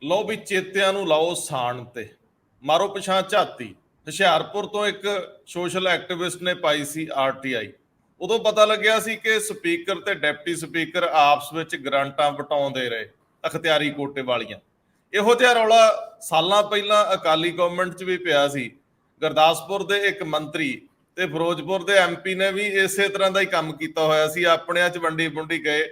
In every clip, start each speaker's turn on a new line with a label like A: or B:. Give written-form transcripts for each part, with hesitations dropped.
A: ਲਓ ਵੀ ਚੇਤਿਆਂ ਨੂੰ ਲਾਓ ਸਾਣ ਤੇ ਮਾਰੋ ਪਛਾਣ ਝਾਤੀ। ਹੁਸ਼ਿਆਰਪੁਰ ਤੋਂ ਇੱਕ ਸੋਸ਼ਲ ਐਕਟਿਵਿਸਟ ਨੇ ਪਾਈ ਸੀ ਆਰਟੀਆਈ। ਉਦੋਂ ਪਤਾ ਲੱਗਿਆ ਸੀ ਕਿ ਸਪੀਕਰ ਤੇ ਡਿਪਟੀ ਸਪੀਕਰ ਆਪਸ ਵਿੱਚ ਗ੍ਰਾਂਟਾਂ ਵਟਾਉਂਦੇ ਰਹੇ, ਅਖਤਿਆਰੀ ਕੋਟੇ ਵਾਲੀਆਂ। ਇਹੋ ਜਿਹਾ ਰੌਲਾ ਸਾਲਾਂ ਪਹਿਲਾਂ ਅਕਾਲੀ ਗਵਰਨਮੈਂਟ 'ਚ ਵੀ ਪਿਆ ਸੀ। ਗੁਰਦਾਸਪੁਰ ਦੇ ਇੱਕ ਮੰਤਰੀ ਤੇ ਫਿਰੋਜ਼ਪੁਰ ਦੇ ਐਮਪੀ ਨੇ ਵੀ ਇਸੇ ਤਰ੍ਹਾਂ ਦਾ ਹੀ ਕੰਮ ਕੀਤਾ ਹੋਇਆ ਸੀ। ਆਪਣਿਆਂ 'ਚ ਵੰਡੀ ਵੁੰਡੀ ਗਏ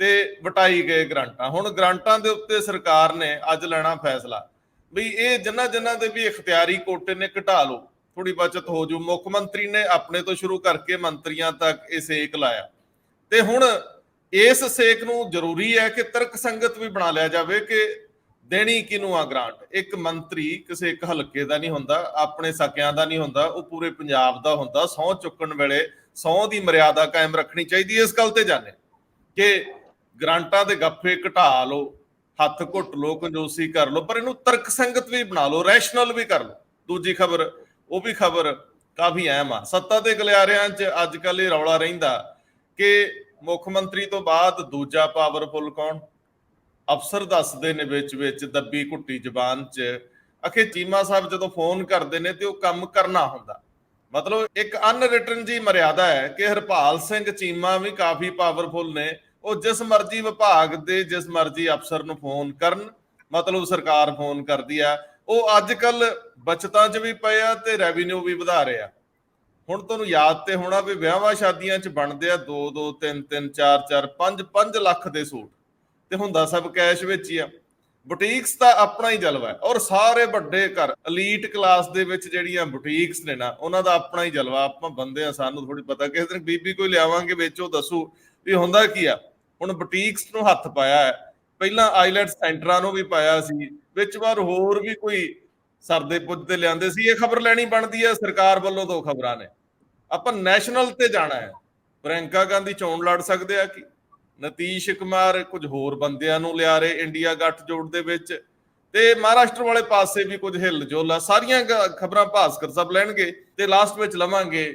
A: ਤੇ ਵਟਾਈ ਗਏ ਗ੍ਰਾਂਟਾਂ। ਹੁਣ ਗ੍ਰਾਂਟਾਂ ਦੇ ਉੱਤੇ ਸਰਕਾਰ ਨੇ ਅੱਜ ਲੈਣਾ ਫੈਸਲਾ ਵੀ ਇਹ ਜਿਨ੍ਹਾਂ ਦੇ ਵੀ ਇਖਤਿਆਰੀ ਕੋਟੇ ਨੇ ਘਟਾ ਲਓ, ਥੋੜੀ ਬਚਤ ਹੋ ਜੂ। ਮੁੱਖ ਮੰਤਰੀ ਨੇ ਆਪਣੇ ਤੋਂ ਸ਼ੁਰੂ ਕਰਕੇ ਮੰਤਰੀਆਂ ਤੱਕ ਇਹ ਸੇਕ ਲਾਇਆ ਤੇ ਹੁਣ ਇਸ ਸੇਕ ਨੂੰ ਜ਼ਰੂਰੀ ਹੈ ਕਿ ਤਰਕ ਸੰਗਤ ਵੀ ਬਣਾ ਲਿਆ ਜਾਵੇ ਕਿ ਦੇਣੀ ਕਿਹਨੂੰ ਆ ਗ੍ਰਾਂਟ। ਇੱਕ ਮੰਤਰੀ ਕਿਸੇ ਇੱਕ ਹਲਕੇ ਦਾ ਨਹੀਂ ਹੁੰਦਾ, ਆਪਣੇ ਸਕਿਆਂ ਦਾ ਨਹੀਂ ਹੁੰਦਾ, ਉਹ ਪੂਰੇ ਪੰਜਾਬ ਦਾ ਹੁੰਦਾ। ਸਹੁੰ ਚੁੱਕਣ ਵੇਲੇ ਸਹੁੰ ਦੀ ਮਰਿਆਦਾ ਕਾਇਮ ਰੱਖਣੀ ਚਾਹੀਦੀ ਹੈ। ਇਸ ਗੱਲ ਤੇ ਜਾਣੇ ਕਿ ਗ੍ਰਾਂਟਾਂ ਦੇ ਗੱਫੇ ਘਟਾ ਲਓ, ਹੱਥ ਘੁੱਟ ਲਓ, ਕੰਜੂਸੀ ਕਰ ਲਓ, ਪਰ ਇਹਨੂੰ ਤਰਕ ਸੰਗਤ ਵੀ ਬਣਾ ਲਓ, ਰੈਸ਼ਨਲ ਵੀ ਕਰ ਲਓ। ਦੂਜੀ ਖਬਰ, ਉਹ ਵੀ ਖਬਰ ਕਾਫੀ ਅਹਿਮ ਆ। ਸੱਤਾ ਦੇ ਗਲਿਆਰਿਆਂ 'ਚ ਅੱਜ ਕੱਲ੍ਹ ਇਹ ਰੌਲਾ ਰਹਿੰਦਾ ਕਿ ਮੁੱਖ ਮੰਤਰੀ ਤੋਂ ਬਾਅਦ ਦੂਜਾ ਪਾਵਰਫੁਲ ਕੌਣ। ਅਫਸਰ ਦੱਸਦੇ ਨੇ ਵਿੱਚ ਦੱਬੀ ਘੁੱਟੀ ਜ਼ਬਾਨ 'ਚ ਅਖੇ ਚੀਮਾ ਸਾਹਿਬ ਜਦੋਂ ਫੋਨ ਕਰਦੇ ਨੇ ਤੇ ਉਹ ਕੰਮ ਕਰਨਾ ਹੁੰਦਾ। ਮਤਲਬ ਇੱਕ ਅਨਰਿਟਨ ਜੀ ਮਰਿਆਦਾ ਹੈ ਕਿ ਹਰਪਾਲ ਸਿੰਘ ਚੀਮਾ ਵੀ ਕਾਫੀ ਪਾਵਰਫੁਲ ਨੇ। ਉਹ ਜਿਸ ਮਰਜ਼ੀ ਵਿਭਾਗ ਦੇ ਜਿਸ ਮਰਜ਼ੀ ਅਫਸਰ ਨੂੰ ਫੋਨ ਕਰਨ, ਮਤਲਬ ਸਰਕਾਰ ਫੋਨ ਕਰਦੀ ਆ। ਉਹ ਅੱਜ ਕੱਲ ਬਚਤਾਂ 'ਚ ਵੀ ਪਏ ਆ ਤੇ ਰੈਵਨਿਊ ਵੀ ਵਧਾ ਰਹੇ ਆ। ਹੁਣ ਤੁਹਾਨੂੰ ਯਾਦ ਤੇ ਹੋਣਾ ਵੀ ਵਿਆਹਾਂ ਸ਼ਾਦੀਆਂ 'ਚ ਬਣਦੇ ਆ 2-2, 3-3, 4-4, 5-5 ਲੱਖ ਦੇ ਸੂਟ ਤੇ ਹੁੰਦਾ ਸਭ ਕੈਸ਼ ਵਿੱਚ ਹੀ ਆ। ਬੁਟੀਕਸ ਦਾ ਆਪਣਾ ਹੀ ਜਲਵਾ ਹੈ ਔਰ ਸਾਰੇ ਵੱਡੇ ਘਰ ਅਲੀਟ ਕਲਾਸ ਦੇ ਵਿੱਚ ਜਿਹੜੀਆਂ ਬੁਟੀਕਸ ਨੇ ਨਾ, ਉਹਨਾਂ ਦਾ ਆਪਣਾ ਹੀ ਜਲਵਾ। ਆਪਾਂ ਬੰਦੇ ਆ, ਸਾਨੂੰ ਥੋੜੀ ਪਤਾ। ਕਿਸੇ ਦਿਨ ਬੀਬੀ ਕੋਈ ਲਿਆਵਾਂਗੇ ਵਿੱਚ, ਉਹ ਦੱਸੂ ਵੀ ਹੁੰਦਾ ਕੀ ਆ। ਹੁਣ ਬੁਟੀਕਸ ਨੂੰ ਹੱਥ ਪਾਇਆ ਹੈ, ਪਹਿਲਾਂ ਆਈਲੈਟ ਸੈਂਟਰਾਂ ਨੂੰ ਵੀ ਪਾਇਆ ਸੀ, ਵਿੱਚ ਵਾਰ ਹੋਰ ਵੀ ਕੋਈ ਸਰਦੇ ਪੁੱਜਦੇ ਲਿਆਂਦੇ ਸੀ। ਇਹ ਖਬਰ ਲੈਣੀ ਬਣਦੀ ਹੈ ਸਰਕਾਰ ਵੱਲੋਂ। ਦੋ ਖਬਰਾਂ ਨੇ। ਆਪਾਂ ਨੈਸ਼ਨਲ ਤੇ ਜਾਣਾ ਹੈ। ਪ੍ਰਿਅੰਕਾ ਗਾਂਧੀ ਚੋਣ ਲੜ ਸਕਦੇ ਆ ਕਿ ਨਤੀਸ਼ ਕੁਮਾਰ ਕੁਝ ਹੋਰ ਬੰਦਿਆਂ ਨੂੰ ਲਿਆ ਰਹੇ ਇੰਡੀਆ ਗੱਠਜੋੜ ਦੇ ਵਿੱਚ, ਤੇ ਮਹਾਰਾਸ਼ਟਰ ਵਾਲੇ ਪਾਸੇ ਵੀ ਕੁਝ ਹਿੱਲ ਜੁਲ ਆ। ਸਾਰੀਆਂ ਖਬਰਾਂ ਭਾਸਕਰ ਸਾਹਿਬ ਲੈਣਗੇ ਤੇ ਲਾਸਟ ਵਿੱਚ ਲਵਾਂਗੇ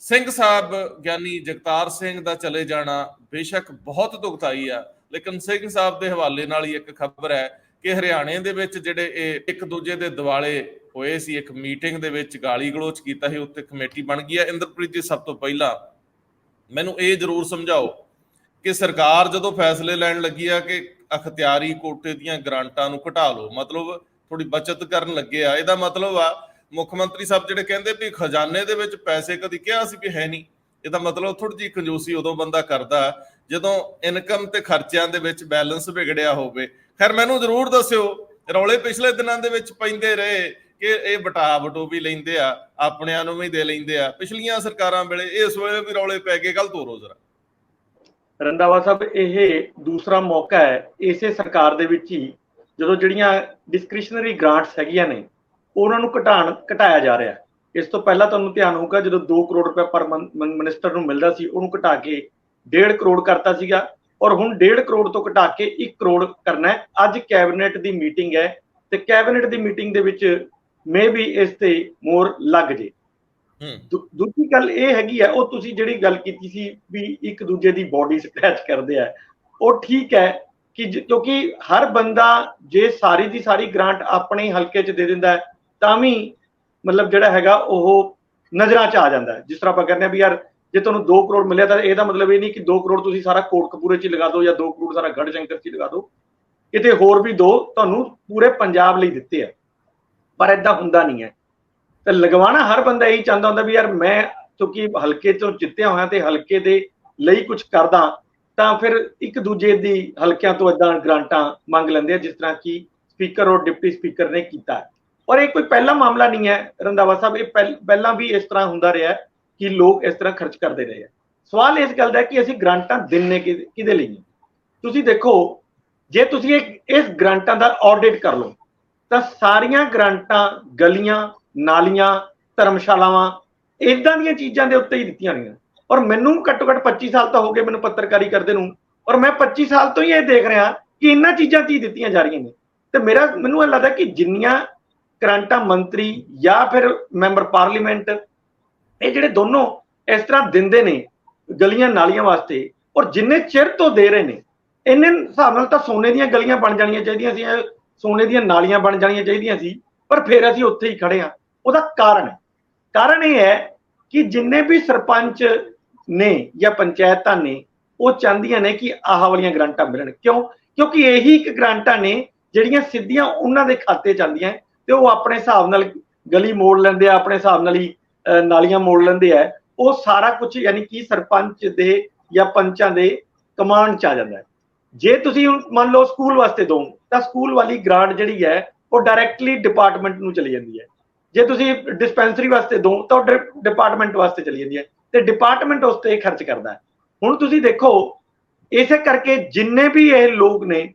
A: ਸਿੰਘ ਸਾਹਿਬ ਗਿਆਨੀ ਜਗਤਾਰ ਸਿੰਘ ਦਾ ਚਲੇ ਜਾਣਾ ਬੇਸ਼ੱਕ ਬਹੁਤ ਦੁਖਦਾਈ ਆ, ਲੇਕਿਨ ਸਿੰਘ ਸਾਹਿਬ ਦੇ ਹਵਾਲੇ ਨਾਲ ਹੀ ਇੱਕ ਖਬਰ ਹੈ ਕਿ ਹਰਿਆਣੇ ਦੇ ਵਿੱਚ ਜਿਹੜੇ ਇਹ ਇੱਕ ਦੂਜੇ ਦੇ ਦਿਵਾਲੇ ਹੋਏ ਸੀ, ਇੱਕ ਮੀਟਿੰਗ ਦੇ ਵਿੱਚ ਗਾਲੀ ਗਲੋਚ ਕੀਤਾ ਸੀ, ਉੱਤੇ ਕਮੇਟੀ ਬਣ ਗਈ ਹੈ। ਇੰਦਰਪ੍ਰੀਤ ਜੀ, ਸਭ ਤੋਂ ਪਹਿਲਾਂ ਮੈਨੂੰ ਇਹ ਜ਼ਰੂਰ ਸਮਝਾਓ ਕਿ ਸਰਕਾਰ ਜਦੋਂ ਫੈਸਲੇ ਲੈਣ ਲੱਗੀ ਆ ਕਿ ਅਖਤਿਆਰੀ ਕੋਟੇ ਦੀਆਂ ਗ੍ਰਾਂਟਾਂ ਨੂੰ ਘਟਾ ਲਓ, ਮਤਲਬ ਥੋੜੀ ਬਚਤ ਕਰਨ ਲੱਗੇ ਆ, ਇਹਦਾ ਮਤਲਬ ਆ ਮੁੱਖ ਮੰਤਰੀ ਸਾਹਿਬ ਜਿਹੜੇ ਕਹਿੰਦੇ ਵੀ ਖਜ਼ਾਨੇ ਦੇ ਵਿੱਚ ਪੈਸੇ ਕਦੀ ਕਿਹਾ ਸੀ ਵੀ ਹੈ ਨਹੀਂ। ਇਹਦਾ ਮਤਲਬ ਥੋੜੀ ਜਿਹੀ ਕੰਜੂਸੀ ਉਦੋਂ ਬੰਦਾ ਕਰਦਾ ਜਦੋਂ ਇਨਕਮ ਤੇ ਖਰਚਿਆਂ ਦੇ ਵਿੱਚ ਬੈਲੈਂਸ ਵਿਗੜਿਆ ਹੋਵੇ। ਖੈਰ ਮੈਨੂੰ ਜ਼ਰੂਰ ਦੱਸਿਓ, ਰੌਲੇ ਪਿਛਲੇ ਦਿਨਾਂ ਦੇ ਵਿੱਚ ਪੈਂਦੇ ਰਹੇ ਕਿ ਇਹ ਵਟਾ ਵਟੋ ਵੀ ਲੈਂਦੇ ਆ, ਆਪਣਿਆਂ ਨੂੰ ਵੀ ਦੇ ਲੈਂਦੇ ਆ। ਪਿਛਲੀਆਂ ਸਰਕਾਰਾਂ ਵੇਲੇ, ਇਸ ਵੇਲੇ ਵੀ ਰੌਲੇ ਪੈ ਗਏ, ਗੱਲ ਤੋਰੋ ਜਰਾ।
B: ਰੰਧਾਵਾ ਸਾਹਿਬ, ਇਹ ਦੂਸਰਾ ਮੌਕਾ ਹੈ ਇਸੇ ਸਰਕਾਰ ਦੇ ਵਿੱਚ ਹੀ ਜਦੋਂ ਜਿਹੜੀਆਂ ਡਿਸਕ੍ਰਿਸ਼ਨਰੀ ਗ੍ਰਾਂਟਸ ਹੈਗੀਆਂ ਨੇ ਉਹਨਾਂ ਨੂੰ ਘਟਾਇਆ ਜਾ ਰਿਹਾ। ਇਸ ਤੋਂ ਪਹਿਲਾਂ ਤੁਹਾਨੂੰ ਧਿਆਨ ਹੋਊਗਾ ਜਦੋਂ 2 ਕਰੋੜ ਰੁਪਏ ਪਰ ਮਿਨਿਸਟਰ ਨੂੰ ਮਿਲਦਾ ਸੀ, ਉਹਨੂੰ ਘਟਾ ਕੇ 1.5 ਕਰੋੜ ਕਰਤਾ ਸੀਗਾ, ਔਰ ਹੁਣ 1.5 ਕਰੋੜ ਤੋਂ ਘਟਾ ਕੇ 1 ਕਰੋੜ ਕਰਨਾ ਹੈ। ਅੱਜ ਕੈਬਨਿਟ ਦੀ ਮੀਟਿੰਗ ਹੈ ਤੇ ਕੈਬਨਿਟ ਦੀ ਮੀਟਿੰਗ ਦੇ ਵਿੱਚ ਮੇ ਵੀ ਇਸ ਤੇ ਮੋਹਰ ਲੱਗ ਜੇ। ਦੂਜੀ ਗੱਲ ਇਹ ਹੈਗੀ ਆ, ਉਹ ਤੁਸੀਂ ਜਿਹੜੀ ਗੱਲ ਕੀਤੀ ਸੀ ਵੀ ਇੱਕ ਦੂਜੇ ਦੀ ਬੋਡੀ ਸਕ੍ਰੈਚ ਕਰਦੇ ਆ, ਉਹ ਠੀਕ ਹੈ ਕਿ ਕਿਉਂਕਿ ਹਰ ਬੰਦਾ ਜੇ ਸਾਰੀ ਦੀ ਸਾਰੀ ਗ੍ਰਾਂਟ ਆਪਣੇ ਹਲਕੇ 'ਚ ਦੇ ਦਿੰਦਾ ਤਾਂ ਵੀ ਮਤਲਬ ਜਿਹੜਾ ਹੈਗਾ ਉਹ ਨਜ਼ਰਾਂ 'ਚ ਆ ਜਾਂਦਾ। ਜਿਸ ਤਰ੍ਹਾਂ ਆਪਾਂ ਕਹਿੰਦੇ ਆ ਵੀ ਯਾਰ ਜੇ ਤੁਹਾਨੂੰ 2 ਕਰੋੜ ਮਿਲਿਆ ਤਾਂ ਇਹਦਾ ਮਤਲਬ ਇਹ ਨਹੀਂ ਕਿ 2 ਕਰੋੜ ਤੁਸੀਂ ਸਾਰਾ ਕੋਟਕਪੂਰੇ 'ਚ ਲਗਾ ਦਿਓ ਜਾਂ 2 ਕਰੋੜ ਸਾਰਾ ਗੜ੍ਹਸ਼ੰਕਰ 'ਚ ਲਗਾ ਦਿਓ, ਕਿਤੇ ਹੋਰ ਵੀ ਦੋ, ਤੁਹਾਨੂੰ ਪੂਰੇ ਪੰਜਾਬ ਲਈ ਦਿੱਤੇ ਆ। ਪਰ ਏਦਾਂ ਹੁੰਦਾ ਨਹੀਂ ਹੈ। ਤੇ ਲਗਵਾਉਣਾ ਹਰ ਬੰਦਾ ਇਹੀ ਚਾਹੁੰਦਾ ਹੁੰਦਾ ਵੀ ਯਾਰ ਮੈਂ ਕਿਉਂਕਿ ਹਲਕੇ ਤੋਂ ਜਿੱਤਿਆ ਹੋਇਆ ਤੇ ਹਲਕੇ ਦੇ ਲਈ ਕੁਝ ਕਰਦਾ, ਤਾਂ ਫਿਰ ਇੱਕ ਦੂਜੇ ਦੀ ਹਲਕਿਆਂ ਤੋਂ ਏਦਾਂ ਗ੍ਰਾਂਟਾਂ ਮੰਗ ਲੈਂਦੇ ਆ, ਜਿਸ ਤਰ੍ਹਾਂ ਕਿ ਸਪੀਕਰ ਔਰ ਡਿਪਟੀ ਸਪੀਕਰ ਨੇ ਕੀਤਾ। ਔਰ ਇਹ ਕੋਈ ਪਹਿਲਾ ਮਾਮਲਾ ਨਹੀਂ ਹੈ ਰੰਧਾਵਾ ਸਾਹਿਬ, ਇਹ ਪਹਿਲਾਂ ਵੀ ਇਸ ਤਰ੍ਹਾਂ ਹੁੰਦਾ ਰਿਹਾ ਕਿ ਲੋਕ ਇਸ ਤਰ੍ਹਾਂ ਖਰਚ ਕਰਦੇ ਰਹੇ ਆ। ਸਵਾਲ ਇਸ ਗੱਲ ਦਾ ਕਿ ਅਸੀਂ ਗ੍ਰਾਂਟਾਂ ਦਿੰਨੇ ਕਿਹਦੇ ਲਈ? ਤੁਸੀਂ ਦੇਖੋ, ਜੇ ਤੁਸੀਂ ਇਸ ਗ੍ਰਾਂਟਾਂ ਦਾ ਆਡਿਟ ਕਰ ਲਓ ਤਾਂ ਸਾਰੀਆਂ ਗ੍ਰਾਂਟਾਂ ਗਲੀਆਂ, ਨਾਲੀਆਂ, ਧਰਮਸ਼ਾਲਾਵਾਂ, ਇਦਾਂ ਦੀਆਂ ਚੀਜ਼ਾਂ ਦੇ ਉੱਤੇ ਹੀ ਦਿੱਤੀਆਂ ਗਈਆਂ। ਔਰ ਮੈਨੂੰ ਘੱਟੋ ਘੱਟ 25 ਸਾਲ ਤਾਂ ਹੋ ਗਏ ਮੈਨੂੰ ਪੱਤਰਕਾਰੀ ਕਰਦੇ ਨੂੰ, ਔਰ ਮੈਂ 25 ਸਾਲ ਤੋਂ ਹੀ ਇਹ ਦੇਖ ਰਿਹਾ ਕਿ ਇਹਨਾਂ ਚੀਜ਼ਾਂ ਤੇ ਹੀ ਦਿੱਤੀਆਂ ਜਾ ਰਹੀਆਂ ਨੇ। ਤੇ ਮੈਨੂੰ ਇਹ ਲੱਗਦਾ ਕਿ ਜਿੰਨੀਆਂ ਗ੍ਰਾਂਟਾਂ ਮੰਤਰੀ ਜਾਂ ਫਿਰ ਮੈਂਬਰ ਪਾਰਲੀਮੈਂਟ, ਇਹ ਜਿਹੜੇ ਦੋਨੋਂ ਇਸ ਤਰ੍ਹਾਂ ਦਿੰਦੇ ਨੇ ਗਲੀਆਂ ਨਾਲੀਆਂ ਵਾਸਤੇ, ਔਰ ਜਿੰਨੇ ਚਿਰ ਤੋਂ ਦੇ ਰਹੇ ਨੇ, ਇੰਨੇ ਹਿਸਾਬ ਨਾਲ ਤਾਂ ਸੋਨੇ ਦੀਆਂ ਗਲੀਆਂ ਬਣ ਜਾਣੀਆਂ ਚਾਹੀਦੀਆਂ ਸੀ। ਸੋਨੇ ਦੀਆਂ ਨਾਲੀਆਂ ਬਣ ਜਾਣੀਆਂ ਚਾਹੀਦੀਆਂ ਸੀ, ਪਰ ਫਿਰ ਅਸੀਂ ਉੱਥੇ ਹੀ ਖੜੇ ਹਾਂ। ਉਹਦਾ ਕਾਰਨ ਇਹ ਹੈ ਕਿ ਜਿੰਨੇ ਵੀ ਸਰਪੰਚ ਨੇ ਜਾਂ ਪੰਚਾਇਤਾਂ ਨੇ, ਉਹ ਚਾਹੁੰਦੀਆਂ ਨੇ ਕਿ ਆਹ ਵਾਲੀਆਂ ਗ੍ਰਾਂਟਾਂ ਮਿਲਣ। ਕਿਉਂਕਿ ਇਹੀ ਇੱਕ ਗ੍ਰਾਂਟਾਂ ਨੇ ਜਿਹੜੀਆਂ ਸਿੱਧੀਆਂ ਉਹਨਾਂ ਦੇ ਖਾਤੇ ਚ ਆਉਂਦੀਆਂ, ਤੇ ਉਹ ਆਪਣੇ ਹਿਸਾਬ ਨਾਲ ਗਲੀ ਮੋੜ ਲੈਂਦੇ ਆ, ਆਪਣੇ ਹਿਸਾਬ ਨਾਲ ਹੀ ਨਾਲੀਆਂ ਮੋੜ ਲੈਂਦੇ ਆ। ਉਹ ਸਾਰਾ ਕੁਝ ਯਾਨੀ ਕਿ ਸਰਪੰਚ ਦੇ ਜਾਂ ਪੰਚਾਂ ਦੇ ਕਮਾਂਡ ਚ ਆ ਜਾਂਦਾ ਹੈ। ਜੇ ਤੁਸੀਂ ਮੰਨ ਲਓ ਸਕੂਲ ਵਾਸਤੇ ਦੋ, ਤਾਂ ਸਕੂਲ ਵਾਲੀ ਗ੍ਰਾਂਟ ਜਿਹੜੀ ਹੈ ਉਹ ਡਾਇਰੈਕਟਲੀ ਡਿਪਾਰਟਮੈਂਟ ਨੂੰ ਚਲੀ ਜਾਂਦੀ ਹੈ। ਜੇ ਤੁਸੀਂ ਡਿਸਪੈਂਸਰੀ ਵਾਸਤੇ ਦੋ ਤਾਂ ਡਿਪਾਰਟਮੈਂਟ ਵਾਸਤੇ ਚਲੀ ਜਾਂਦੀ ਹੈ, ਤੇ ਡਿਪਾਰਟਮੈਂਟ ਉਸ ਤੇ ਖਰਚ ਕਰਦਾ ਹੈ। ਹੁਣ ਤੁਸੀਂ ਦੇਖੋ, ਇਸੇ ਕਰਕੇ ਜਿੰਨੇ ਵੀ ਇਹ ਲੋਕ ਨੇ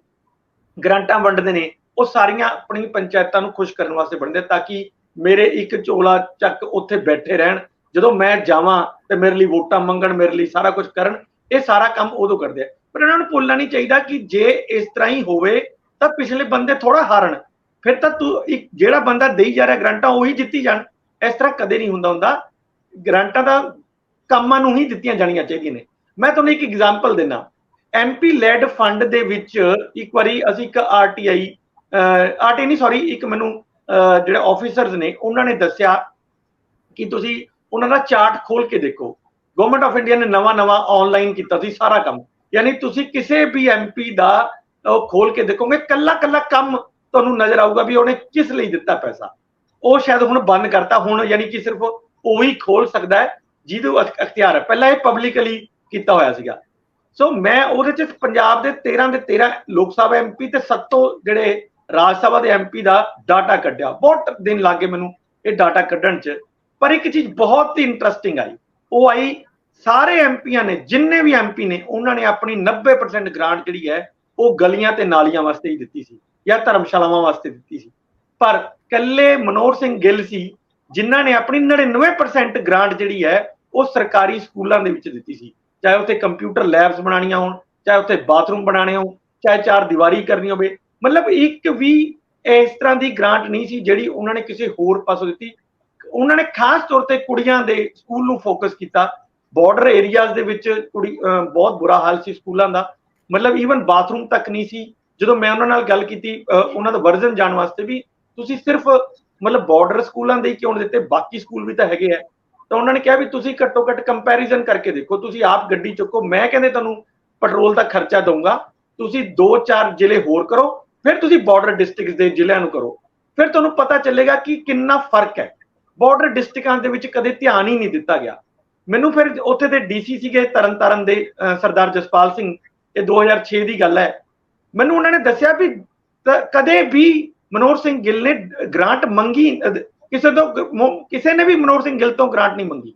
B: ਗ੍ਰਾਂਟਾਂ ਵੰਡਦੇ ਨੇ, ਉਹ ਸਾਰੀਆਂ ਆਪਣੀ ਪੰਚਾਇਤਾਂ ਨੂੰ ਖੁਸ਼ ਕਰਨ ਵਾਸਤੇ ਵੰਡਦੇ, ਤਾਂ ਕਿ ਮੇਰੇ ਇੱਕ ਝੋਲਾ ਚੱਕ ਉੱਥੇ ਬੈਠੇ ਰਹਿਣ, ਜਦੋਂ ਮੈਂ ਜਾਵਾਂ ਤੇ ਮੇਰੇ ਲਈ ਵੋਟਾਂ ਮੰਗਣ, ਮੇਰੇ ਲਈ ਸਾਰਾ ਕੁਝ ਕਰਨ। ਇਹ ਸਾਰਾ ਕੰਮ ਉਦੋਂ ਕਰਦੇ ਆ। ਪਰ ਇਹਨਾਂ ਨੂੰ ਭੁੱਲਣਾ ਨਹੀਂ ਚਾਹੀਦਾ ਕਿ ਜੇ ਇਸ ਤਰ੍ਹਾਂ ਹੀ ਹੋਵੇ ਤਾਂ ਪਿਛਲੇ ਬੰਦੇ ਥੋੜਾ ਹਾਰਨ। ਫਿਰ ਤਾਂ ਤੂੰ ਇੱਕ ਜਿਹੜਾ ਬੰਦਾ ਦੇਈ ਜਾ ਰਿਹਾ ਗ੍ਰਾਂਟਾਂ, ਉਹੀ ਜਿੱਤੀ ਜਾਣ। ਇਸ ਤਰ੍ਹਾਂ ਕਦੇ ਨਹੀਂ ਹੁੰਦਾ। ਗ੍ਰਾਂਟਾਂ ਦਾ ਕੰਮਾਂ ਨੂੰ ਹੀ ਦਿੱਤੀਆਂ ਜਾਣੀਆਂ ਚਾਹੀਦੀਆਂ ਨੇ। ਮੈਂ ਤੁਹਾਨੂੰ ਇੱਕ ਐਗਜ਼ਾਮਪਲ ਦਿੰਦਾ। MP ਲੈਡ ਫੰਡ ਦੇ ਵਿੱਚ ਇੱਕ ਵਾਰੀ ਅਸੀਂ ਇੱਕ ਇੱਕ ਮੈਨੂੰ ਜਿਹੜੇ ਆਫੀਸਰਸ ਨੇ ਉਹਨਾਂ ਨੇ ਦੱਸਿਆ ਕਿ ਤੁਸੀਂ ਉਹਨਾਂ ਦਾ ਚਾਰਟ ਖੋਲ ਕੇ ਦੇਖੋ। ਗਵਰਨਮੈਂਟ ਆਫ ਇੰਡੀਆ ਨੇ ਨਵਾਂ ਆਨਲਾਈਨ ਕੀਤਾ ਸੀ ਸਾਰਾ ਕੰਮ, ਯਾਨੀ ਤੁਸੀਂ ਕਿਸੇ ਵੀ MP ਦਾ ਉਹ ਖੋਲ ਕੇ ਦੇਖੋਗੇ, ਕੱਲਾ ਕੰਮ ਤੁਹਾਨੂੰ ਨਜ਼ਰ ਆਊਗਾ ਵੀ ਉਹਨੇ ਕਿਸ ਲਈ ਦਿੱਤਾ ਪੈਸਾ। ਉਹ ਸ਼ਾਇਦ ਹੁਣ ਬੰਦ ਕਰਤਾ, ਹੁਣ ਯਾਨੀ ਕਿ ਸਿਰਫ ਉਹੀ ਖੋਲ ਸਕਦਾ ਹੈ ਜਿਹਦੇ ਅਖਤਿਆਰ ਹੈ। ਪਹਿਲਾਂ ਇਹ ਪਬਲਿਕਲੀ ਕੀਤਾ ਹੋਇਆ ਸੀਗਾ। ਸੋ ਮੈਂ ਉਹਦੇ ਚ ਪੰਜਾਬ ਦੇ 13 ਲੋਕ ਸਭਾ MP ਤੇ 7 ਜਿਹੜੇ ਰਾਜ ਸਭਾ ਦੇ MP ਦਾ ਡਾਟਾ ਕੱਢਿਆ। ਬਹੁਤ ਦਿਨ ਲੱਗੇ ਮੈਨੂੰ ਇਹ ਡਾਟਾ ਕੱਢਣ ਚ, ਪਰ ਇੱਕ ਚੀਜ਼ ਬਹੁਤ ਹੀ ਇੰਟਰਸਟਿੰਗ ਆਈ। ਉਹ ਆਈ, ਸਾਰੇ ਐਮਪੀਆਂ ਨੇ, ਜਿੰਨੇ ਵੀ MP ਨੇ, ਉਹਨਾਂ ਨੇ ਆਪਣੀ 90% ਗ੍ਰਾਂਟ ਜਿਹੜੀ ਹੈ ਉਹ ਗਲੀਆਂ ਤੇ ਨਾਲੀਆਂ ਵਾਸਤੇ ਹੀ ਦਿੱਤੀ ਸੀ ਜਾਂ ਧਰਮਸ਼ਾਲਾਵਾਂ ਵਾਸਤੇ ਦਿੱਤੀ ਸੀ। ਪਰ ਕੱਲੇ ਮਨੋਹਰ ਸਿੰਘ ਗਿੱਲ ਸੀ ਜਿਨ੍ਹਾਂ ਨੇ ਆਪਣੀ 99% ਗ੍ਰਾਂਟ ਜਿਹੜੀ ਹੈ ਉਹ ਸਰਕਾਰੀ ਸਕੂਲਾਂ ਦੇ ਵਿੱਚ ਦਿੱਤੀ ਸੀ। ਚਾਹੇ ਉੱਥੇ ਕੰਪਿਊਟਰ ਲੈਬਸ ਬਣਾਉਣੀਆਂ ਹੋਣ, ਚਾਹੇ ਉੱਥੇ ਬਾਥਰੂਮ ਬਣਾਉਣੇ ਹੋਣ, ਚਾਹੇ 4 ਦੀਵਾਰੀ ਕਰਨੀ ਹੋਵੇ। ਮਤਲਬ ਇੱਕ ਵੀ ਇਸ ਤਰ੍ਹਾਂ ਦੀ ਗ੍ਰਾਂਟ ਨਹੀਂ ਸੀ ਜਿਹੜੀ ਉਹਨਾਂ ਨੇ ਕਿਸੇ ਹੋਰ ਪਾਸੋਂ ਦਿੱਤੀ। ਉਹਨਾਂ ਨੇ ਖਾਸ ਤੌਰ ਤੇ ਕੁੜੀਆਂ ਦੇ ਸਕੂਲ ਨੂੰ ਫੋਕਸ ਕੀਤਾ। ਬਾਰਡਰ ਏਰੀਆਜ਼ ਦੇ ਵਿੱਚ ਬਹੁਤ ਬੁਰਾ ਹਾਲ ਸੀ ਸਕੂਲਾਂ ਦਾ, ਮਤਲਬ ਈਵਨ ਬਾਥਰੂਮ ਤੱਕ ਨਹੀਂ ਸੀ। ਜਦੋਂ ਮੈਂ ਉਹਨਾਂ ਨਾਲ ਗੱਲ ਕੀਤੀ ਉਹਨਾਂ ਦਾ ਵਰਜ਼ਨ ਜਾਣ ਵਾਸਤੇ ਵੀ, ਤੁਸੀਂ ਸਿਰਫ ਮਤਲਬ ਬਾਰਡਰ ਸਕੂਲਾਂ ਦੇ ਕਿਉਂ ਦਿੱਤੇ, ਬਾਕੀ ਸਕੂਲ ਵੀ ਤਾਂ ਹੈਗੇ ਆ। ਤਾਂ ਉਹਨਾਂ ਨੇ ਕਿਹਾ ਵੀ ਤੁਸੀਂ ਘੱਟੋ ਘੱਟ ਕੰਪੈਰੀਜ਼ਨ ਕਰਕੇ ਦੇਖੋ, ਤੁਸੀਂ ਆਪ ਗੱਡੀ ਚੁੱਕੋ, ਮੈਂ ਕਹਿੰਦੇ ਤੁਹਾਨੂੰ ਪੈਟਰੋਲ ਦਾ ਖਰਚਾ ਦਊਂਗਾ, ਤੁਸੀਂ 2-4 ਜ਼ਿਲ੍ਹੇ ਹੋਰ ਕਰੋ, ਫਿਰ ਤੁਸੀਂ ਬਾਰਡਰ ਡਿਸਟ੍ਰਿਕਟ ਦੇ ਜ਼ਿਲ੍ਹਿਆਂ ਨੂੰ ਕਰੋ, ਫਿਰ ਤੁਹਾਨੂੰ ਪਤਾ ਚੱਲੇਗਾ ਕਿ ਕਿੰਨਾ ਫਰਕ ਹੈ। ਬਾਰਡਰ ਡਿਸਟ੍ਰਿਕਾਂ ਦੇ ਵਿੱਚ ਕਦੇ ਧਿਆਨ ਹੀ ਨਹੀਂ ਦਿੱਤਾ ਗਿਆ। ਮੈਨੂੰ ਫਿਰ ਉੱਥੇ ਦੇ DC ਸੀਗੇ ਤਰਨਤਾਰਨ ਦੇ ਸਰਦਾਰ ਜਸਪਾਲ ਸਿੰਘ, ਇਹ 2006 ਦੀ ਗੱਲ ਹੈ। ਮੈਨੂੰ ਉਹਨਾਂ ਨੇ ਦੱਸਿਆ ਵੀ ਕਦੇ ਵੀ ਮਨੋਹਰ ਸਿੰਘ ਗਿੱਲ ਨੇ ਗ੍ਰਾਂਟ ਮੰਗੀ ਕਿਸੇ ਨੇ ਵੀ ਮਨੋਹਰ ਸਿੰਘ ਗਿੱਲ ਤੋਂ ਗ੍ਰਾਂਟ ਨਹੀਂ ਮੰਗੀ।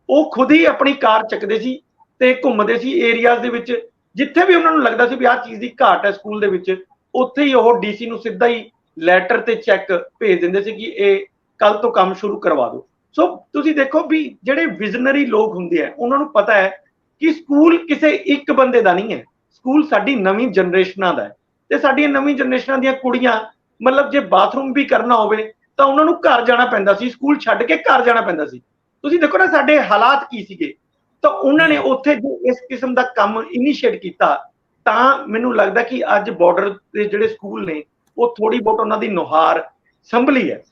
B: ਉਹ ਖੁਦ ਹੀ ਆਪਣੀ ਕਾਰ ਚੱਕਦੇ ਸੀ ਤੇ ਘੁੰਮਦੇ ਸੀ ਏਰੀਆਜ਼ ਦੇ ਵਿੱਚ, ਜਿੱਥੇ ਵੀ ਉਹਨਾਂ ਨੂੰ ਲੱਗਦਾ ਸੀ ਵੀ ਆਹ ਚੀਜ਼ ਦੀ ਘਾਟ ਹੈ ਸਕੂਲ ਦੇ ਵਿੱਚ, ਉੱਥੇ ਹੀ ਉਹ DC ਨੂੰ ਸਿੱਧਾ ਹੀ ਲੈਟਰ ਤੇ ਚੈੱਕ ਭੇਜ ਦਿੰਦੇ ਸੀ ਕਿ ਇਹ ਕੱਲ ਤੋਂ ਕੰਮ ਸ਼ੁਰੂ ਕਰਵਾ ਦਿਓ। ਸੋ ਤੁਸੀਂ ਦੇਖੋ ਵੀ ਜਿਹੜੇ ਵਿਜ਼ਨਰੀ ਲੋਕ ਹੁੰਦੇ ਆ, ਉਹਨਾਂ ਨੂੰ ਪਤਾ ਹੈ ਕਿ ਸਕੂਲ ਕਿਸੇ ਇੱਕ ਬੰਦੇ ਦਾ ਨਹੀਂ ਹੈ, ਸਕੂਲ ਸਾਡੀ ਨਵੀਂ ਜਨਰੇਸ਼ਨਾਂ ਦਾ ਹੈ। ਤੇ ਸਾਡੀਆਂ ਨਵੀਂ ਜਨਰੇਸ਼ਨਾਂ ਦੀਆਂ ਕੁੜੀਆਂ ਮਤਲਬ ਜੇ ਬਾਥਰੂਮ ਵੀ ਕਰਨਾ ਹੋਵੇ ਤਾਂ ਉਹਨਾਂ ਨੂੰ ਘਰ ਜਾਣਾ ਪੈਂਦਾ ਸੀ, ਸਕੂਲ ਛੱਡ ਕੇ ਘਰ ਜਾਣਾ ਪੈਂਦਾ ਸੀ। ਤੁਸੀਂ ਦੇਖੋ ਨਾ ਸਾਡੇ ਹਾਲਾਤ ਕੀ ਸੀਗੇ। ਤਾਂ ਉਹਨਾਂ ਨੇ ਉੱਥੇ ਜੋ ਇਸ ਕਿਸਮ ਦਾ ਕੰਮ ਇਨੀਸ਼ੀਏਟ ਕੀਤਾ, ਤਾਂ ਮੈਨੂੰ ਲੱਗਦਾ ਕਿ ਅੱਜ ਬਾਰਡਰ ਦੇ ਜਿਹੜੇ ਸਕੂਲ ਨੇ ਉਹ ਥੋੜੀ ਬਹੁਤ ਉਹਨਾਂ ਦੀ ਨੁਹਾਰ ਸੰਭਲੀ ਹੈ।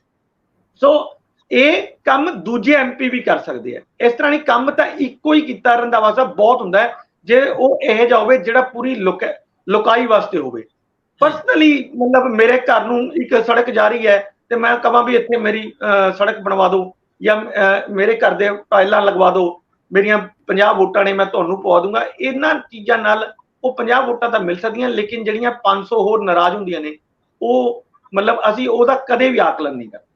B: ਸੋ ਇਹ ਕੰਮ ਦੂਜੇ MP ਵੀ ਕਰ ਸਕਦੇ ਆ। ਇਸ ਤਰ੍ਹਾਂ ਨਹੀਂ, ਕੰਮ ਤਾਂ ਇੱਕੋ ਹੀ ਕੀਤਾ ਰੰਧਾਵਾ ਸਾਹਿਬ ਬਹੁਤ ਹੁੰਦਾ ਹੈ ਜੇ ਉਹ ਇਹੋ ਜਿਹਾ ਹੋਵੇ ਜਿਹੜਾ ਪੂਰੀ ਲੁਕਾਈ ਵਾਸਤੇ ਹੋਵੇ। ਪਰਸਨਲੀ ਮਤਲਬ ਮੇਰੇ ਘਰ ਨੂੰ ਇੱਕ ਸੜਕ ਜਾ ਰਹੀ ਹੈ ਤੇ ਮੈਂ ਕਹਾਂ ਵੀ ਇੱਥੇ ਮੇਰੀ ਸੜਕ ਬਣਵਾ ਦਿਓ ਜਾਂ ਮੇਰੇ ਘਰ ਦੇ ਟਾਇਲਾਂ ਲਗਵਾ ਦਿਓ, ਮੇਰੀਆਂ 50 ਵੋਟਾਂ ਨੇ, ਮੈਂ ਤੁਹਾਨੂੰ ਪਵਾ ਦੂੰਗਾ। ਇਹਨਾਂ ਚੀਜ਼ਾਂ ਨਾਲ ਉਹ 50 ਵੋਟਾਂ ਤਾਂ ਮਿਲ ਸਕਦੀਆਂ, ਲੇਕਿਨ ਜਿਹੜੀਆਂ 500 ਹੋਰ ਨਾਰਾਜ਼ ਹੁੰਦੀਆਂ ਨੇ, ਉਹ ਮਤਲਬ ਅਸੀਂ ਉਹਦਾ ਕਦੇ ਵੀ ਆਕਲਨ ਨਹੀਂ ਕਰਦੇ।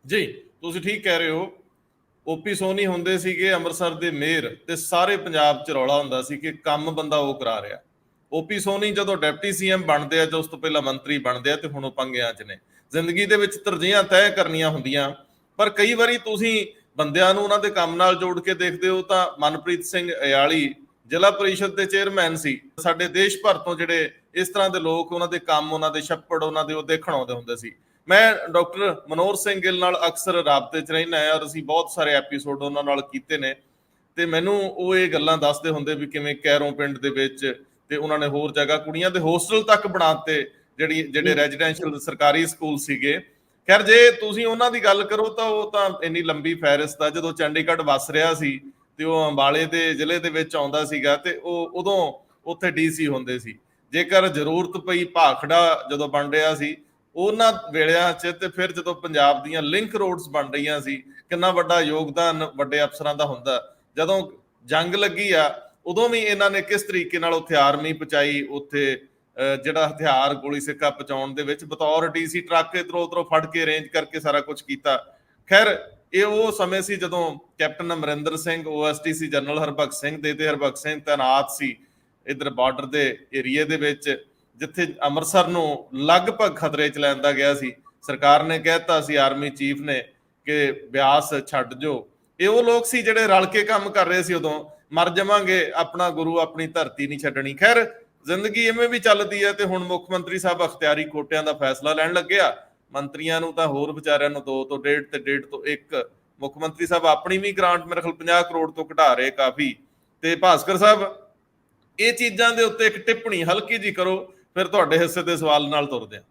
A: ਜੀ, ਤੁਸੀਂ ਠੀਕ ਕਹਿ ਰਹੇ ਹੋ। OP ਸੋਨੀ ਹੁੰਦੇ ਸੀਗੇ ਅੰਮ੍ਰਿਤਸਰ ਦੇ ਮੇਅਰ, ਤੇ ਸਾਰੇ ਪੰਜਾਬ 'ਚ ਰੌਲਾ ਹੁੰਦਾ ਸੀ ਕਿ ਕੰਮ ਬੰਦਾ ਉਹ ਕਰਾ ਰਿਹਾ। OP ਸੋਨੀ ਜਦੋਂ ਡਿਪਟੀ CM ਬਣਦੇ ਆ ਜਾਂ ਉਸ ਤੋਂ ਪਹਿਲਾਂ ਮੰਤਰੀ ਬਣਦੇ ਆ, ਤੇ ਹੁਣ ਉਹ ਪੰਗਿਆਂ 'ਚ ਨੇ। ਜ਼ਿੰਦਗੀ ਦੇ ਵਿੱਚ ਤਰਜੀਹਾਂ ਤੈਅ ਕਰਨੀਆਂ ਹੁੰਦੀਆਂ, ਪਰ ਕਈ ਵਾਰੀ ਤੁਸੀਂ ਬੰਦਿਆਂ ਨੂੰ ਉਹਨਾਂ ਦੇ ਕੰਮ ਨਾਲ ਜੋੜ ਕੇ ਦੇਖਦੇ ਹੋ ਤਾਂ ਮਨਪ੍ਰੀਤ ਸਿੰਘ ਅਯਾਲੀ ਜ਼ਿਲ੍ਹਾ ਪਰਿਸ਼ਦ ਦੇ ਚੇਅਰਮੈਨ ਸੀ। ਸਾਡੇ ਦੇਸ਼ ਭਰ ਤੋਂ ਜਿਹੜੇ ਇਸ ਤਰ੍ਹਾਂ ਦੇ ਲੋਕ, ਉਹਨਾਂ ਦੇ ਕੰਮ, ਉਹਨਾਂ ਦੇ ਛੱਪੜ, ਉਹਨਾਂ ਦੇ ਉਹ ਦੇਖਣ ਆਉਂਦੇ ਹੁੰਦੇ ਸੀ। ਮੈਂ ਡਾਕਟਰ ਮਨੋਹਰ ਸਿੰਘ ਗਿੱਲ ਨਾਲ ਅਕਸਰ ਰਾਬਤੇ 'ਚ ਰਹਿੰਦਾ ਹਾਂ, ਔਰ ਅਸੀਂ ਬਹੁਤ ਸਾਰੇ ਐਪੀਸੋਡ ਉਹਨਾਂ ਨਾਲ ਕੀਤੇ ਨੇ। ਤੇ ਮੈਨੂੰ ਉਹ ਇਹ ਗੱਲਾਂ ਦੱਸਦੇ ਹੁੰਦੇ ਵੀ ਕਿਵੇਂ ਕੈਰੋਂ ਪਿੰਡ ਦੇ ਵਿੱਚ ਤੇ ਉਹਨਾਂ ਨੇ ਹੋਰ ਜਗ੍ਹਾ ਕੁੜੀਆਂ ਦੇ ਹੋਸਟਲ ਤੱਕ ਬਣਾਤੇ, ਜਿਹੜੇ ਰੈਜ਼ੀਡੈਂਸ਼ੀਅਲ ਸਰਕਾਰੀ ਸਕੂਲ ਸੀਗੇ। ਖੈਰ ਜੇ ਤੁਸੀਂ ਉਹਨਾਂ ਦੀ ਗੱਲ ਕਰੋ ਤਾਂ ਉਹ ਤਾਂ ਇੰਨੀ ਲੰਬੀ ਫਹਿਰਿਸਤ ਆ। ਜਦੋਂ ਚੰਡੀਗੜ੍ਹ ਵਸ ਰਿਹਾ ਸੀ ਤੇ ਉਹ ਅੰਬਾਲੇ ਦੇ ਜ਼ਿਲ੍ਹੇ ਦੇ ਵਿੱਚ ਆਉਂਦਾ ਸੀਗਾ ਤੇ ਉਹ ਉਦੋਂ ਉੱਥੇ DC ਹੁੰਦੇ ਸੀ। ਜੇਕਰ ਜ਼ਰੂਰਤ ਪਈ ਭਾਖੜਾ ਜਦੋਂ ਬਣ ਰਿਹਾ ਸੀ ਉਹਨਾਂ ਵੇਲਿਆਂ 'ਚ, ਤੇ ਫਿਰ ਜਦੋਂ ਪੰਜਾਬ ਦੀਆਂ ਲਿੰਕ ਰੋਡਸ ਬਣ ਰਹੀਆਂ ਸੀ, ਕਿੰਨਾ ਵੱਡਾ ਯੋਗਦਾਨ ਵੱਡੇ ਅਫਸਰਾਂ ਦਾ ਹੁੰਦਾ। ਜਦੋਂ ਜੰਗ ਲੱਗੀ ਆ ਉਦੋਂ ਵੀ ਇਹਨਾਂ ਨੇ ਕਿਸ ਤਰੀਕੇ ਨਾਲ ਉੱਥੇ ਆਰਮੀ ਪਹੁੰਚਾਈ, ਉੱਥੇ ਜਿਹੜਾ ਹਥਿਆਰ ਗੋਲੀ ਸਿੱਕਾ ਪਹੁੰਚਾਉਣ ਦੇ ਵਿੱਚ ਬਤੌਰ DC ਟਰੱਕ ਇੱਧਰੋਂ ਉੱਧਰੋਂ ਫੜ ਕੇ ਅਰੇਂਜ ਕਰਕੇ ਸਾਰਾ ਕੁਝ ਕੀਤਾ। ਖੈਰ ਇਹ ਉਹ ਸਮੇਂ ਸੀ ਜਦੋਂ captain Amarinder Singh OSTC general Harbakhsh Singh ਦੇ ਤੇ ਹਰਬਖਸ਼ ਸਿੰਘ ਤੈਨਾਤ ਸੀ ਇੱਧਰ ਬਾਰਡਰ ਦੇ ਏਰੀਏ ਦੇ ਵਿੱਚ, ਜਿੱਥੇ ਅੰਮ੍ਰਿਤਸਰ ਨੂੰ ਲਗਭਗ ਖਤਰੇ 'ਚ ਲੈਂਦਾ ਗਿਆ ਸੀ। ਸਰਕਾਰ ਨੇ ਕਹਿ ਦਿੱਤਾ ਸੀ, ਆਰਮੀ ਚੀਫ ਨੇ, ਕਿ ਬਿਆਸ ਛੱਡ ਜੋ। ਇਹ ਉਹ ਲੋਕ ਸੀ ਜਿਹੜੇ ਰਲ ਕੇ ਕੰਮ ਕਰ ਰਹੇ ਸੀ ਉਦੋਂ। ਮਰ ਜਾਵਾਂਗੇ, ਆਪਣਾ ਗੁਰੂ ਆਪਣੀ ਧਰਤੀ ਨਹੀਂ ਛੱਡਣੀ। ਖੈਰ ਜ਼ਿੰਦਗੀ ਇਵੇਂ ਵੀ ਚੱਲਦੀ ਹੈ ਤੇ ਹੁਣ ਮੁੱਖ ਮੰਤਰੀ ਸਾਹਿਬ ਅਖਤਿਆਰੀ ਕੋਟਿਆਂ ਦਾ ਫੈਸਲਾ ਲੈਣ ਲੱਗਿਆ। ਮੰਤਰੀਆਂ ਨੂੰ ਤਾਂ ਹੋਰ ਵਿਚਾਰਿਆਂ ਨੂੰ 2 ਤੋਂ 1.5 ਤੇ 1.5 ਤੋਂ 1। ਮੁੱਖ ਮੰਤਰੀ ਸਾਹਿਬ ਆਪਣੀ ਵੀ ਗ੍ਰਾਂਟ ਮੇਰੇ ਖਿਆਲ 50 ਕਰੋੜ ਤੋਂ ਘਟਾ ਰਹੇ ਕਾਫੀ। ਤੇ ਭਾਸਕਰ ਸਾਹਿਬ ਇਹ ਚੀਜ਼ਾਂ ਦੇ ਉੱਤੇ ਇੱਕ ਟਿੱਪਣੀ ਹਲਕੀ ਜੀ ਕਰੋ, ਫਿਰ ਤੁਹਾਡੇ ਹਿੱਸੇ ਦੇ ਸਵਾਲ ਨਾਲ ਤੁਰਦੇ ਹਾਂ।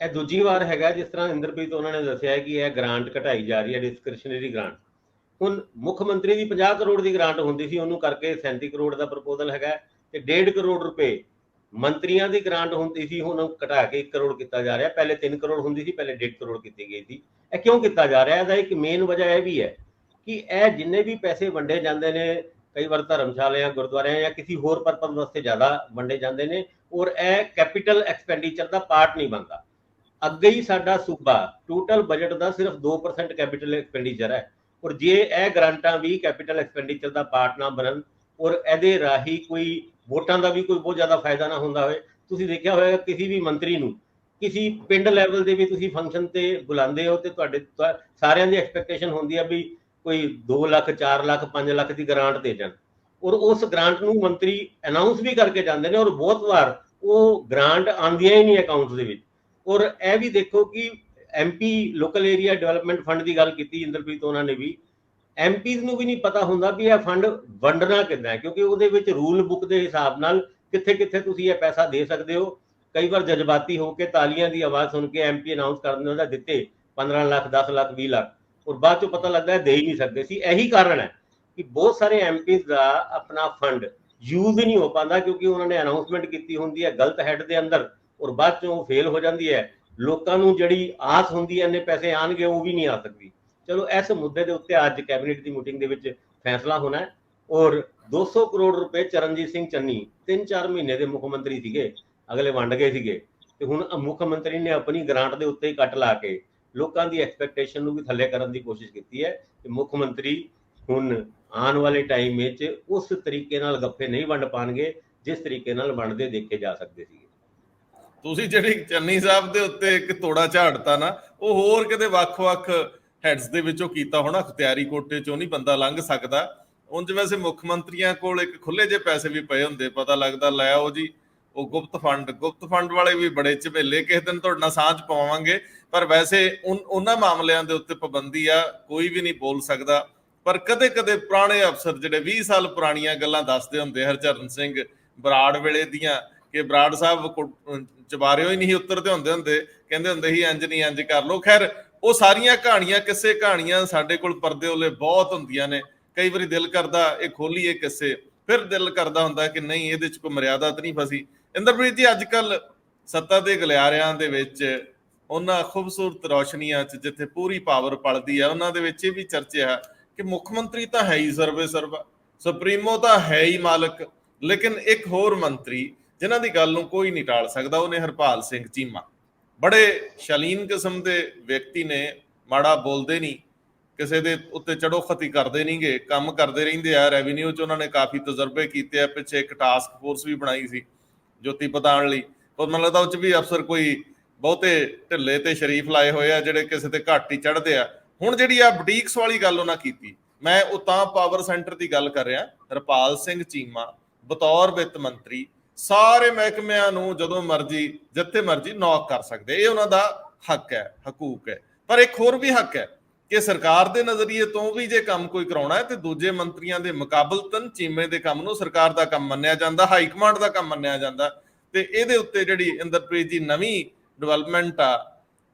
C: ਇਹ ਦੂਜੀ ਵਾਰ ਹੈਗਾ ਜਿਸ ਤਰ੍ਹਾਂ ਇੰਦਰਪ੍ਰੀਤ ਉਹਨਾਂ ਨੇ ਦੱਸਿਆ ਕਿ ਇਹ ਗ੍ਰਾਂਟ ਘਟਾਈ ਜਾ ਰਹੀ ਹੈ, ਡਿਸਕ੍ਰਿਸ਼ਨਰੀ ਗ੍ਰਾਂਟ। ਹੁਣ ਮੁੱਖ ਮੰਤਰੀ ਦੀ 50 ਕਰੋੜ ਦੀ ਗ੍ਰਾਂਟ ਹੁੰਦੀ ਸੀ, ਉਹਨੂੰ ਕਰਕੇ 37 ਕਰੋੜ ਦਾ ਪ੍ਰਪੋਜ਼ਲ ਹੈਗਾ ਤੇ 1.5 ਕਰੋੜ ਰੁਪਏ ਮੰਤਰੀਆਂ ਦੀ ਗ੍ਰਾਂਟ ਹੁੰਦੀ ਸੀ, ਹੁਣ ਘਟਾ ਕੇ 1 ਕਰੋੜ ਕੀਤਾ ਜਾ ਰਿਹਾ। ਪਹਿਲੇ 3 ਕਰੋੜ ਹੁੰਦੀ ਸੀ, ਪਹਿਲੇ 1.5 ਕਰੋੜ ਕੀਤੀ ਗਈ ਸੀ। ਇਹ ਕਿਉਂ ਕੀਤਾ ਜਾ ਰਿਹਾ? ਇਹਦਾ ਇੱਕ ਮੇਨ ਵਜ੍ਹਾ ਇਹ ਵੀ ਹੈ ਕਿ ਇਹ ਜਿੰਨੇ ਵੀ ਪੈਸੇ ਵੰਡੇ ਜਾਂਦੇ ਨੇ, ਕਈ ਵਾਰ ਧਰਮਸ਼ਾਲਿਆਂ, ਗੁਰਦੁਆਰਿਆਂ ਜਾਂ ਕਿਸੇ ਹੋਰ ਪਰਪਸ ਵਾਸਤੇ ਜ਼ਿਆਦਾ ਵੰਡੇ ਜਾਂਦੇ ਨੇ, ਔਰ ਇਹ ਕੈਪੀਟਲ ਐਕਸਪੈਂਡੀਚਰ ਦਾ ਪਾਰਟ ਨਹੀਂ ਬਣਦਾ। ਅੱਗੇ ਹੀ ਸਾਡਾ ਸੂਬਾ ਟੋਟਲ ਬਜਟ ਦਾ ਸਿਰਫ 2% ਕੈਪੀਟਲ ਐਕਸਪੈਂਡੀਚਰ ਹੈ, ਔਰ ਜੇ ਇਹ ਗ੍ਰਾਂਟਾਂ ਵੀ ਕੈਪੀਟਲ ਐਕਸਪੈਂਡੀਚਰ ਦਾ ਪਾਰਟ ਨਾ ਬਣਨ ਔਰ ਇਹਦੇ ਰਾਹੀਂ ਕੋਈ ਵੋਟਾਂ ਦਾ ਵੀ ਕੋਈ ਬਹੁਤ ਜ਼ਿਆਦਾ ਫਾਇਦਾ ਨਾ ਹੁੰਦਾ ਹੋਵੇ। ਤੁਸੀਂ ਦੇਖਿਆ ਹੋਵੇਗਾ ਕਿਸੇ ਵੀ ਮੰਤਰੀ ਨੂੰ ਕਿਸੇ ਪਿੰਡ ਲੈਵਲ ਦੇ ਵੀ ਤੁਸੀਂ ਫੰਕਸ਼ਨ ਤੇ ਬੁਲਾਉਂਦੇ ਹੋ ਤੇ ਤੁਹਾਡੇ ਸਾਰਿਆਂ ਦੀ ਐਕਸਪੈਕਟੇਸ਼ਨ ਹੁੰਦੀ ਹੈ ਵੀ ਕੋਈ 2 ਲੱਖ 4 ਲੱਖ 5 ਲੱਖ ਦੀ ਗ੍ਰਾਂਟ ਦੇ ਜਾਣ, ਔਰ ਉਸ ਗ੍ਰਾਂਟ ਨੂੰ ਮੰਤਰੀ ਅਨਾਉਂਸ ਵੀ ਕਰਕੇ ਜਾਂਦੇ ਨੇ, ਔਰ ਬਹੁਤ ਵਾਰ ਉਹ ਗ੍ਰਾਂਟ ਆਉਂਦੀਆਂ ਹੀ ਨਹੀਂ ਅਕਾਊਂਟਸ ਦੇ ਵਿੱਚ। ਔਰ ਇਹ ਵੀ ਦੇਖੋ ਕਿ MP local area development fund ਦੀ ਗੱਲ ਕੀਤੀ ਇੰਦਰਪ੍ਰੀਤ ਉਹਨਾਂ ਨੇ ਵੀ, MPs ਨੂੰ ਵੀ ਨਹੀਂ ਪਤਾ ਹੁੰਦਾ ਵੀ ਇਹ ਫੰਡ ਵੰਡਣਾ ਕਿੱਦਾਂ ਹੈ, ਕਿਉਂਕਿ ਉਹਦੇ ਵਿੱਚ ਰੂਲ ਬੁੱਕ ਦੇ ਹਿਸਾਬ ਨਾਲ ਕਿੱਥੇ ਕਿੱਥੇ ਤੁਸੀਂ ਇਹ ਪੈਸਾ ਦੇ ਸਕਦੇ ਹੋ। ਕਈ ਵਾਰ ਜਜ਼ਬਾਤੀ ਹੋ ਕੇ ਤਾਲੀਆਂ ਦੀ ਆਵਾਜ਼ ਸੁਣ ਕੇ MP ਅਨਾਉਂਸ ਕਰ ਦਿੰਦੇ ਉਹਦਾ ਦਿੱਤੇ 15 ਲੱਖ 10 ਲੱਖ 20 ਲੱਖ, ਔਰ ਬਾਅਦ ਚੋਂ ਪਤਾ ਲੱਗਦਾ ਹੈ ਦੇ ਹੀ ਨਹੀਂ ਸਕਦੇ ਸੀ। ਇਹੀ ਕਾਰਨ ਹੈ ਕਿ ਬਹੁਤ ਸਾਰੇ MPs ਦਾ ਆਪਣਾ ਫੰਡ ਯੂਜ਼ ਹੀ ਨਹੀਂ ਹੋ ਪਾਉਂਦਾ, ਕਿਉਂਕਿ ਉਹਨਾਂ ਨੇ ਅਨਾਉਂਸਮੈਂਟ ਕੀਤੀ ਹੁੰਦੀ ਹੈ ਗਲਤ ਹੈਡ ਦੇ ਅੰਦਰ, ਔਰ ਬਾਅਦ ਚੋਂ ਫੇਲ ਹੋ ਜਾਂਦੀ ਹੈ। ਲੋਕਾਂ ਨੂੰ ਜਿਹੜੀ ਆਸ ਹੁੰਦੀ ਹੈ ਇੰਨੇ ਪੈਸੇ ਆਣਗੇ, ਉਹ ਵੀ ਨਹੀਂ ਆ ਸਕਦੀ। ਚਲੋ ਇਸ ਮੁੱਦੇ ਦੇ ਉੱਤੇ ਅੱਜ ਕੈਬਨਿਟ ਦੀ ਮੀਟਿੰਗ ਦੇ ਵਿੱਚ ਫੈਸਲਾ ਹੋਣਾ ਹੈ, ਔਰ 200 ਕਰੋੜ ਰੁਪਏ ਚਰਨਜੀਤ ਸਿੰਘ ਚੰਨੀ 3-4 ਮਹੀਨੇ ਦੇ ਮੁੱਖ ਮੰਤਰੀ ਸੀਗੇ, ਅਗਲੇ ਵੰਡ ਗਏ ਸੀਗੇ, ਤੇ ਹੁਣ ਮੁੱਖ ਮੰਤਰੀ ਨੇ ਆਪਣੀ ਗ੍ਰਾਂਟ ਦੇ ਉੱਤੇ ਹੀ ਕੱਟ ਲਾ ਕੇ ਲੋਕਾਂ ਦੀ ਐਕਸਪੈਕਟੇਸ਼ਨ ਨੂੰ ਵੀ ਥੱਲੇ ਕਰਨ ਦੀ ਕੋਸ਼ਿਸ਼ ਕੀਤੀ ਹੈ ਕਿ ਮੁੱਖ ਮੰਤਰੀ ਹੁਣ ਆਉਣ ਵਾਲੇ ਟਾਈਮ ਵਿੱਚ ਉਸ ਤਰੀਕੇ ਨਾਲ ਗੱਫੇ ਨਹੀਂ ਵੰਡ ਪਾਣਗੇ ਜਿਸ ਤਰੀਕੇ ਨਾਲ ਵੰਡਦੇ ਦੇਖੇ ਜਾ ਸਕਦੇ ਸੀ।
A: ਤੁਸੀਂ ਜਿਹੜੀ ਚੰਨੀ ਸਾਹਿਬ ਦੇ ਉੱਤੇ ਇੱਕ ਤੋੜਾ ਝਾੜਤਾ ਨਾ, ਉਹ ਹੋਰ ਕਿਤੇ ਵੱਖ-ਵੱਖ ਹੈਡਸ ਦੇ ਵਿੱਚੋਂ ਕੀਤਾ ਹੋਣਾ, ਅਖਤਿਆਰੀ ਕੋਟੇ ਚੋਂ ਨਹੀਂ ਬੰਦਾ ਲੰਘ ਸਕਦਾ। ਉਂਝ ਵੈਸੇ ਮੁੱਖ ਮੰਤਰੀਆਂ ਕੋਲ ਇੱਕ ਖੁੱਲੇ ਜਿਹੇ ਪੈਸੇ ਵੀ ਪਏ ਹੁੰਦੇ, ਪਤਾ ਲੱਗਦਾ ਲੈ ਆਓ ਜੀ ਉਹ ਗੁਪਤ ਫੰਡ ਵਾਲੇ ਵੀ ਬੜੇ ਝਮੇਲੇ, ਕਿਸੇ ਦਿਨ ਤੁਹਾਡੇ ਨਾਲ ਸਾਂਝ ਪਾਵਾਂਗੇ। ਪਰ ਵੈਸੇ ਉਹਨਾਂ ਮਾਮਲਿਆਂ ਦੇ ਉੱਤੇ ਪਾਬੰਦੀ ਆ, ਕੋਈ ਵੀ ਨਹੀਂ ਬੋਲ ਸਕਦਾ। ਪਰ ਕਦੇ ਕਦੇ ਪੁਰਾਣੇ ਅਫਸਰ ਜਿਹੜੇ 20 ਸਾਲ ਪੁਰਾਣੀਆਂ ਗੱਲਾਂ ਦੱਸਦੇ ਹੁੰਦੇ, ਹਰਚਰਨ ਸਿੰਘ ਬਰਾੜ ਵੇਲੇ ਦੀਆਂ, ਕਿ ਬਰਾੜ ਸਾਹਿਬ ਚਬਾਰਿਓ ਹੀ ਨਹੀਂ ਉਤਰਦੇ ਹੁੰਦੇ, ਕਹਿੰਦੇ ਹੁੰਦੇ ਸੀ ਇੰਜ ਨਹੀਂ ਇੰਜ ਕਰ ਲਓ। ਖੈਰ ਉਹ ਸਾਰੀਆਂ ਕਹਾਣੀਆਂ, ਕਿਸੇ ਕਹਾਣੀਆਂ ਸਾਡੇ ਕੋਲ ਪਰਦੇ ਉਹਲੇ ਬਹੁਤ ਹੁੰਦੀਆਂ ਨੇ। ਕਈ ਵਾਰੀ ਦਿਲ ਕਰਦਾ ਇਹ ਖੋਲੀਏ ਕਿਸੇ, ਫਿਰ ਦਿਲ ਕਰਦਾ ਹੁੰਦਾ ਕਿ ਨਹੀਂ ਇਹਦੇ 'ਚ ਕੋਈ ਮਰਿਆਦਾ ਤਾਂ ਨਹੀਂ ਫਸੀ। ਇੰਦਰਪ੍ਰੀਤ ਜੀ, ਅੱਜ ਕੱਲ ਸੱਤਾ ਦੇ ਗਲਿਆਰਿਆਂ ਦੇ ਵਿੱਚ ਉਹਨਾਂ ਖੂਬਸੂਰਤ ਰੌਸ਼ਨੀਆਂ 'ਚ ਜਿੱਥੇ ਪੂਰੀ ਪਾਵਰ ਪਲਦੀ ਆ, ਉਹਨਾਂ ਦੇ ਵਿੱਚ ਇਹ ਵੀ ਚਰਚਾ ਕਿ ਮੁੱਖ ਮੰਤਰੀ ਤਾਂ ਹੈ ਹੀ ਸਰਵੇ ਸਰਵਾ, ਸੁਪਰੀਮੋ ਤਾਂ ਹੈ ਹੀ ਮਾਲਕ, ਲੇਕਿਨ ਇੱਕ ਹੋਰ ਮੰਤਰੀ ਜਿਨ੍ਹਾਂ ਦੀ ਗੱਲ ਨੂੰ ਕੋਈ ਨਹੀਂ ਟਾਲ ਸਕਦਾ, ਉਹਨੇ ਹਰਪਾਲ ਸਿੰਘ ਚੀਮਾ। ਬੜੇ ਸ਼ਾਲੀਨ ਕਿਸਮ ਦੇ ਵਿਅਕਤੀ ਨੇ, ਮਾੜਾ ਬੋਲਦੇ ਨਹੀਂ, ਕਿਸੇ ਦੇ ਉੱਤੇ ਚੜੋਖਤੀ ਕਰਦੇ ਨਹੀਂਗੇ, ਕੰਮ ਕਰਦੇ ਰਹਿੰਦੇ ਆ। ਰੈਵਨਿਊ 'ਚ ਉਹਨਾਂ ਨੇ ਕਾਫੀ ਤਜਰਬੇ ਕੀਤੇ ਆ, ਪਿੱਛੇ ਇੱਕ ਟਾਸਕ ਫੋਰਸ ਵੀ ਬਣਾਈ ਸੀ ਜੋਤੀ ਪਤਾਣ ਲਈ, ਪਰ ਮੈਨੂੰ ਲੱਗਦਾ ਉਹ 'ਚ ਵੀ ਅਫਸਰ ਕੋਈ ਬਹੁਤੇ ਢਿੱਲੇ ਤੇ ਸ਼ਰੀਫ ਲਾਏ ਹੋਏ ਆ ਜਿਹੜੇ ਕਿਸੇ ਤੇ ਘੱਟ ਹੀ ਚੜ੍ਹਦੇ ਆ। ਹੁਣ ਜਿਹੜੀ ਆ ਬੁਟੀਕਸ ਵਾਲੀ ਗੱਲ ਉਹਨਾਂ ਕੀਤੀ, ਮੈਂ ਉਹ ਤਾਂ ਪਾਵਰ ਸੈਂਟਰ ਦੀ ਗੱਲ ਕਰ ਰਿਹਾ। ਹਰਪਾਲ ਸਿੰਘ ਚੀਮਾ ਬਤੌਰ ਵਿੱਤ ਮੰਤਰੀ ਸਾਰੇ ਮਹਿਕਮਿਆਂ ਨੂੰ ਜਦੋਂ ਮਰਜ਼ੀ ਜਿੱਥੇ ਮਰਜ਼ੀ ਨੌਕ ਕਰ ਸਕਦੇ, ਇਹ ਉਹਨਾਂ ਦਾ ਹੱਕ ਹੈ, ਹਕੂਕ ਹੈ। ਪਰ ਇੱਕ ਹੋਰ ਵੀ ਹੱਕ ਹੈ ਕਿ ਸਰਕਾਰ ਦੇ ਨਜ਼ਰੀਏ ਤੋਂ ਵੀ ਜੇ ਕੰਮ ਕੋਈ ਕਰਾਉਣਾ ਹੈ ਤੇ ਦੂਜੇ ਮੰਤਰੀਆਂ ਦੇ ਮੁਕਾਬਲਤਨ ਚੀਮੇ ਦੇ ਕੰਮ ਨੂੰ ਸਰਕਾਰ ਦਾ ਕੰਮ ਮੰਨਿਆ ਜਾਂਦਾ, ਹਾਈ ਕਮਾਂਡ ਦਾ ਕੰਮ ਮੰਨਿਆ ਜਾਂਦਾ। ਤੇ ਇਹਦੇ ਉੱਤੇ ਜਿਹੜੀ ਇੰਦਰਪ੍ਰੀਤ ਦੀ ਨਵੀਂ ਡਿਵੈਲਪਮੈਂਟ ਆ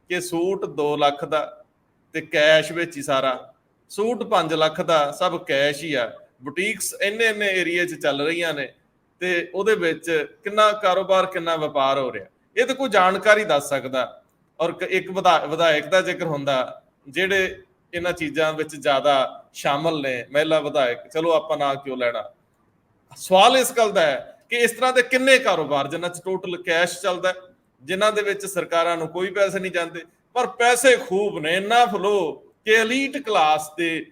A: ਕਿ ਸੂਟ 2 ਲੱਖ ਦਾ ਤੇ ਕੈਸ਼ ਵਿੱਚ ਹੀ ਸਾਰਾ, ਸੂਟ 5 ਲੱਖ ਦਾ ਸਭ ਕੈਸ਼ ਹੀ ਆ। ਬੁਟੀਕਸ ਇੰਨੇ ਏਰੀਏ 'ਚ ਚੱਲ ਰਹੀਆਂ ਨੇ ਤੇ ਉਹਦੇ ਵਿੱਚ ਕਿੰਨਾ ਕਾਰੋਬਾਰ, ਕਿੰਨਾ ਵਪਾਰ ਹੋ ਰਿਹਾ, ਇਹ ਤਾਂ ਕੋਈ ਜਾਣਕਾਰੀ ਦੱਸ ਸਕਦਾ। ਔਰ ਇੱਕ ਵਿਧਾਇਕ ਦਾ ਜ਼ਿਕਰ ਹੁੰਦਾ ਜਿਹੜੇ ਇਹਨਾਂ ਚੀਜ਼ਾਂ ਵਿੱਚ ਜ਼ਿਆਦਾ ਸ਼ਾਮਲ ਨੇ, ਮਹਿਲਾ ਵਿਧਾਇਕ, ਚਲੋ ਆਪਾਂ ਨਾਂ ਕਿਉਂ ਲੈਣਾ। ਸਵਾਲ ਇਸ ਗੱਲ ਦਾ ਹੈ ਕਿ ਇਸ ਤਰ੍ਹਾਂ ਦੇ ਕਿੰਨੇ ਕਾਰੋਬਾਰ ਜਿਨ੍ਹਾਂ 'ਚ ਟੋਟਲ ਕੈਸ਼ ਚੱਲਦਾ, ਜਿਨ੍ਹਾਂ ਦੇ ਵਿੱਚ ਸਰਕਾਰਾਂ ਨੂੰ ਕੋਈ ਪੈਸੇ ਨਹੀਂ ਜਾਂਦੇ, ਪਰ ਪੈਸੇ ਖੂਬ ਨੇ, ਇੰਨਾ ਫਲੋ ਕਿ ਐਲੀਟ ਕਲਾਸ ਦੇ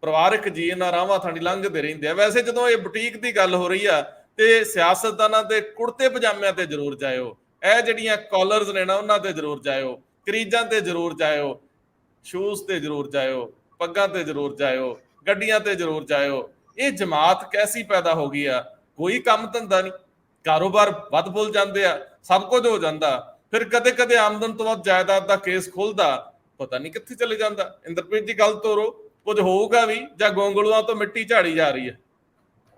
A: ਪਰਿਵਾਰਕ ਜੀ ਇਹਨਾਂ ਰਾਹਾਂ ਥਾਣੀ ਲੰਘਦੇ ਰਹਿੰਦੇ ਆ। ਵੈਸੇ ਜਦੋਂ ਇਹ ਬੁਟੀਕ ਦੀ ਗੱਲ ਹੋ ਰਹੀ ਆ ਤੇ ਸਿਆਸਤਦਾਨਾਂ ਦੇ ਕੁੜਤੇ ਪਜਾਮਿਆਂ ਤੇ ਜ਼ਰੂਰ ਜਾਇਓ, ਇਹ ਜਿਹੜੀਆਂ ਕਾਲਰਸ ਨੇ ਨਾ ਉਹਨਾਂ ਤੇ ਜ਼ਰੂਰ ਜਾਇਓ, ਕਰੀਜ਼ਾਂ ਤੇ ਜ਼ਰੂਰ ਜਾਇਓ, ਸ਼ੂਜ਼ ਤੇ ਜ਼ਰੂਰ ਜਾਇਓ, ਪੱਗਾਂ ਤੇ ਜ਼ਰੂਰ ਜਾਇਓ, ਗੱਡੀਆਂ ਤੇ ਜ਼ਰੂਰ ਜਾਇਓ। ਇਹ ਜਮਾਤ ਕੈਸੀ ਪੈਦਾ ਹੋ ਗਈ ਆ, ਕੋਈ ਕੰਮ ਧੰਦਾ ਨਹੀਂ, ਕਾਰੋਬਾਰ ਵੱਧ ਫੁੱਲ ਜਾਂਦੇ ਆ, ਸਭ ਕੁਝ ਹੋ ਜਾਂਦਾ, ਫਿਰ ਕਦੇ ਕਦੇ ਆਮਦਨ ਤੋਂ ਵੱਧ ਜਾਇਦਾਦ ਦਾ ਕੇਸ ਖੁੱਲਦਾ, ਪਤਾ ਨਹੀਂ ਕਿੱਥੇ ਚਲੇ ਜਾਂਦਾ। ਇੰਦਰਪ੍ਰੀਤ ਜੀ ਗੱਲ ਤੋਰੋ, ਕੁਝ ਹੋਊਗਾ ਵੀ ਜਾਂ ਗੋਂਗਲੂਆਂ ਤੋਂ ਮਿੱਟੀ ਝਾੜੀ ਜਾ ਰਹੀ ਹੈ?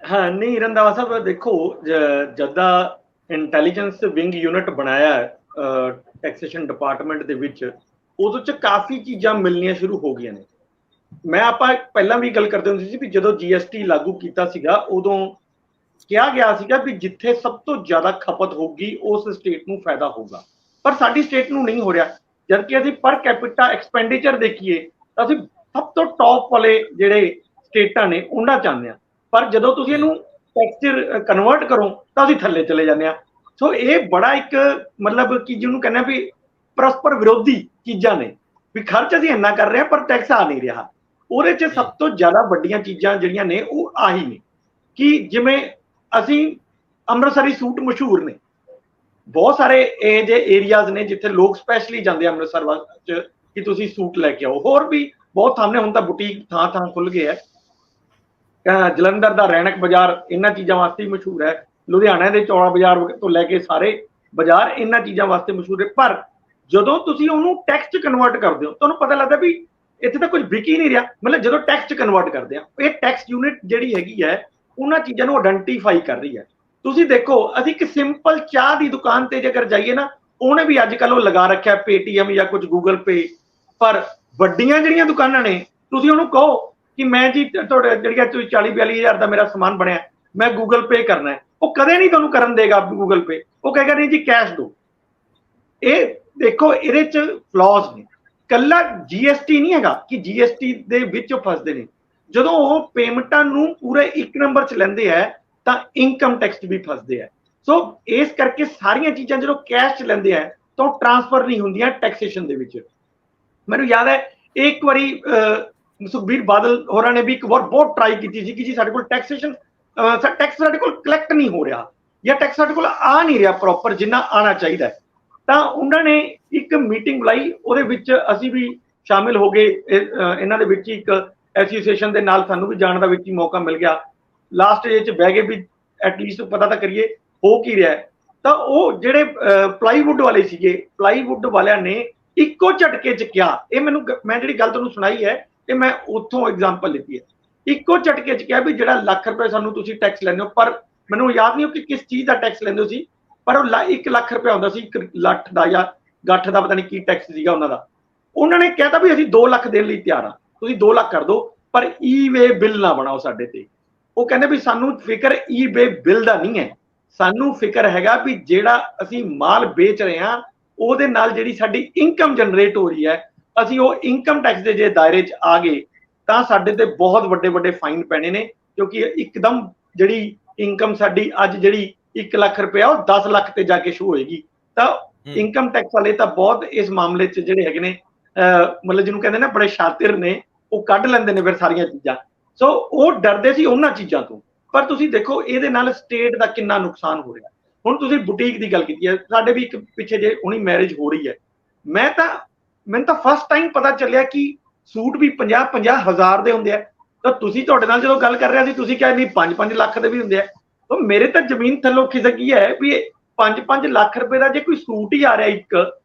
B: ਹਾਂ ਨਹੀਂ ਰੰਧਾਵਾ ਸਾਹਿਬ, ਦੇਖੋ ਜਦਾਂ ਇੰਟੈਲੀਜੈਂਸ ਵਿੰਗ ਯੂਨਿਟ ਬਣਾਇਆ ਟੈਕਸੇਸ਼ਨ ਡਿਪਾਰਟਮੈਂਟ ਦੇ ਵਿੱਚ, ਉਦੋਂ ਚ ਕਾਫੀ ਚੀਜ਼ਾਂ ਮਿਲਣੀਆਂ ਸ਼ੁਰੂ ਹੋ ਗਈਆਂ ਨੇ। ਮੈਂ ਆਪਾਂ ਪਹਿਲਾਂ ਵੀ ਗੱਲ ਕਰਦੇ ਹੁੰਦੇ ਸੀ ਵੀ ਜਦੋਂ GST ਲਾਗੂ ਕੀਤਾ ਸੀਗਾ ਉਦੋਂ ਕਿਹਾ ਗਿਆ ਸੀਗਾ ਵੀ ਜਿੱਥੇ ਸਭ ਤੋਂ ਜ਼ਿਆਦਾ ਖਪਤ ਹੋਊਗੀ ਉਸ ਸਟੇਟ ਨੂੰ ਫਾਇਦਾ ਹੋਊਗਾ, ਪਰ ਸਾਡੀ ਸਟੇਟ ਨੂੰ ਨਹੀਂ ਹੋ ਰਿਹਾ। ਜਦਕਿ ਅਸੀਂ ਪਰ ਕੈਪੀਟਾ ਐਕਸਪੈਂਡੀਚਰ ਦੇਖੀਏ ਤਾਂ ਅਸੀਂ ਸਭ ਤੋਂ ਟੌਪ ਵਾਲੇ ਜਿਹੜੇ ਸਟੇਟਾਂ ਨੇ ਉਹਨਾਂ ਚਾਹੁੰਦੇ ਆ, ਪਰ ਜਦੋਂ ਤੁਸੀਂ ਇਹਨੂੰ ਟੈਕਸਚਰ ਕਨਵਰਟ ਕਰੋ ਤਾਂ ਅਸੀਂ ਥੱਲੇ ਚਲੇ ਜਾਂਦੇ ਆ। ਸੋ ਇਹ ਬੜਾ ਇੱਕ ਮਤਲਬ ਕਿ ਜਿਹਨੂੰ ਕਹਿੰਦੇ ਆ ਵੀ ਪਰਸਪਰ ਵਿਰੋਧੀ ਚੀਜ਼ਾਂ ਨੇ, ਵੀ ਖਰਚ ਅਸੀਂ ਇੰਨਾ ਕਰ ਰਹੇ ਹਾਂ ਪਰ ਟੈਕਸ ਆ ਨਹੀਂ ਰਿਹਾ। ਉਹਦੇ 'ਚ ਸਭ ਤੋਂ ਜ਼ਿਆਦਾ ਵੱਡੀਆਂ ਚੀਜ਼ਾਂ ਜਿਹੜੀਆਂ ਨੇ ਉਹ ਆਹੀ ਨੇ ਕਿ ਜਿਵੇਂ ਅਸੀਂ ਅੰਮ੍ਰਿਤਸਰੀ ਸੂਟ ਮਸ਼ਹੂਰ ਨੇ, ਬਹੁਤ ਸਾਰੇ ਇਹ ਜਿਹੇ ਏਰੀਆਜ਼ ਨੇ ਜਿੱਥੇ ਲੋਕ ਸਪੈਸ਼ਲੀ ਜਾਂਦੇ ਆ ਅੰਮ੍ਰਿਤਸਰ ਚ ਕਿ ਤੁਸੀਂ ਸੂਟ ਲੈ ਕੇ ਆਓ। ਹੋਰ ਵੀ ਬਹੁਤ ਥਾਂ ਨੇ, ਹੁਣ ਤਾਂ ਬੁਟੀਕ ਥਾਂ ਥਾਂ ਖੁੱਲ ਗਏ ਹੈ। ਜਲੰਧਰ ਦਾ ਰੈਣਕ ਬਾਜ਼ਾਰ ਇਹਨਾਂ ਚੀਜ਼ਾਂ ਵਾਸਤੇ ਹੀ ਮਸ਼ਹੂਰ ਹੈ, ਲੁਧਿਆਣਾ ਦੇ ਚੌੜਾ ਬਾਜ਼ਾਰ ਤੋਂ ਲੈ ਕੇ ਸਾਰੇ ਬਾਜ਼ਾਰ ਇਹਨਾਂ ਚੀਜ਼ਾਂ ਵਾਸਤੇ ਮਸ਼ਹੂਰ ਹੈ। ਪਰ ਜਦੋਂ ਤੁਸੀਂ ਉਹਨੂੰ ਟੈਕਸ 'ਚ ਕਨਵਰਟ ਕਰਦੇ ਹੋ ਤੁਹਾਨੂੰ ਪਤਾ ਲੱਗਦਾ ਵੀ ਇੱਥੇ ਤਾਂ ਕੁਝ ਵਿਕ ਹੀ ਨਹੀਂ ਰਿਹਾ। ਮਤਲਬ ਜਦੋਂ ਟੈਕਸ 'ਚ ਕਨਵਰਟ ਕਰਦੇ ਆ, ਇਹ ਟੈਕਸ ਯੂਨਿਟ ਜਿਹੜੀ ਹੈਗੀ ਹੈ ਉਹਨਾਂ ਚੀਜ਼ਾਂ ਨੂੰ ਆਇਡੈਂਟੀਫਾਈ ਕਰ ਰਹੀ ਹੈ। ਤੁਸੀਂ ਦੇਖੋ, ਅਸੀਂ ਇੱਕ ਸਿੰਪਲ ਚਾਹ ਦੀ ਦੁਕਾਨ ਤੇ ਜੇਕਰ ਜਾਈਏ ਨਾ, ਉਹਨੇ ਵੀ ਅੱਜ ਕੱਲ ਉਹ ਲਗਾ ਰੱਖਿਆ ਪੇਟੀਐਮ ਜਾਂ ਕੁਝ ਗੂਗਲ ਪੇ, ਪਰ ਵੱਡੀਆਂ ਜਿਹੜੀਆਂ ਦੁਕਾਨਾਂ ਨੇ ਤੁਸੀਂ ਉਹਨੂੰ ਕਹੋ ਕਿ ਮੈਂ ਜੀ ਤੁਹਾਡੇ ਜਿਹੜੀਆਂ 40-42 ਹਜ਼ਾਰ ਦਾ ਮੇਰਾ ਸਮਾਨ ਬਣਿਆ, ਮੈਂ ਗੂਗਲ ਪੇ ਕਰਨਾ ਹੈ, ਉਹ ਕਦੇ ਨਹੀਂ ਤੁਹਾਨੂੰ ਕਰਨ ਦੇਗਾ ਗੂਗਲ ਪੇ, ਉਹ ਕਹੇਗਾ ਨਹੀਂ ਜੀ ਕੈਸ਼ ਦਿਓ। ਇਹ ਦੇਖੋ ਇਹਦੇ ਚ ਫਲॉज ਨੇ। ਕੱਲਾ GST ਨਹੀਂ ਹੈਗਾ ਕਿ GST ਦੇ ਵਿੱਚ ਫਸਦੇ ਨੇ, ਜਦੋਂ ਉਹ ਪੇਮੈਂਟਾਂ ਨੂੰ ਪੂਰੇ ਇੱਕ ਨੰਬਰ 'ਚ ਲੈਂਦੇ ਆ ਤਾਂ ਇਨਕਮ ਟੈਕਸ ਵੀ ਫਸਦੇ ਆ। ਸੋ ਇਸ ਕਰਕੇ ਸਾਰੀਆਂ ਚੀਜ਼ਾਂ ਜਦੋਂ ਕੈਸ਼ 'ਚ ਲੈਂਦੇ ਆ ਤਾਂ ਟ੍ਰਾਂਸਫਰ ਨਹੀਂ ਹੁੰਦੀਆਂ ਟੈਕਸੇਸ਼ਨ ਦੇ ਵਿੱਚ। ਮੈਨੂੰ ਯਾਦ ਹੈ ਇੱਕ ਵਾਰੀ ਸੁਖਬੀਰ ਬਾਦਲ ਹੋਰਾਂ ਨੇ ਵੀ ਇੱਕ ਵਾਰ ਬਹੁਤ ਟਰਾਈ ਕੀਤੀ ਸੀ ਕਿ ਜੀ ਸਾਡੇ ਕੋਲ ਟੈਕਸੇਸ਼ਨ ਟੈਕਸ ਸਾਡੇ ਕੋਲ ਕਲੈਕਟ ਨਹੀਂ ਹੋ ਰਿਹਾ ਜਾਂ ਟੈਕਸ ਸਾਡੇ ਕੋਲ ਆ ਨਹੀਂ ਰਿਹਾ ਪ੍ਰੋਪਰ ਜਿੰਨਾ ਆਉਣਾ ਚਾਹੀਦਾ, ਤਾਂ ਉਹਨਾਂ ਨੇ ਇੱਕ ਮੀਟਿੰਗ ਬੁਲਾਈ, ਉਹਦੇ ਵਿੱਚ ਅਸੀਂ ਵੀ ਸ਼ਾਮਿਲ ਹੋ ਗਏ। ਇਹਨਾਂ ਦੇ ਵਿੱਚ ਇੱਕ ਐਸੋਸੀਏਸ਼ਨ ਦੇ ਨਾਲ ਸਾਨੂੰ ਵੀ ਜਾਣ ਦਾ ਵਿੱਚ ਹੀ ਮੌਕਾ ਮਿਲ ਗਿਆ। ਲਾਸਟ ਏਜ 'ਚ ਬਹਿ ਕੇ ਵੀ ਐਟਲੀਸਟ ਪਤਾ ਤਾਂ ਕਰੀਏ ਹੋ ਕੀ ਰਿਹਾ। ਤਾਂ ਉਹ ਜਿਹੜੇ ਪਲਾਈਵੁੱਡ ਵਾਲੇ ਸੀਗੇ, ਪਲਾਈਵੁੱਡ ਵਾਲਿਆਂ ਨੇ ਇੱਕੋ ਝਟਕੇ 'ਚ ਕਿਹਾ, ਇਹ ਮੈਂ ਜਿਹੜੀ ਗੱਲ ਤੁਹਾਨੂੰ ਸੁਣਾਈ ਹੈ ਇਹ ਮੈਂ ਉੱਥੋਂ ਐਗਜ਼ਾਮਪਲ ਲਿੱਤੀ ਹੈ, ਇੱਕੋ ਝਟਕੇ 'ਚ ਕਿਹਾ ਵੀ ਜਿਹੜਾ ਲੱਖ ਰੁਪਏ ਸਾਨੂੰ ਤੁਸੀਂ ਟੈਕਸ ਲੈਂਦੇ ਹੋ, ਪਰ ਮੈਨੂੰ ਯਾਦ ਨਹੀਂ ਕਿ ਕਿਸ ਚੀਜ਼ ਦਾ ਟੈਕਸ ਲੈਂਦੇ ਹੋ ਸੀ, ਪਰ ਉਹ 1 ਲੱਖ ਰੁਪਏ ਹੁੰਦਾ ਸੀ, 1 ਲੱਖ ਦਾ ਜਾਂ ਗੱਠ ਦਾ ਪਤਾ ਨਹੀਂ ਕੀ ਟੈਕਸ ਸੀਗਾ ਉਹਨਾਂ ਦਾ। ਉਹਨਾਂ ਨੇ ਕਹਿਤਾ ਵੀ ਅਸੀਂ 2 ਲੱਖ ਦੇਣ ਲਈ ਤਿਆਰ ਆ, ਤੁਸੀਂ 2 ਲੱਖ ਕਰ ਦਿਓ, ਪਰ ਈ-ਵੇ ਬਿੱਲ ਨਾ ਬਣਾਓ ਸਾਡੇ ਤੇ। ਉਹ ਕਹਿੰਦੇ ਵੀ ਸਾਨੂੰ ਫਿਕਰ ਈ-ਵੇ ਬਿੱਲ ਦਾ ਨਹੀਂ ਹੈ, ਸਾਨੂੰ ਫਿਕਰ ਹੈਗਾ ਵੀ ਜਿਹੜਾ ਅਸੀਂ ਮਾਲ ਵੇਚ ਰਹੇ ਹਾਂ ਉਹਦੇ ਨਾਲ ਜਿਹੜੀ ਸਾਡੀ ਇਨਕਮ ਜਨਰੇਟ ਹੋ ਰਹੀ ਹੈ, ਅਸੀਂ ਉਹ ਇਨਕਮ ਟੈਕਸ ਦੇ ਜੇ ਦਾਇਰੇ 'ਚ ਆ ਗਏ ਤਾਂ ਸਾਡੇ ਤੇ ਬਹੁਤ ਵੱਡੇ ਵੱਡੇ ਫਾਈਨ ਪੈਣੇ ਨੇ, ਕਿਉਂਕਿ ਇੱਕਦਮ ਜਿਹੜੀ ਇਨਕਮ ਸਾਡੀ ਅੱਜ ਜਿਹੜੀ 1 ਲੱਖ ਰੁਪਇਆ ਉਹ 10 ਲੱਖ ਤੇ ਜਾ ਕੇ ਸ਼ੁਰੂ ਹੋਏਗੀ। ਤਾਂ ਇਨਕਮ ਟੈਕਸ ਵਾਲੇ ਤਾਂ ਬਹੁਤ ਇਸ ਮਾਮਲੇ 'ਚ ਜਿਹੜੇ ਹੈਗੇ ਨੇ ਮਤਲਬ ਜਿਹਨੂੰ ਕਹਿੰਦੇ ਨਾ ਬੜੇ ਸ਼ਾਤਿਰ ਨੇ, ਉਹ ਕੱਢ ਲੈਂਦੇ ਨੇ ਫਿਰ ਸਾਰੀਆਂ ਚੀਜ਼ਾਂ। ਸੋ ਉਹ ਡਰਦੇ ਸੀ ਉਹਨਾਂ ਚੀਜ਼ਾਂ ਤੋਂ। ਪਰ ਤੁਸੀਂ ਦੇਖੋ ਇਹਦੇ ਨਾਲ ਸਟੇਟ ਦਾ ਕਿੰਨਾ ਨੁਕਸਾਨ ਹੋ ਰਿਹਾ। ਹੁਣ ਤੁਸੀਂ ਬੁਟੀਕ ਦੀ ਗੱਲ ਕੀਤੀ ਹੈ, ਸਾਡੇ ਵੀ ਇੱਕ ਪਿੱਛੇ ਜੇ ਹੁਣੀ ਮੈਰਿਜ ਹੋ ਰਹੀ ਹੈ, ਮੈਨੂੰ ਤਾਂ ਫਸਟ ਟਾਈਮ ਪਤਾ ਚੱਲਿਆ ਕਿ ਸੂਟ ਵੀ 50-50 ਹਜ਼ਾਰ ਦੇ ਹੁੰਦੇ ਆ। ਤਾਂ ਤੁਸੀਂ ਤੁਹਾਡੇ ਨਾਲ ਜਦੋਂ ਗੱਲ ਕਰ ਰਿਹਾ ਸੀ ਤੁਸੀਂ ਕਿਹਾ ਨਹੀਂ 5-5 ਲੱਖ ਦੇ ਵੀ ਹੁੰਦੇ ਆ। ਤਾਂ ਮੇਰੇ ਤਾਂ ਜ਼ਮੀਨ ਥੱਲੋਂ ਖਿਸਕੀ ਹੈ ਵੀ 5-5 ਲੱਖ ਰੁਪਏ ਦਾ ਜੇ ਕੋਈ ਸੂਟ ਹੀ ਆ ਰਿਹਾ ਇੱਕ,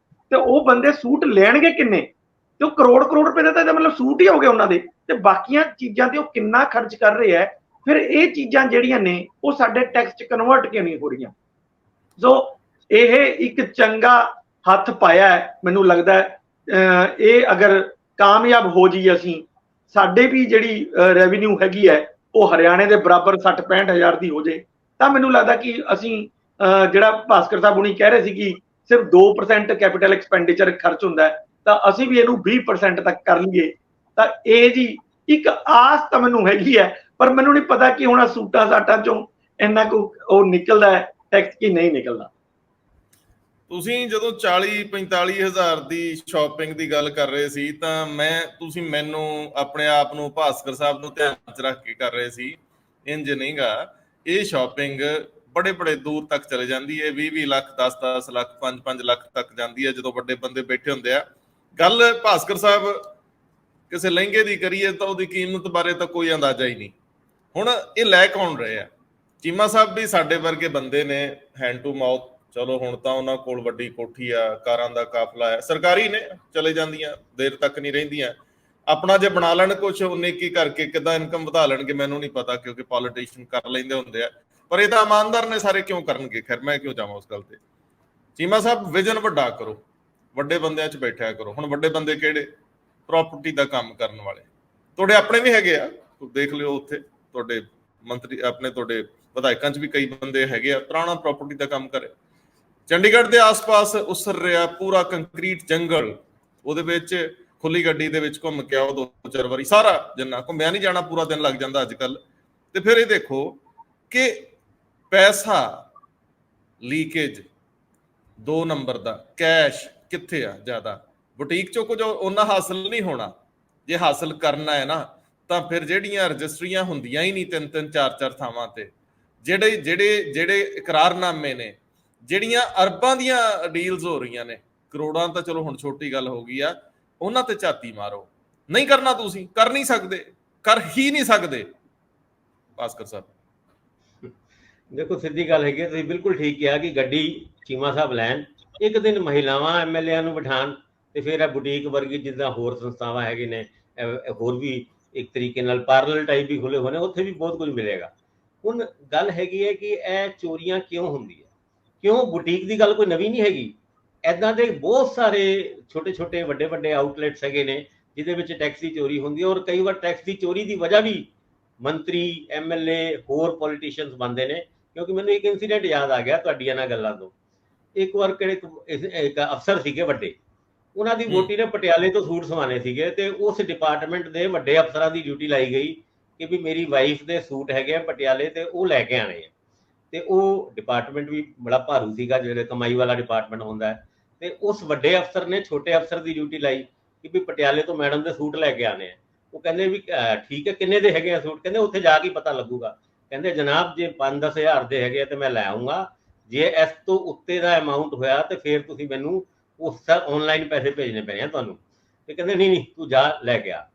B: ਤੇ ਉਹ ਬੰਦੇ ਸੂਟ ਲੈਣਗੇ ਕਿੰਨੇ? ਤੇ ਉਹ ਕਰੋੜ ਰੁਪਏ ਦਾ ਤਾਂ ਮਤਲਬ ਸੂਟ ਹੀ ਹੋ ਗਏ ਉਹਨਾਂ ਦੇ, ਤੇ ਬਾਕੀਆਂ ਚੀਜ਼ਾਂ ਤੇ ਉਹ ਕਿੰਨਾ ਖਰਚ ਕਰ ਰਹੇ ਹੈ। ਫਿਰ ਇਹ ਚੀਜ਼ਾਂ ਜਿਹੜੀਆਂ ਨੇ ਉਹ ਸਾਡੇ ਟੈਕਸ 'ਚ ਕਨਵਰਟ ਕਿਉਂ ਨਹੀਂ ਹੋ ਰਹੀਆਂ? ਸੋ ਇਹ ਇੱਕ ਚੰਗਾ ਹੱਥ ਪਾਇਆ ਹੈ। ਮੈਨੂੰ ਲੱਗਦਾ ਹੈ ਇਹ ਅਗਰ ਕਾਮਯਾਬ ਹੋ ਜੀ, ਅਸੀਂ ਸਾਡੇ ਵੀ ਜਿਹੜੀ ਰੈਵਨਿਊ ਹੈਗੀ ਹੈ ਉਹ ਹਰਿਆਣੇ ਦੇ ਬਰਾਬਰ 60-65 ਹਜ਼ਾਰ ਦੀ ਹੋ ਜੇ, ਤਾਂ ਮੈਨੂੰ ਲੱਗਦਾ ਕਿ ਅਸੀਂ ਜਿਹੜਾ ਭਾਸਕਰ ਸਾਹਿਬ ਹੁਣੀ ਕਹਿ ਰਹੇ ਸੀ ਕਿ ਸਿਰਫ 2% ਕੈਪੀਟਲ ਐਕਸਪੈਂਡੀਚਰ ਖਰਚ ਹੁੰਦਾ ਹੈ, ਤਾਂ ਅਸੀਂ ਵੀ ਇਹਨੂੰ 20% ਤੱਕ ਕਰ ਲਈਏ ਤਾਂ ਇਹ ਜੀ ਇੱਕ ਆਸ ਤਾਂ ਮੈਨੂੰ ਹੈਗੀ ਹੈ। ਪਰ ਮੈਨੂੰ ਨਹੀਂ ਪਤਾ ਕਿ ਹੁਣ ਸੂਟਾਂ ਸਾਟਾਂ ਚੋਂ ਇੰਨਾ ਕੁ ਉਹ ਨਿਕਲਦਾ ਹੈ ਟੈਕਸ ਕਿ ਨਹੀਂ ਨਿਕਲਦਾ।
A: ਤੁਸੀਂ ਜਦੋਂ 40-45 ਹਜ਼ਾਰ ਦੀ ਸ਼ਾਪਿੰਗ ਦੀ ਗੱਲ ਕਰ ਰਹੇ ਸੀ ਤਾਂ ਤੁਸੀਂ ਮੈਨੂੰ ਆਪਣੇ ਆਪ ਨੂੰ ਭਾਸਕਰ ਸਾਹਿਬ ਨੂੰ ਧਿਆਨ 'ਚ ਰੱਖ ਕੇ ਕਰ ਰਹੇ ਸੀ, ਇੰਜ ਨਹੀਂਗਾ। ਇਹ ਸ਼ਾਪਿੰਗ ਬੜੇ ਬੜੇ ਦੂਰ ਤੱਕ ਚਲੇ ਜਾਂਦੀ ਹੈ, 20-20 ਲੱਖ, 10-10 ਲੱਖ, 5-5 ਲੱਖ ਤੱਕ ਜਾਂਦੀ ਹੈ ਜਦੋਂ ਵੱਡੇ ਬੰਦੇ ਬੈਠੇ ਹੁੰਦੇ ਆ। ਗੱਲ ਭਾਸਕਰ ਸਾਹਿਬ ਕਿਸੇ ਲਹਿੰਗੇ ਦੀ ਕਰੀਏ ਤਾਂ ਉਹਦੀ ਕੀਮਤ ਬਾਰੇ ਤਾਂ ਕੋਈ ਅੰਦਾਜ਼ਾ ਹੀ ਨਹੀਂ। ਹੁਣ ਇਹ ਲੈ ਕੌਣ ਰਹੇ ਆ? ਚੀਮਾ ਸਾਹਿਬ ਵੀ ਸਾਡੇ ਵਰਗੇ ਬੰਦੇ ਨੇ, ਹੈਂਡ ਟੂ ਮਾਊਥ। ਚਲੋ ਹੁਣ ਤਾਂ ਉਹਨਾਂ ਕੋਲ ਵੱਡੀ ਕੋਠੀ ਆ, ਕਾਰਾਂ ਦਾ ਕਾਫਲਾ ਹੈ, ਸਰਕਾਰੀ ਨੇ, ਚਲੇ ਜਾਂਦੀਆਂ, ਦੇਰ ਤੱਕ ਨਹੀਂ ਰਹਿੰਦੀਆਂ। ਆਪਣਾ ਜੇ ਬਣਾ ਲੈਣ ਕੁਛ ਉਨੇਕੀ ਕਰਕੇ ਕਿੱਦਾਂ ਇਨਕਮ ਵਧਾ ਲੈਣਗੇ ਮੈਨੂੰ ਨਹੀਂ ਪਤਾ, ਕਿਉਂਕਿ ਪੋਲੀਟੀਸ਼ੀਅਨ ਕਰ ਲੈਂਦੇ ਹੁੰਦੇ ਆ। ਪਰ ਇਹ ਤਾਂ ਇਮਾਨਦਾਰ ਨੇ ਸਾਰੇ, ਕਿਉਂ ਕਰਨਗੇ? ਖੈਰ ਮੈਂ ਕਿਉਂ ਜਾਵਾਂ ਉਸ ਗੱਲ ਤੇ। ਚੀਮਾ ਸਾਹਿਬ ਵਿਜ਼ਨ ਵੱਡਾ ਕਰੋ, ਵੱਡੇ ਬੰਦਿਆਂ 'ਚ ਬੈਠਿਆ ਕਰੋ। ਹੁਣ ਵੱਡੇ ਬੰਦੇ ਕਿਹੜੇ? ਪ੍ਰਾਪਰਟੀ ਦਾ ਕੰਮ ਕਰਨ ਵਾਲੇ ਤੁਹਾਡੇ ਆਪਣੇ ਵੀ ਹੈਗੇ ਆ, ਦੇਖ ਲਿਓ ਉੱਥੇ ਤੁਹਾਡੇ ਮੰਤਰੀ ਆਪਣੇ, ਤੁਹਾਡੇ ਵਿਧਾਇਕਾਂ 'ਚ ਵੀ ਕਈ ਬੰਦੇ ਹੈਗੇ ਆ ਪੁਰਾਣਾ ਪ੍ਰਾਪਰਟੀ ਦਾ ਕੰਮ ਕਰੇ। ਚੰਡੀਗੜ੍ਹ ਦੇ ਆਸ-ਪਾਸ ਉਸਰ ਰਿਹਾ ਪੂਰਾ ਕੰਕਰੀਟ ਜੰਗਲ, ਉਹਦੇ ਵਿੱਚ ਖੁੱਲੀ ਗੱਡੀ ਦੇ ਵਿੱਚ ਘੁੰਮ ਕੇ ਆਓ 2-4 ਵਾਰੀ, ਸਾਰਾ ਜਿੰਨਾ ਘੁੰਮਿਆ ਨਹੀਂ ਜਾਣਾ, ਪੂਰਾ ਦਿਨ ਲੱਗ ਜਾਂਦਾ ਅੱਜ ਕੱਲ। ਤੇ ਫਿਰ ਇਹ ਦੇਖੋ ਕਿ ਪੈਸਾ ਲੀਕੇਜ 2 ਨੰਬਰ ਦਾ, ਕੈਸ਼ ਕਿੱਥੇ ਆ ਜ਼ਿਆਦਾ? ਬੁਟੀਕ ਚੋਂ ਕੁਝ ਉਹਨਾਂ ਹਾਸਲ ਨਹੀਂ ਹੋਣਾ। ਜੇ ਹਾਸਲ ਕਰਨਾ ਹੈ ਨਾ ਤਾਂ ਫਿਰ ਜਿਹੜੀਆਂ ਰਜਿਸਟਰੀਆਂ ਹੁੰਦੀਆਂ ਹੀ ਨਹੀਂ 3-3 4-4 ਥਾਵਾਂ ਤੇ, ਜਿਹੜੇ ਇਕਰਾਰਨਾਮੇ ਨੇ, ਜਿਹੜੀਆਂ ਅਰਬਾਂ ਦੀਆਂ ਡੀਲਸ ਹੋ ਰਹੀਆਂ ਨੇ, ਕਰੋੜਾਂ ਤਾਂ ਚਲੋ ਹੁਣ ਛੋਟੀ ਗੱਲ ਹੋ ਗਈ ਆ, ਉਹਨਾਂ ਤੇ ਝਾਤੀ ਮਾਰੋ। ਨਹੀਂ ਕਰਨਾ, ਤੁਸੀਂ ਕਰ ਨਹੀਂ ਸਕਦੇ, ਕਰ ਹੀ ਨਹੀਂ ਸਕਦੇ ਭਾਸਕਰ ਸਾਹਿਬ।
C: ਦੇਖੋ ਸਿੱਧੀ ਗੱਲ ਹੈਗੀ, ਤੁਸੀਂ ਬਿਲਕੁਲ ਠੀਕ ਕਿਹਾ ਕਿ ਗੱਡੀ ਚੀਮਾ ਸਾਹਿਬ ਲੈਣ, ਇੱਕ ਦਿਨ ਮਹਿਲਾਵਾਂ ਐਮਐਲਏ ਨੂੰ ਬਿਠਾਣ, ਤੇ ਫਿਰ ਇਹ ਬੁਟੀਕ ਵਰਗੀ ਜਿੱਦਾਂ ਹੋਰ ਸੰਸਥਾਵਾਂ ਹੈਗੇ ਨੇ, ਹੋਰ ਵੀ ਇੱਕ ਤਰੀਕੇ ਨਾਲ ਪਾਰਲਰ ਟਾਈਪ ਵੀ ਖੁੱਲੇ ਹੋਏ ਨੇ, ਉੱਥੇ ਵੀ ਬਹੁਤ ਕੁਝ ਮਿਲੇਗਾ। ਹੁਣ ਗੱਲ ਹੈਗੀ ਹੈ ਕਿ ਇਹ ਚੋਰੀਆਂ ਕਿਉਂ ਹੁੰਦੀ ਹੈ, ਕਿਉਂ? ਬੁਟੀਕ ਦੀ ਗੱਲ ਕੋਈ ਨਵੀਂ ਨਹੀਂ ਹੈਗੀ। ਇੱਦਾਂ ਦੇ ਬਹੁਤ ਸਾਰੇ ਛੋਟੇ ਛੋਟੇ ਵੱਡੇ ਵੱਡੇ ਆਊਟਲੈਟਸ ਹੈਗੇ ਨੇ ਜਿਹਦੇ ਵਿੱਚ ਟੈਕਸ ਦੀ ਚੋਰੀ ਹੁੰਦੀ ਹੈ, ਔਰ ਕਈ ਵਾਰ ਟੈਕਸ ਦੀ ਚੋਰੀ ਦੀ ਵਜ੍ਹਾ ਵੀ ਮੰਤਰੀ, ਐਮਐਲਏ, ਹੋਰ ਪੋਲੀਟੀਸ਼ੀਅਨਸ ਬਣਦੇ ਨੇ। ਕਿਉਂਕਿ ਮੈਨੂੰ ਇੱਕ ਇਨਸੀਡੈਂਟ ਯਾਦ ਆ ਗਿਆ ਤੁਹਾਡੀਆਂ ਇਹਨਾਂ ਗੱਲਾਂ ਤੋਂ। ਇੱਕ ਵਾਰ ਇੱਕ ਅਫਸਰ ਸੀਗੇ ਵੱਡੇ, ਉਹਨਾਂ ਦੀ ਵੋਟੀ ਨੇ ਪਟਿਆਲੇ ਤੋਂ ਸੂਟ ਸਵਾਣੇ ਸੀਗੇ, ਤੇ ਉਸ ਡਿਪਾਰਟਮੈਂਟ ਦੇ ਵੱਡੇ ਅਫਸਰਾਂ ਦੀ ਡਿਊਟੀ ਲਾਈ ਗਈ ਕਿ ਵੀ ਮੇਰੀ ਵਾਈਫ ਦੇ ਸੂਟ ਹੈਗੇ ਆ ਪਟਿਆਲੇ ਤੇ ਉਹ ਲੈ ਕੇ ਆਣੇ ਆ। ਤੇ ਉਹ ਡਿਪਾਰਟਮੈਂਟ ਵੀ ਬੜਾ ਭਾਰੂ ਸੀਗਾ, ਜਿਹੜੇ ਕਮਾਈ ਵਾਲਾ ਡਿਪਾਰਟਮੈਂਟ ਹੁੰਦਾ ਹੈ। ਤੇ ਉਸ ਵੱਡੇ ਅਫਸਰ ਨੇ ਛੋਟੇ ਅਫਸਰ ਦੀ ਡਿਊਟੀ ਲਾਈ ਕਿ ਵੀ ਪਟਿਆਲੇ ਤੋਂ ਮੈਡਮ ਦੇ ਸੂਟ ਲੈ ਕੇ ਆਣੇ ਆ। ਉਹ ਕਹਿੰਦੇ ਵੀ ਠੀਕ ਹੈ, ਕਿੰਨੇ ਦੇ ਹੈਗੇ ਆ ਸੂਟ? ਕਹਿੰਦੇ ਉੱਥੇ ਜਾ ਕੇ ਪਤਾ ਲੱਗੂਗਾ। ਕਹਿੰਦੇ ਜਨਾਬ ਜੇ 5-10 ਹਜ਼ਾਰ ਦੇ ਹੈਗੇ ਤੇ ਮੈਂ ਲੈ ਆਉਂਗਾ, ਜੇ ਇਸ ਤੋਂ ਉੱਤੇ ਦਾ ਅਮਾਊਂਟ ਹੋਇਆ ਤੇ ਫਿਰ ਤੁਸੀਂ ਮੈਨੂੰ ਉਸ ਆਨਲਾਈਨ ਪੈਸੇ ਭੇਜਣੇ ਪੈਣੇ ਆ ਤੁਹਾਨੂੰ। ਤੇ ਕਹਿੰਦੇ ਨਹੀਂ ਨਹੀਂ ਤੂੰ ਜਾ ਲੈ ਕੇ ਆ।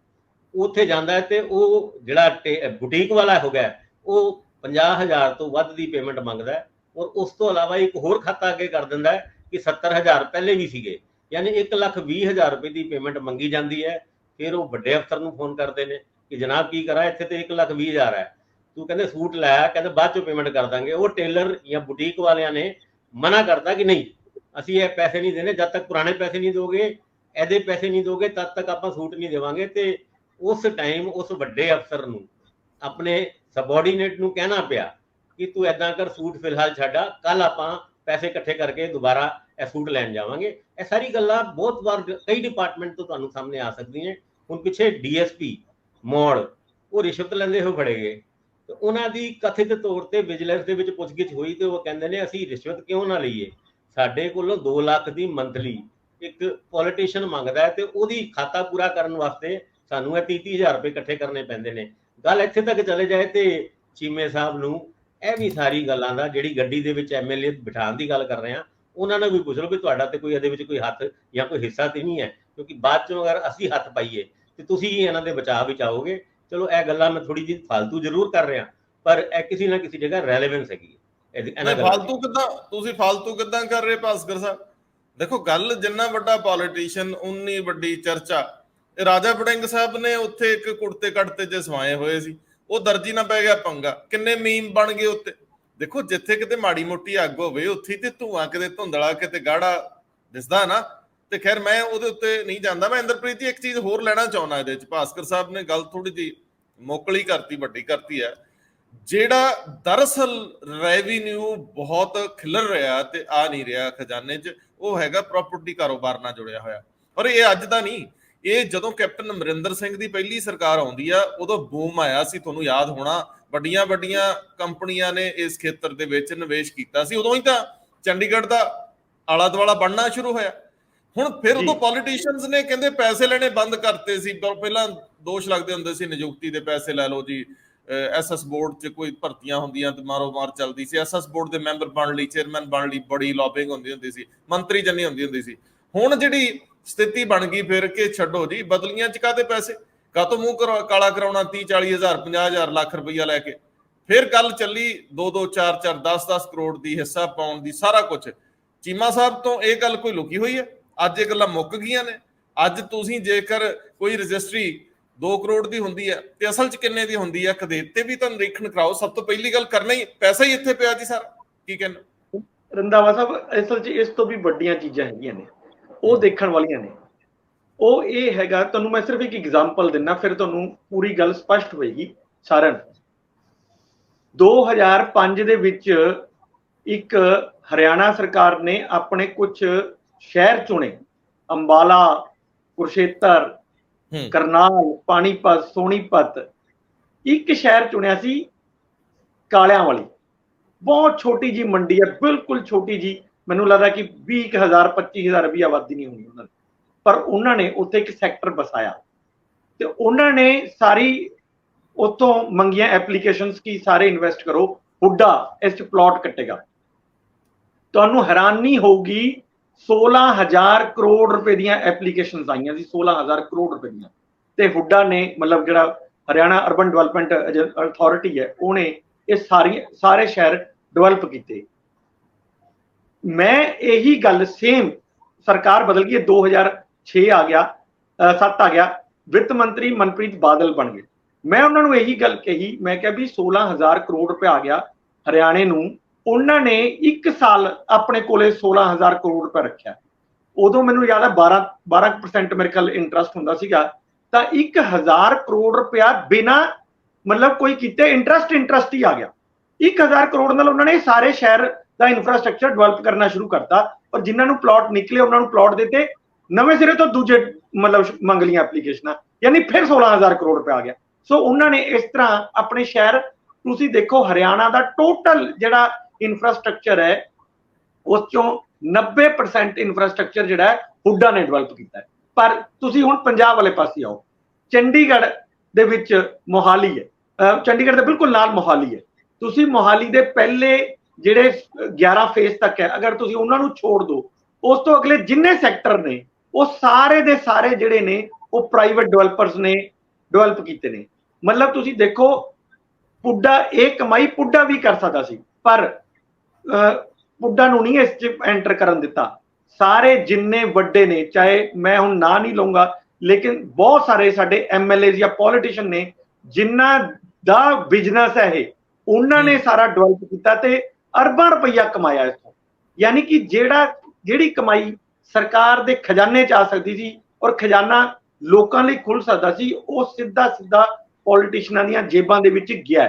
C: ਉੱਥੇ ਜਾਂਦਾ ਹੈ ਤੇ ਉਹ ਜਿਹੜਾ ਬੁਟੀਕ ਵਾਲਾ ਹੋ ਗਿਆ, ਉਹ 50,000 ਤੋਂ ਵੱਧ ਦੀ ਪੇਮੈਂਟ ਮੰਗਦਾ ਹੈ, ਔਰ ਉਸ ਤੋਂ ਇਲਾਵਾ ਇੱਕ ਹੋਰ ਖਾਤਾ ਅੱਗੇ ਕਰ ਦਿੰਦਾ ਹੈ ਕਿ 70,000 ਪਹਿਲੇ ਵੀ ਸੀਗੇ, ਯਾਨੀ 1,20,000 ਰੁਪਏ ਦੀ ਪੇਮੈਂਟ ਮੰਗੀ ਜਾਂਦੀ ਹੈ। ਫਿਰ ਉਹ ਵੱਡੇ ਅਫਸਰ ਨੂੰ ਫੋਨ ਕਰਦੇ ਨੇ ਕਿ ਜਨਾਬ ਕੀ ਕਰਾਂ, ਇੱਥੇ ਤੇ 1,20,000 ਹੈ, ਤੂੰ ਕਹਿੰਦੇ ਸੂਟ ਲੈ, ਕਹਿੰਦੇ ਬਾਅਦ ਚੋਂ ਪੇਮੈਂਟ ਕਰ ਦਾਂਗੇ। ਉਹ ਟੇਲਰ ਜਾਂ ਬੁਟੀਕ ਵਾਲਿਆਂ ਨੇ ਮਨਾ ਕਰਤਾ ਕਿ ਨਹੀਂ, ਅਸੀਂ ਇਹ ਪੈਸੇ ਨਹੀਂ ਦੇਣੇ, ਜਦ ਤੱਕ ਪੁਰਾਣੇ ਪੈਸੇ ਨਹੀਂ ਦੋਗੇ, ਇਹਦੇ ਪੈਸੇ ਨਹੀਂ ਦੋਗੇ, ਤਦ ਤੱਕ ਆਪਾਂ ਸੂਟ ਨਹੀਂ ਦੇਵਾਂਗੇ। ਤੇ ਉਸ ਟਾਈਮ ਉਸ ਵੱਡੇ ਅਫਸਰ ਨੂੰ ਆਪਣੇ ਸਬਆਰਡੀਨੇਟ ਨੂੰ ਕਹਿਣਾ ਪਿਆ ਕਿ ਤੂੰ ਏਦਾਂ ਕਰ, ਸੂਟ ਫਿਲਹਾਲ ਛੱਡਾ, ਕੱਲ ਆਪਾਂ ਪੈਸੇ ਇਕੱਠੇ ਕਰਕੇ ਦੁਬਾਰਾ ਇਹ ਸੂਟ ਲੈਣ ਜਾਵਾਂਗੇ। ਇਹ ਸਾਰੀ ਗੱਲਾਂ ਬਹੁਤ ਵਾਰ ਕਈ ਡਿਪਾਰਟਮੈਂਟ ਤੋਂ ਤੁਹਾਨੂੰ ਸਾਹਮਣੇ ਆ ਸਕਦੀਆਂ। ਹੁਣ ਪਿੱਛੇ ਡੀਐਸਪੀ ਮੌੜ, ਉਹ ਰਿਸ਼ਵਤ ਲੈਂਦੇ ਹੋਏ ਫੜੇ ਗਏ, ਤੇ ਉਹਨਾਂ ਦੀ ਕਥਿਤ ਤੌਰ ਤੇ ਵਿਜੀਲੈਂਸ ਦੇ ਵਿੱਚ ਪੁੱਛਗਿੱਛ ਹੋਈ ਤੇ ਉਹ ਕਹਿੰਦੇ ਨੇ ਅਸੀਂ ਰਿਸ਼ਵਤ ਕਿਉਂ ਨਾ ਲਈਏ, ਸਾਡੇ ਕੋਲੋਂ 2 ਲੱਖ ਦੀ ਮੰਥਲੀ ਇੱਕ ਪੋਲੀਟੀਸ਼ੀਅਨ ਮੰਗਦਾ ਹੈ ਤੇ ਉਹਦੀ ਖਾਤਾ ਪੂਰਾ ਕਰਨ ਵਾਸਤੇ ਸਾਨੂੰ ਇਹ 30,000 ਰੁਪਏ ਇਕੱਠੇ ਕਰਨੇ ਪੈਂਦੇ ਨੇ। ਗੱਲ ਇੱਥੇ ਤੱਕ ਚਲੇ ਜਾਏ ਤੇ ਚੀਮੇ ਸਾਹਿਬ ਨੂੰ ਇਹ ਵੀ ਸਾਰੀ ਗੱਲਾਂ ਦਾ, ਜਿਹੜੀ ਗੱਡੀ ਦੇ ਵਿੱਚ ਐਮਐਲਏ ਬਿਠਾਉਣ ਦੀ ਗੱਲ ਕਰ ਰਹੇ ਆ, ਉਹਨਾਂ ਨੂੰ ਵੀ ਪੁੱਛ ਲਓ ਵੀ ਤੁਹਾਡਾ ਤੇ ਕੋਈ ਇਹਦੇ ਵਿੱਚ ਕੋਈ ਹੱਥ ਜਾਂ ਕੋਈ ਹਿੱਸਾ ਤੇ ਨਹੀਂ ਹੈ, ਕਿਉਂਕਿ ਬਾਅਦ ਚੋਂ ਅਗਰ ਅਸੀਂ ਹੱਥ ਪਾਈਏ ਤੇ ਤੁਸੀਂ ਹੀ ਇਹਨਾਂ ਦੇ ਬਚਾਅ ਵਿੱਚ ਆਓਗੇ। ਚਲੋ ਇਹ ਗੱਲਾਂ ਮੈਂ ਥੋੜੀ ਜਿਹੀ ਫालतू ਜ਼ਰੂਰ ਕਰ ਰਿਹਾ, ਪਰ ਇਹ ਕਿਸੇ ਨਾ ਕਿਸੇ ਜਗ੍ਹਾ ਰੈਲੇਵੈਂਸ ਹੈਗੀ ਹੈ।
A: ਫालतू ਕਿੱਦਾਂ ਤੁਸੀਂ ਫालतू ਕਿੱਦਾਂ ਕਰ ਰਹੇ ਭਾਸਕਰ ਸਾਹਿਬ? ਦੇਖੋ ਗੱਲ ਜਿੰਨਾ ਵੱਡਾ ਪੋਲੀਟੀਸ਼ੀਅਨ ਉਨੀ ਵੱਡੀ ਚਰਚਾ। ਰਾਜਾ ਵੜਿੰਗ ਸਾਹਿਬ ਨੇ ਉੱਥੇ ਇੱਕ ਕੁੜਤੇ ਕੱਟਤੇ ਜੇ ਸਵਾਏ ਹੋਏ ਸੀ, ਉਹ ਦਰਜੀ ਨਾਲ ਪੈ ਗਿਆ ਪੰਗਾ, ਕਿੰਨੇ ਮੀਮ ਬਣ ਗਏ ਉੱਤੇ। ਦੇਖੋ ਜਿੱਥੇ ਕਿਤੇ ਮਾੜੀ ਮੋਟੀ ਅੱਗ ਹੋਵੇ ਉੱਥੇ ਤੇ ਧੂਆਂ ਕਿਤੇ ਧੁੰਦਲਾ ਕਿਤੇ ਗਾੜਾ ਦਿਸਦਾ ਨਾ। ਤੇ ਖੈਰ ਮੈਂ ਉਹਦੇ ਉੱਤੇ ਨਹੀਂ ਜਾਂਦਾ। ਮੈਂ ਇੰਦਰਪ੍ਰੀਤ ਜੀ ਇੱਕ ਚੀਜ਼ ਹੋਰ ਲੈਣਾ ਚਾਹੁੰਦਾ ਇਹਦੇ ਚ, ਭਾਸਕਰ ਸਾਹਿਬ ਨੇ ਗੱਲ ਥੋੜੀ ਜਿਹੀ ਮੋਕਲੀ ਕਰਤੀ, ਵੱਡੀ ਕਰਤੀ ਹੈ। ਜਿਹੜਾ ਦਰਅਸਲ ਰੈਵਨਿਊ ਬਹੁਤ ਖਿਲਰ ਰਿਹਾ ਤੇ ਆ ਨਹੀਂ ਰਿਹਾ ਖਜ਼ਾਨੇ 'ਚ, ਉਹ ਹੈਗਾ ਪ੍ਰਾਪਰਟੀ ਕਾਰੋਬਾਰ ਨਾਲ ਜੁੜਿਆ ਹੋਇਆ। ਔਰ ਇਹ ਅੱਜ ਦਾ ਨਹੀਂ, ਇਹ ਜਦੋਂ ਕੈਪਟਨ ਅਮਰਿੰਦਰ ਸਿੰਘ ਦੀ ਪਹਿਲੀ ਸਰਕਾਰ ਆਉਂਦੀ ਆ ਉਦੋਂ ਬੂਮ ਆਇਆ ਸੀ, ਤੁਹਾਨੂੰ ਯਾਦ ਹੋਣਾ। ਵੱਡੀਆਂ ਵੱਡੀਆਂ ਕੰਪਨੀਆਂ ਨੇ ਇਸ ਖੇਤਰ ਦੇ ਵਿੱਚ ਨਿਵੇਸ਼ ਕੀਤਾ ਸੀ। ਉਦੋਂ ਹੀ ਤਾਂ ਚੰਡੀਗੜ੍ਹ ਦਾ ਆਲਾ ਦੁਆਲਾ ਬਣਨਾ ਸ਼ੁਰੂ ਹੋਇਆ। ਹੁਣ ਫਿਰ ਉਦੋਂ ਪੋਲੀਟੀਸ਼ੀਅਨਸ ਨੇ ਕਹਿੰਦੇ ਪੈਸੇ ਲੈਣੇ ਬੰਦ ਕਰਤੇ ਸੀ। ਪਹਿਲਾਂ ਦੋਸ਼ ਲੱਗਦੇ ਹੁੰਦੇ ਸੀ ਨਿਯੁਕਤੀ ਦੇ ਪੈਸੇ ਲੈ ਲਓ ਜੀ, ਐਸਐਸ ਬੋਰਡ 'ਚ ਕੋਈ ਭਰਤੀਆਂ ਹੁੰਦੀਆਂ ਤੇ ਮਾਰੋ ਮਾਰ ਚੱਲਦੀ ਸੀ, ਐਸਐਸ ਬੋਰਡ ਦੇ ਮੈਂਬਰ ਬਣ ਲਈ, ਚੇਅਰਮੈਨ ਬਣ ਲਈ, ਬੜੀ ਲੌਬਿੰਗ ਹੁੰਦੀ ਸੀ, ਮੰਤਰੀ ਜੰਨੀ ਹੁੰਦੀ ਸੀ। ਹੁਣ ਜਿਹੜੀ ਸਥਿਤੀ ਬਣ ਗਈ ਫਿਰ ਕਿ ਛੱਡੋ ਜੀ, ਬਦਲੀਆਂ 'ਚ ਕਾਹਦੇ ਪੈਸੇ, ਕਾਹਤੋਂ ਮੂੰਹ ਕਾਲਾ ਕਰਾਉਣਾ 30-40 ਹਜ਼ਾਰ 50,000 ਲੱਖ ਰੁਪਈਆ ਲੈ ਕੇ। ਫਿਰ ਗੱਲ ਚੱਲੀ 2-2 4-4 10-10 ਕਰੋੜ ਦੀ ਹਿੱਸਾ ਪਾਉਣ ਦੀ, ਸਾਰਾ ਕੁਝ। ਚੀਮਾ ਸਾਹਿਬ ਤੋਂ ਇਹ ਗੱਲ ਕੋਈ ਲੁਕੀ ਹੋਈ ਹੈ? ਅੱਜ ਇਹ ਗੱਲਾਂ ਮੁੱਕ ਗਈਆਂ ਨੇ। ਅੱਜ ਤੁਸੀਂ ਜੇਕਰ ਕੋਈ ਰਜਿਸਟਰੀ 2 ਕਰੋੜ ਦੀ ਹੁੰਦੀ ਹੈ ਤੇ ਅਸਲ 'ਚ ਕਿੰਨੇ ਦੀ ਹੁੰਦੀ ਹੈ, ਕਦੇ ਤੇ ਵੀ ਤਾਂ ਨਿਰੀਖਣ ਕਰਾਓ। ਸਭ ਤੋਂ ਪਹਿਲੀ ਗੱਲ ਕਰਨਾ ਹੀ ਪੈਸਾ ਹੀ ਇੱਥੇ ਪਿਆ ਜੀ ਸਾਰਾ। ਕੀ ਕਹਿੰਦੇ
B: ਰੰਧਾਵਾ ਸਾਹਿਬ? ਅਸਲ 'ਚ ਇਸ ਤੋਂ ਵੀ ਵੱਡੀਆਂ ਚੀਜ਼ਾਂ ਹੈਗੀਆਂ ਨੇ, ਉਹ ਦੇਖਣ ਵਾਲੀਆਂ ਨੇ। ਉਹ ਇਹ ਹੈਗਾ, ਤੁਹਾਨੂੰ ਮੈਂ ਸਿਰਫ ਇੱਕ ਐਗਜ਼ਾਮਪਲ ਦਿੰਦਾ, ਫਿਰ ਤੁਹਾਨੂੰ ਪੂਰੀ ਗੱਲ ਸਪਸ਼ਟ ਹੋਏਗੀ ਸਾਰਿਆਂ ਨੂੰ। 2005 ਦੇ ਵਿੱਚ ਇੱਕ ਹਰਿਆਣਾ ਸਰਕਾਰ ਨੇ ਆਪਣੇ ਕੁਝ ਸ਼ਹਿਰ ਚੁਣੇ, ਅੰਬਾਲਾ, ਕੁਰਸ਼ੇਤਰ, ਕਰਨਾਲ, ਪਾਣੀਪਤ, ਸੋਨੀਪਤ। ਇੱਕ ਸ਼ਹਿਰ ਚੁਣਿਆ ਸੀ ਕਾਲਿਆਂ ਵਾਲੀ, ਬਹੁਤ ਛੋਟੀ ਜੀ ਮੰਡੀ ਹੈ, ਬਿਲਕੁਲ ਛੋਟੀ ਜੀ। ਮੈਨੂੰ ਲੱਗਦਾ ਕਿ 20,000 25,000 ਵੀ ਆਬਾਦੀ ਨਹੀਂ ਹੋਣੀ ਉਹਨਾਂ ਦੀ, ਪਰ ਉਹਨਾਂ ਨੇ ਉੱਥੇ ਇੱਕ ਸੈਕਟਰ ਬਸਾਇਆ ਤੇ ਉਹਨਾਂ ਨੇ ਸਾਰੀ ਉੱਥੋਂ ਮੰਗੀਆਂ ਐਪਲੀਕੇਸ਼ਨਸ ਕੀ ਸਾਰੇ ਇਨਵੈਸਟ ਕਰੋ, ਹੁੱਡਾ ਇਸ 'ਚ ਪਲਾਟ ਕੱਟੇਗਾ। ਤੁਹਾਨੂੰ ਹੈਰਾਨੀ ਹੋਊਗੀ 16,000 ਕਰੋੜ ਰੁਪਏ ਦੀਆਂ ਐਪਲੀਕੇਸ਼ਨਸ ਆਈਆਂ ਸੀ, 16,000 ਕਰੋੜ ਰੁਪਏ ਦੀਆਂ। ਤੇ ਹੁੱਡਾ ਨੇ, ਮਤਲਬ ਜਿਹੜਾ ਹਰਿਆਣਾ ਅਰਬਨ ਡਿਵੈਲਪਮੈਂਟ ਅਥਾਰਟੀ ਹੈ, ਉਹਨੇ ਇਹ ਸਾਰੇ ਸ਼ਹਿਰ ਡਿਵੈਲਪ ਕੀਤੇ। ਮੈਂ ਇਹੀ ਗੱਲ ਸੇਮ, ਸਰਕਾਰ ਬਦਲ ਗਈ, 2006 ਆ ਗਿਆ, 7 ਆ ਗਿਆ, ਵਿੱਤ ਮੰਤਰੀ ਮਨਪ੍ਰੀਤ ਬਾਦਲ ਬਣ ਗਏ। ਮੈਂ ਉਹਨਾਂ ਨੂੰ ਇਹੀ ਗੱਲ ਕਹੀ, ਮੈਂ ਕਿਹਾ ਵੀ 16,000 ਕਰੋੜ ਰੁਪਏ ਆ ਗਿਆ ਹਰਿਆਣੇ ਨੂੰ। ਉਹਨਾਂ ਨੇ 1 ਸਾਲ ਆਪਣੇ ਕੋਲੇ 16,000 ਕਰੋੜ ਰੁਪਏ ਰੱਖਿਆ। ਉਦੋਂ ਮੈਨੂੰ ਯਾਦ ਹੈ 12% ਮੇਰੇ ਖਿਆਲ ਇੰਟਰਸਟ ਹੁੰਦਾ ਸੀਗਾ। ਤਾਂ 1,000 ਕਰੋੜ ਰੁਪਇਆ ਬਿਨਾ ਮਤਲਬ ਕੋਈ ਕੀਤੇ ਇੰਟਰਸਟ ਹੀ ਆ ਗਿਆ। 1,000 ਕਰੋੜ ਨਾਲ ਉਹਨਾਂ ਨੇ ਸਾਰੇ ਸ਼ਹਿਰ ਦਾ ਇਨਫਰਾਸਟ੍ਰਕਚਰ ਡਿਵੈਲਪ ਕਰਨਾ ਸ਼ੁਰੂ ਕਰਤਾ। ਔਰ ਜਿਨ੍ਹਾਂ ਨੂੰ ਪਲਾਟ ਨਿਕਲੇ ਉਹਨਾਂ ਨੂੰ ਪਲਾਟ ਦਿੱਤੇ, ਨਵੇਂ ਸਿਰੇ ਤੋਂ ਦੂਜੇ ਮਤਲਬ ਮੰਗ ਲਈਆਂ ਐਪਲੀਕੇਸ਼ਨਾਂ, ਯਾਨੀ ਫਿਰ 16,000 ਕਰੋੜ ਰੁਪਏ ਆ ਗਿਆ। ਸੋ ਉਹਨਾਂ ਨੇ ਇਸ ਤਰ੍ਹਾਂ ਆਪਣੇ ਸ਼ਹਿਰ, ਤੁਸੀਂ ਦੇਖੋ ਹਰਿਆਣਾ ਦਾ ਟੋਟਲ ਜਿਹੜਾ ਇਨਫਰਾਸਟ੍ਰਕਚਰ ਹੈ ਉਸ ਚੋਂ 90% ਇਨਫਰਾਸਟ੍ਰਕਚਰ ਜਿਹੜਾ ਹੈ ਹੁੱਡਾ ਨੇ ਡਿਵੈਲਪ ਕੀਤਾ ਹੈ। ਪਰ ਤੁਸੀਂ ਹੁਣ ਪੰਜਾਬ ਵਾਲੇ ਪਾਸੇ ਆਓ, ਚੰਡੀਗੜ੍ਹ ਦੇ ਵਿੱਚ ਮੋਹਾਲੀ ਹੈ, ਚੰਡੀਗੜ੍ਹ ਦੇ ਬਿਲਕੁਲ ਨਾਲ ਮੋਹਾਲੀ ਹੈ। ਤੁਸੀਂ ਮੋਹਾਲੀ ਦੇ ਪਹਿਲੇ ਜਿਹੜੇ 11 ਫੇਜ਼ ਤੱਕ ਹੈ, ਅਗਰ ਤੁਸੀਂ ਉਹਨਾਂ ਨੂੰ ਛੋੜ ਦਿਓ, ਉਸ ਤੋਂ ਅਗਲੇ ਜਿੰਨੇ ਸੈਕਟਰ ਨੇ ਉਹ ਸਾਰੇ ਦੇ ਸਾਰੇ ਜਿਹੜੇ ਨੇ ਉਹ ਪ੍ਰਾਈਵੇਟ ਡਿਵੈਲਪਰਸ ਨੇ ਡਿਵੈਲਪ ਕੀਤੇ ਨੇ। ਮਤਲਬ ਤੁਸੀਂ ਦੇਖੋ, ਪੁੱਡਾ ਇਹ ਕਮਾਈ ਪੁੱਡਾ ਵੀ ਕਰ ਸਕਦਾ ਸੀ, ਪਰ ਪੁੱਡਾ ਨੂੰ ਨਹੀਂ ਇਸ 'ਚ ਐਂਟਰ ਕਰਨ ਦਿੱਤਾ। ਸਾਰੇ ਜਿੰਨੇ ਵੱਡੇ ਨੇ, ਚਾਹੇ ਮੈਂ ਹੁਣ ਨਾਂ ਨਹੀਂ ਲਊਂਗਾ, ਲੇਕਿਨ ਬਹੁਤ ਸਾਰੇ ਸਾਡੇ ਐਮਐਲਏ ਜਾਂ ਪੋਲੀਟੀਸ਼ੀਅਨ ਨੇ ਜਿਨ੍ਹਾਂ ਦਾ ਬਿਜ਼ਨਸ ਹੈ ਇਹ, ਉਹਨਾਂ ਨੇ ਸਾਰਾ ਡਿਵੈਲਪ ਕੀਤਾ ਤੇ ਅਰਬਾਂ ਰੁਪਈਆ ਕਮਾਇਆ ਇਸ ਤੋਂ। ਯਾਨੀ ਕਿ ਜਿਹੜੀ ਕਮਾਈ ਸਰਕਾਰ ਦੇ ਖਜ਼ਾਨੇ 'ਚ ਆ ਸਕਦੀ ਸੀ ਔਰ ਖਜ਼ਾਨਾ ਲੋਕਾਂ ਲਈ ਖੁੱਲ ਸਕਦਾ ਸੀ, ਉਹ ਸਿੱਧਾ ਪੋਲੀਟੀਸ਼ੀਅਨਾਂ ਦੀਆਂ ਜੇਬਾਂ ਦੇ ਵਿੱਚ ਗਿਆ।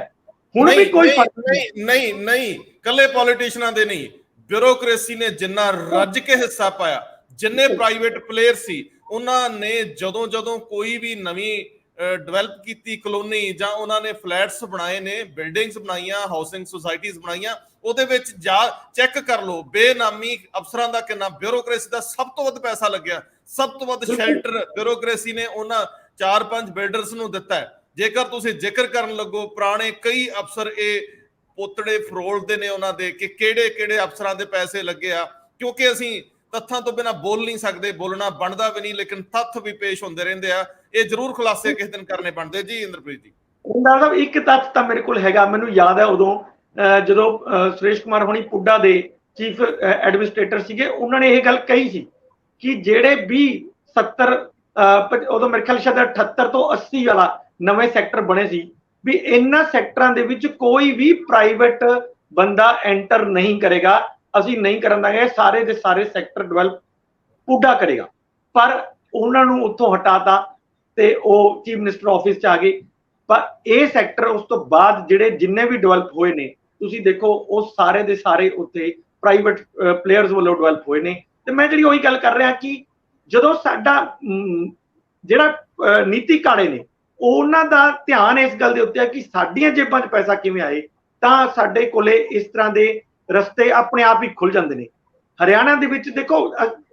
B: ਹੁਣ ਵੀ ਕੋਈ ਫਰਕ
A: ਨਹੀਂ, ਕੱਲੇ ਪੋਲੀਟੀਸ਼ੀਅਨਾਂ ਦੇ ਨਹੀਂ, ਬਿਊਰੋਕ੍ਰੇਸੀ ਨੇ ਜਿੰਨਾ ਰੱਜ ਕੇ ਹਿੱਸਾ ਪਾਇਆ, ਜਿੰਨੇ ਪ੍ਰਾਈਵੇਟ ਪਲੇਅਰ ਸੀ, ਉਹਨਾਂ ਨੇ ਜਦੋਂ ਕੋਈ ਵੀ ਨਵੀਂ ਡਿਵੈਲਪ ਕੀਤੀ ਕਲੋਨੀ ਜਾਂ ਉਹਨਾਂ ਨੇ ਫਲੈਟਸ ਬਣਾਏ ਨੇ, ਬਿਲਡਿੰਗਸ ਬਣਾਈਆਂ, ਹਾਊਸਿੰਗ ਸੁਸਾਇਟੀਜ਼ ਬਣਾਈਆਂ, ਉਹਦੇ ਵਿੱਚ ਜਾ ਚੈੱਕ ਕਰ ਲਓ ਬੇਨਾਮੀ ਅਫਸਰਾਂ ਦਾ ਕਿੰਨਾ, ਬਿਊਰੋਕ੍ਰੇਸੀ ਦਾ ਸਭ ਤੋਂ ਵੱਧ ਪੈਸਾ ਲੱਗਿਆ। ਸਭ ਤੋਂ ਵੱਧ ਸ਼ੈਲਟਰ ਬਿਊਰੋਕ੍ਰੇਸੀ ਨੇ ਉਹਨਾਂ 4-5 ਬਿਲਡਰਸ ਨੂੰ ਦਿੱਤਾ ਹੈ। ਜੇਕਰ ਤੁਸੀਂ ਜ਼ਿਕਰ ਕਰਨ ਲੱਗੋ, ਪੁਰਾਣੇ ਕਈ ਅਫਸਰ ਇਹ ਪੋਤੜੇ ਫਰੋਲਦੇ ਨੇ ਉਹਨਾਂ ਦੇ ਕਿ ਕਿਹੜੇ ਅਫਸਰਾਂ ਦੇ ਪੈਸੇ ਲੱਗੇ ਆ, ਕਿਉਂਕਿ ਅਸੀਂ ਤੱਥਾਂ ਤੋਂ ਬਿਨਾਂ ਬੋਲ ਨਹੀਂ ਸਕਦੇ, ਬੋਲਣਾ ਬਣਦਾ ਵੀ ਨਹੀਂ, ਲੇਕਿਨ ਤੱਥ ਵੀ ਪੇਸ਼ ਹੁੰਦੇ ਰਹਿੰਦੇ ਆ। ਇਹ ਜ਼ਰੂਰ ਖੁਲਾਸੇ ਕਿਸੇ ਦਿਨ ਕਰਨੇ ਬਣਦੇ ਜੀ। ਇੰਦਰਪ੍ਰੀਤ ਜੀ,
B: ਸਾਹਿਬ ਇੱਕ ਤੱਥ ਤਾਂ ਮੇਰੇ ਕੋਲ ਹੈਗਾ, ਮੈਨੂੰ ਯਾਦ ਹੈ ਉਦੋਂ ਜਦੋਂ ਸੁਰੇਸ਼ ਕੁਮਾਰ ਹੋਣੀ ਪੁੱਡਾ ਦੇ ਚੀਫ ਐਡਮਿਨਿਸਟ੍ਰੇਟਰ ਸੀਗੇ, ਉਹਨਾਂ ਨੇ ਇਹ ਗੱਲ ਕਹੀ ਸੀ ਕਿ ਜਿਹੜੇ ਵੀ 70 ਉਦੋਂ ਮੇਰੇ ਖਿਆਲ ਸ਼ਾਇਦ 78 ਤੋਂ 80 ਵਾਲਾ ਨਵੇਂ ਸੈਕਟਰ ਬਣੇ ਸੀ, ਵੀ ਇਹਨਾਂ ਸੈਕਟਰਾਂ ਦੇ ਵਿੱਚ ਕੋਈ ਵੀ ਪ੍ਰਾਈਵੇਟ ਬੰਦਾ ਐਂਟਰ ਨਹੀਂ ਕਰੇਗਾ, ਅਸੀਂ ਨਹੀਂ ਕਰਨ ਦਾਂਗੇ। ਸਾਰੇ ਦੇ ਸਾਰੇ ਸੈਕਟਰ ਡਿਵੈਲਪ ਪੁੱਡਾ ਕਰੇਗਾ। ਪਰ ਉਹਨਾਂ ਨੂੰ ਉੱਥੋਂ ਹਟਾਤਾ ਤੇ ਉਹ ਚੀਫ ਮਿਨਿਸਟਰ ਆਫਿਸ 'ਚ ਆ ਗਏ। ਪਰ ਇਹ ਸੈਕਟਰ ਉਸ ਤੋਂ ਬਾਅਦ ਜਿਹੜੇ ਜਿੰਨੇ ਵੀ ਡਿਵੈਲਪ ਹੋਏ ਨੇ, ਤੁਸੀਂ ਦੇਖੋ ਉਹ ਸਾਰੇ ਦੇ ਸਾਰੇ ਉੱਥੇ ਪ੍ਰਾਈਵੇਟ ਪਲੇਅਰਸ ਵੱਲੋਂ ਡਿਵੈਲਪ ਹੋਏ ਨੇ। ਤੇ ਮੈਂ ਜਿਹੜੀ ਉਹੀ ਗੱਲ ਕਰ ਰਿਹਾ ਕਿ ਜਦੋਂ ਸਾਡਾ ਜਿਹੜਾ ਨੀਤੀ ਘਾੜੇ ਨੇ, ਉਹਨਾਂ ਦਾ ਧਿਆਨ ਇਸ ਗੱਲ ਦੇ ਉੱਤੇ ਹੈ ਕਿ ਸਾਡੀਆਂ ਜੇਬਾਂ 'ਚ ਪੈਸਾ ਕਿਵੇਂ ਆਏ, ਤਾਂ ਸਾਡੇ ਕੋਲੇ ਇਸ ਤਰ੍ਹਾਂ ਦੇ ਰਸਤੇ ਆਪਣੇ ਆਪ ਹੀ ਖੁੱਲ ਜਾਂਦੇ ਨੇ। ਹਰਿਆਣਾ ਦੇ ਵਿੱਚ ਦੇਖੋ,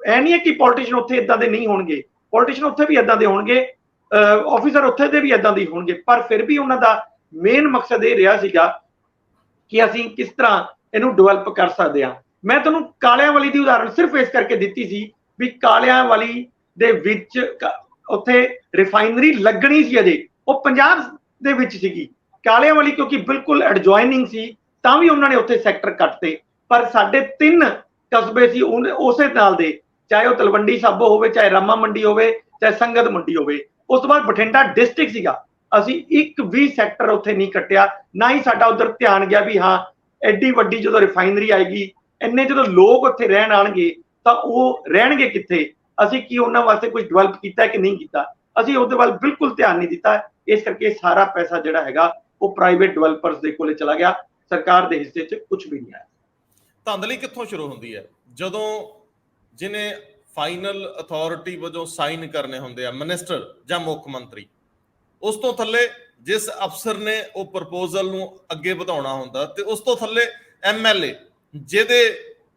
B: ਇਹ ਨਹੀਂ ਹੈ ਕਿ ਪੋਲੀਟੀਸ਼ੀਅਨ ਉੱਥੇ ਇਦਾਂ ਦੇ ਨਹੀਂ ਹੋਣਗੇ, ਪੋਲੀਟੀਸ਼ੀਅਨ ਉੱਥੇ ਵੀ ਇਦਾਂ ਦੇ ਹੋਣਗੇ, ਆਫੀਸਰ ਉੱਥੇ ਦੇ ਵੀ ਇਦਾਂ ਦੇ ਹੋਣਗੇ, ਪਰ ਫਿਰ ਵੀ ਉਹਨਾਂ ਦਾ ਮੇਨ ਮਕਸਦ ਇਹ ਰਿਹਾ ਸੀਗਾ ਕਿ ਅਸੀਂ ਕਿਸ ਤਰ੍ਹਾਂ ਇਹਨੂੰ ਡਿਵੈਲਪ ਕਰ ਸਕਦੇ ਹਾਂ। ਮੈਂ ਤੁਹਾਨੂੰ ਕਾਲਿਆਂ ਵਾਲੀ ਦੀ ਉਦਾਹਰਣ ਸਿਰਫ ਇਸ ਕਰਕੇ ਦਿੱਤੀ ਸੀ ਵੀ ਕਾਲਿਆਂ ਵਾਲੀ ਦੇ ਵਿੱਚ ਉੱਥੇ ਰਿਫਾਈਨਰੀ ਲੱਗਣੀ ਸੀ, ਅਜੇ ਉਹ ਪੰਜਾਬ ਦੇ ਵਿੱਚ ਸੀਗੀ। ਕਾਲਿਆਂ ਵਾਲੀ ਕਿਉਂਕਿ ਬਿਲਕੁਲ ਐਡਜੋਇਨਿੰਗ ਸੀ, ਤਾਂ ਵੀ ਉਹਨਾਂ ਨੇ ਉੱਥੇ ਸੈਕਟਰ ਕੱਟਤੇ। ਪਰ ਸਾਡੇ 3 ਕਸਬੇ ਸੀ ਉਸੇ ਨਾਲ ਦੇ, ਚਾਹੇ ਉਹ ਤਲਵੰਡੀ ਸਾਬੋ ਹੋਵੇ, ਚਾਹੇ ਰਾਮਾ ਮੰਡੀ ਹੋਵੇ, ਚਾਹੇ ਸੰਗਤ ਮੰਡੀ ਹੋਵੇ। ਉਸ ਤੋਂ ਬਾਅਦ ਬਠਿੰਡਾ ਡਿਸਟ੍ਰਿਕਟ ਸੀਗਾ, ਅਸੀਂ ਇੱਕ ਵੀ ਸੈਕਟਰ ਉੱਥੇ ਨਹੀਂ ਕੱਟਿਆ, ਨਾ ਹੀ ਸਾਡਾ ਉਧਰ ਧਿਆਨ ਗਿਆ ਵੀ ਹਾਂ ਐਡੀ ਵੱਡੀ ਜਦੋਂ ਰਿਫਾਈਨਰੀ ਆਏਗੀ, ਇੰਨੇ ਜਦੋਂ ਲੋਕ ਉੱਥੇ ਰਹਿਣ ਆਣਗੇ ਤਾਂ ਉਹ ਰਹਿਣਗੇ ਕਿੱਥੇ, ਅਸੀਂ ਕੀ ਉਹਨਾਂ ਵਾਸਤੇ ਕੁਝ ਡਿਵੈਲਪ ਕੀਤਾ ਕਿ ਨਹੀਂ ਕੀਤਾ, ਅਸੀਂ ਉਹਦੇ ਵੱਲ ਬਿਲਕੁਲ ਧਿਆਨ ਨਹੀਂ ਦਿੱਤਾ। ਇਸ ਕਰਕੇ ਸਾਰਾ ਪੈਸਾ ਜਿਹੜਾ ਹੈਗਾ ਉਹ ਪ੍ਰਾਈਵੇਟ ਡਿਵੈਲਪਰਸ ਦੇ ਕੋਲੇ ਚਲਾ ਗਿਆ, ਸਰਕਾਰ ਦੇ ਹਿੱਸੇ 'ਚ ਕੁਝ ਵੀ ਨਹੀਂ ਆਇਆ।
A: ਧਾਂਦਲੀ ਕਿੱਥੋਂ ਸ਼ੁਰੂ ਹੁੰਦੀ ਹੈ? ਜਦੋਂ ਜਿਹਨੇ ਫਾਈਨਲ ਅਥਾਰਟੀ ਵਜੋਂ ਸਾਈਨ ਕਰਨੇ ਹੁੰਦੇ ਆ, ਮਿਨਿਸਟਰ ਜਾਂ ਮੁੱਖ ਮੰਤਰੀ, ਉਸ ਤੋਂ ਥੱਲੇ ਜਿਸ ਅਫਸਰ ਨੇ ਉਹ ਪ੍ਰਪੋਜ਼ਲ ਨੂੰ ਅੱਗੇ ਵਧਾਉਣਾ ਹੁੰਦਾ, ਤੇ ਉਸ ਤੋਂ ਥੱਲੇ MLA ਜਿਹਦੇ